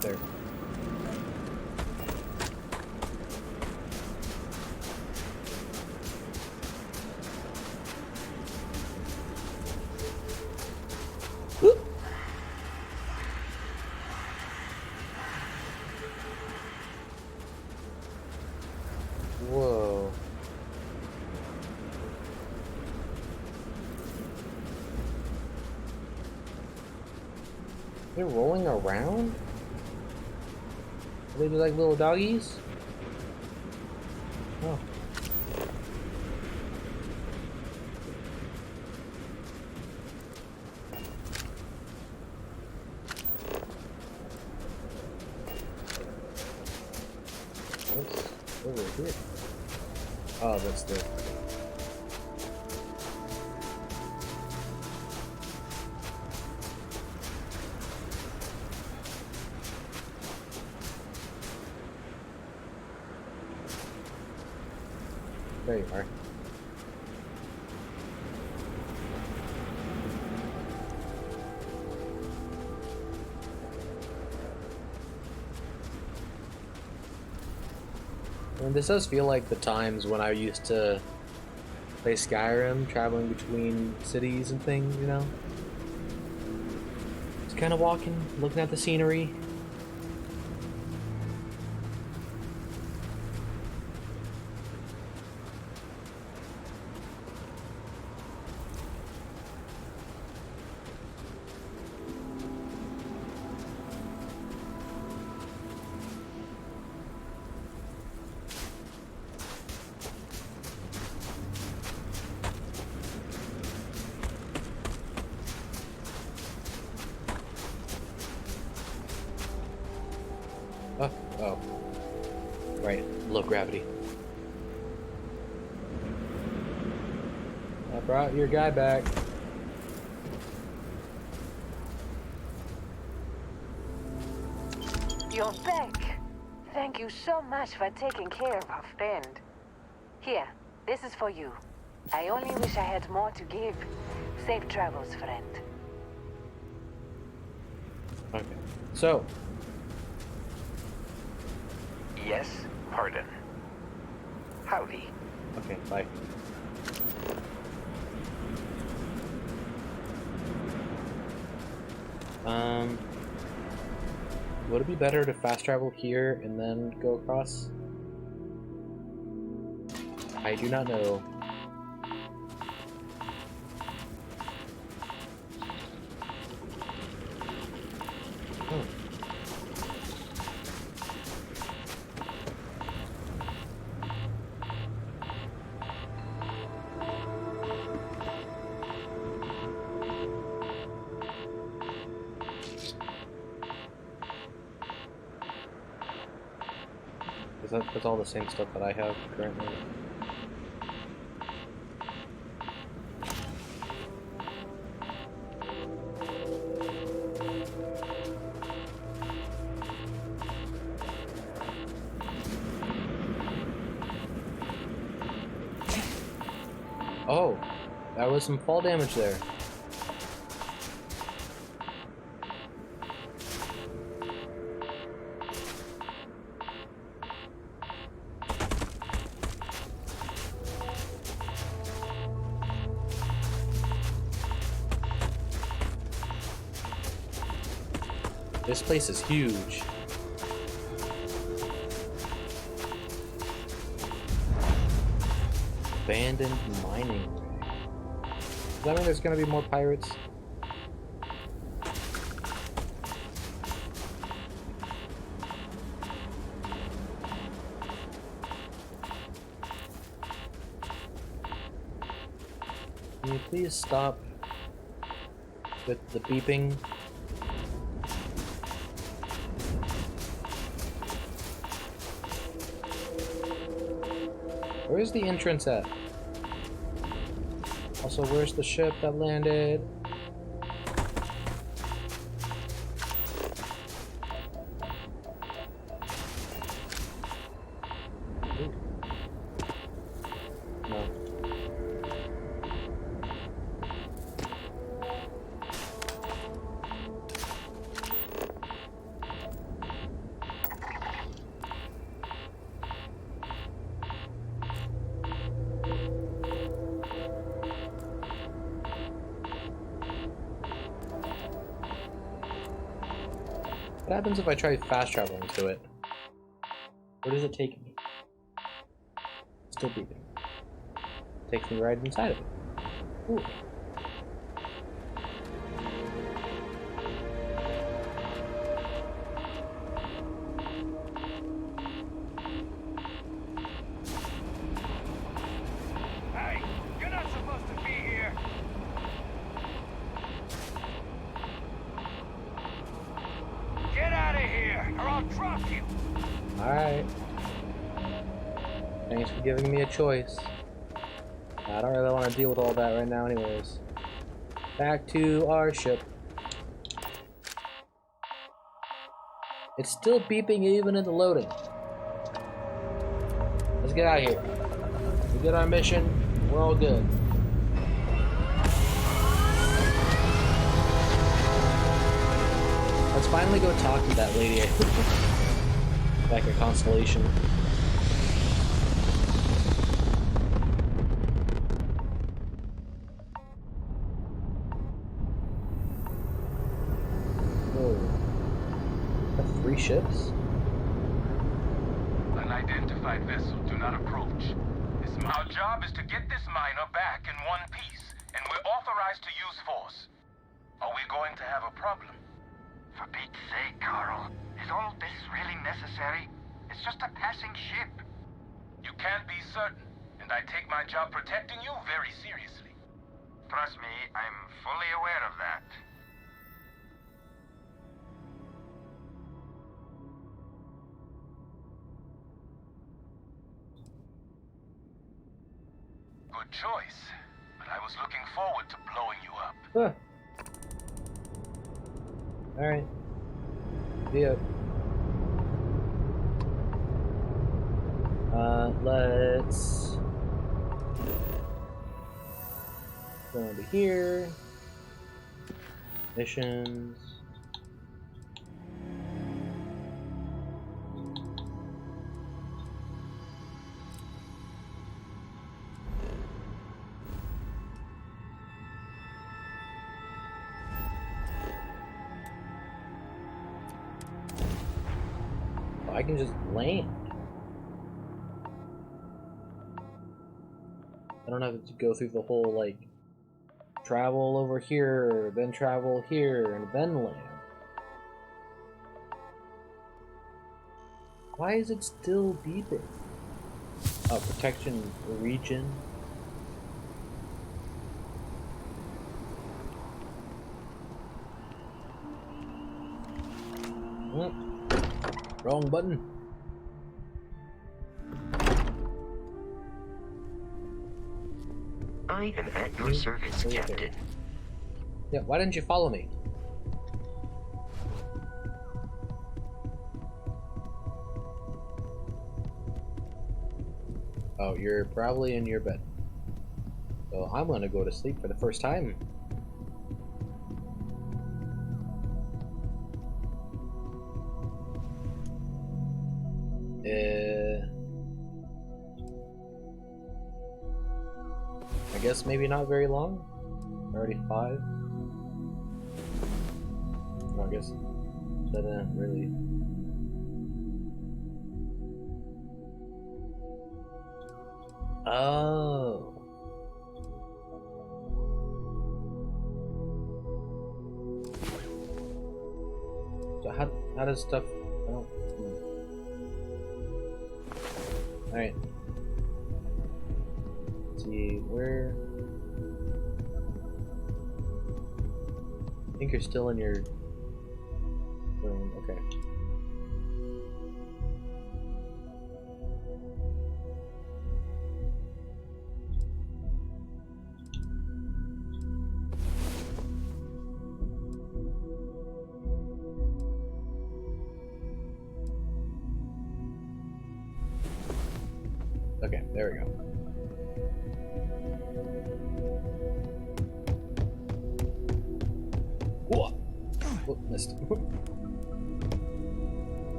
There. Whoa. They're rolling around? Are they like little doggies? Oh. What's over here? Oh, that's the... There you are. And this does feel like the times when I used to play Skyrim, traveling between cities and things, you know? Just kind of walking, looking at the scenery. Oh. Right, low gravity. brought your guy back. You're back. Thank you so much for taking care of our friend. Here, this is for you. I only wish I had more to give. Safe travels, friend. Okay, so. Yes, pardon. Howdy. Okay, bye. Would it be better to fast travel here and then go across? I do not know. Oh. That's all the same stuff that I have currently. Oh, that was some fall damage there. This place is huge. Abandoned mining rig. Does that mean there's gonna be more pirates? Can you please stop with the beeping? Where's the entrance at? Also, where's the ship that landed? Ooh. No. What happens if I try fast traveling to it? Where does it take me? Still beeping. Takes me right inside of it. Ooh. Hey, you're not supposed to be here. Get out of here, or I'll drop you. Alright. Thanks for giving me a choice. I don't really want to deal with all that right now anyways. Back to our ship. It's still beeping even in the loading. Let's get out of here. We did our mission. We're all good. Let's finally go talk to that lady. Back at Constellation. Whoa. That's 3 ships? Unidentified vessel, do not approach. Our job is to get this miner back in one piece, and we're authorized to use force. Are we going to have a problem? For Pete's sake, Carl. Is all this really necessary? It's just a passing ship. You can't be certain, and I take my job protecting you very seriously. Trust me, I'm fully aware of that. Good choice, but I was looking forward to blowing you up. Huh. Alright. Yeah. Let's go over here. Missions. Oh, I can just land. I don't have to go through the whole, like, travel over here, then travel here, and then land. Why is it still beeping? Oh, protection region. Oh, wrong button. I am at your service, Captain. Yeah, why didn't you follow me? Oh, you're probably in your bed. So I'm gonna go to sleep for the first time. I guess maybe not very long. Already 5. Oh, I guess that really. Oh. So how does stuff? I don't. All right. Let's see where. I think you're still in your room. Okay. Okay, there we go. Whoa! Oh, missed.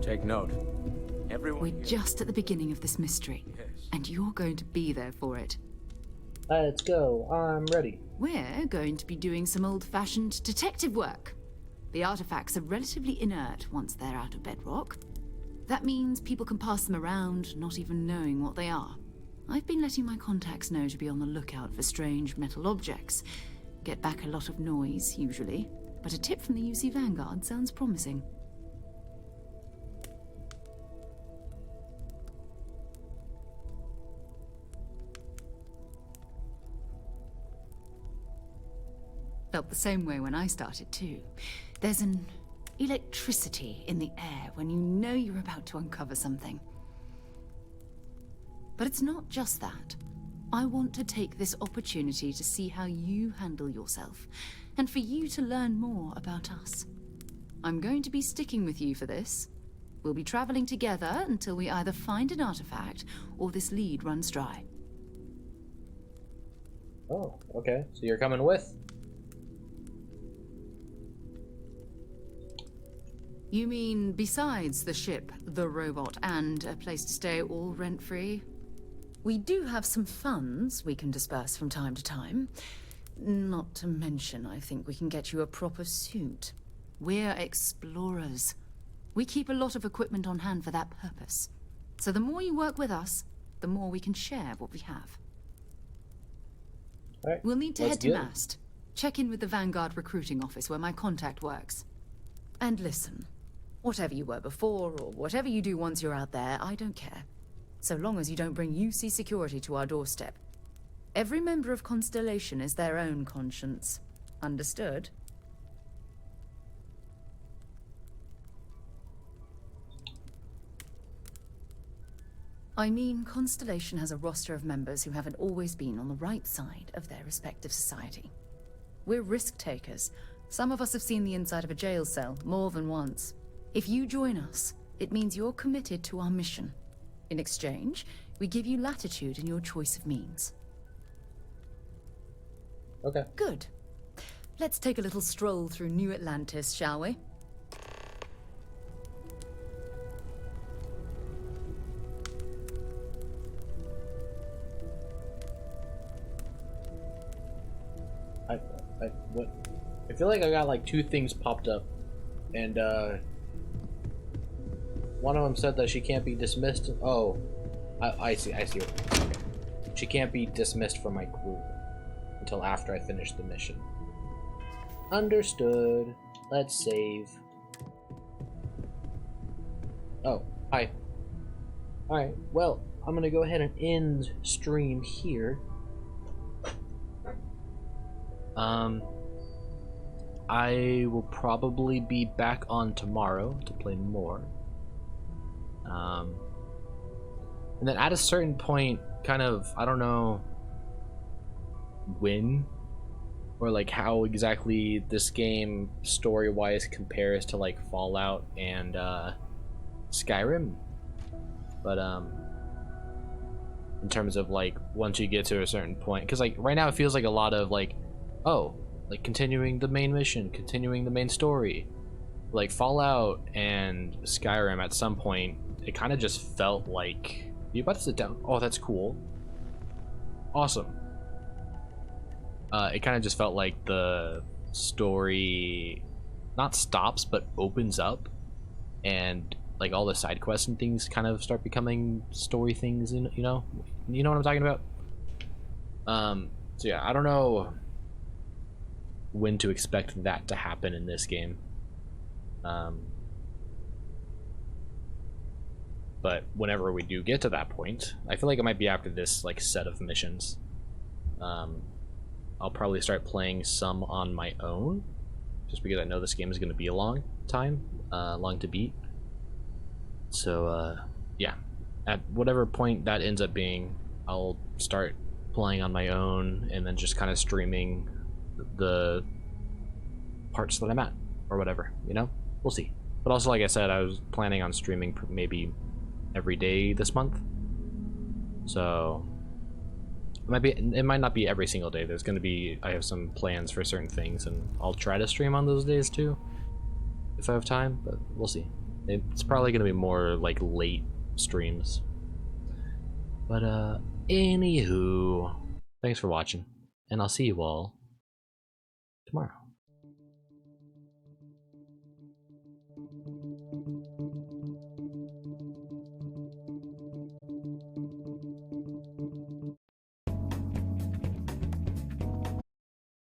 Take note. Everyone. We're just at the beginning of this mystery, and you're going to be there for it. Let's go. I'm ready. We're going to be doing some old-fashioned detective work. The artifacts are relatively inert once they're out of bedrock. That means people can pass them around, not even knowing what they are. I've been letting my contacts know to be on the lookout for strange metal objects. Get back a lot of noise, usually, but a tip from the UC Vanguard sounds promising. Felt the same way when I started, too. There's an electricity in the air when you know you're about to uncover something. But it's not just that. I want to take this opportunity to see how you handle yourself, and for you to learn more about us. I'm going to be sticking with you for this. We'll be traveling together until we either find an artifact or this lead runs dry. Oh, okay. So you're coming with? You mean besides the ship, the robot, and a place to stay all rent-free? We do have some funds we can disperse from time to time. Not to mention, I think we can get you a proper suit. We're explorers. We keep a lot of equipment on hand for that purpose. So the more you work with us, the more we can share what we have. All right, we'll need to let's head to get it. Mast. Check in with the Vanguard recruiting office where my contact works. And listen, whatever you were before, or whatever you do once you're out there, I don't care. So long as you don't bring UC security to our doorstep. Every member of Constellation is their own conscience. Understood? I mean, Constellation has a roster of members who haven't always been on the right side of their respective society. We're risk takers. Some of us have seen the inside of a jail cell more than once. If you join us, it means you're committed to our mission. In exchange, we give you latitude in your choice of means. Okay. Good. Let's take a little stroll through New Atlantis, shall we? I feel like I got like 2 things popped up, and one of them said that she can't be dismissed. Oh, I see. Okay. She can't be dismissed from my crew until after I finish the mission. Understood. Let's save. Oh, hi. Alright, well, I'm gonna go ahead and end stream here. I will probably be back on tomorrow to play more. And then at a certain point, kind of, I don't know when or like how exactly this game story-wise compares to like Fallout and Skyrim, but in terms of like once you get to a certain point, because like right now it feels like a lot of like, oh, like continuing the main mission, continuing the main story. Like Fallout and Skyrim at some point it kind of just felt like, you about to sit down? Oh, that's cool, awesome. It kind of just felt like the story not stops but opens up, and like all the side quests and things kind of start becoming story things, and you know what I'm talking about. So yeah, I don't know when to expect that to happen in this game, but whenever we do get to that point, I feel like it might be after this like set of missions. I'll probably start playing some on my own, just because I know this game is going to be a long time, long to beat. So yeah, at whatever point that ends up being, I'll start playing on my own and then just kind of streaming the parts that I'm at or whatever, you know? We'll see. But also, like I said, I was planning on streaming maybe every day this month, so it might not be every single day. There's gonna be, I have some plans for certain things, and I'll try to stream on those days too if I have time, but we'll see. It's probably gonna be more like late streams. But anywho, thanks for watching, and I'll see you all tomorrow.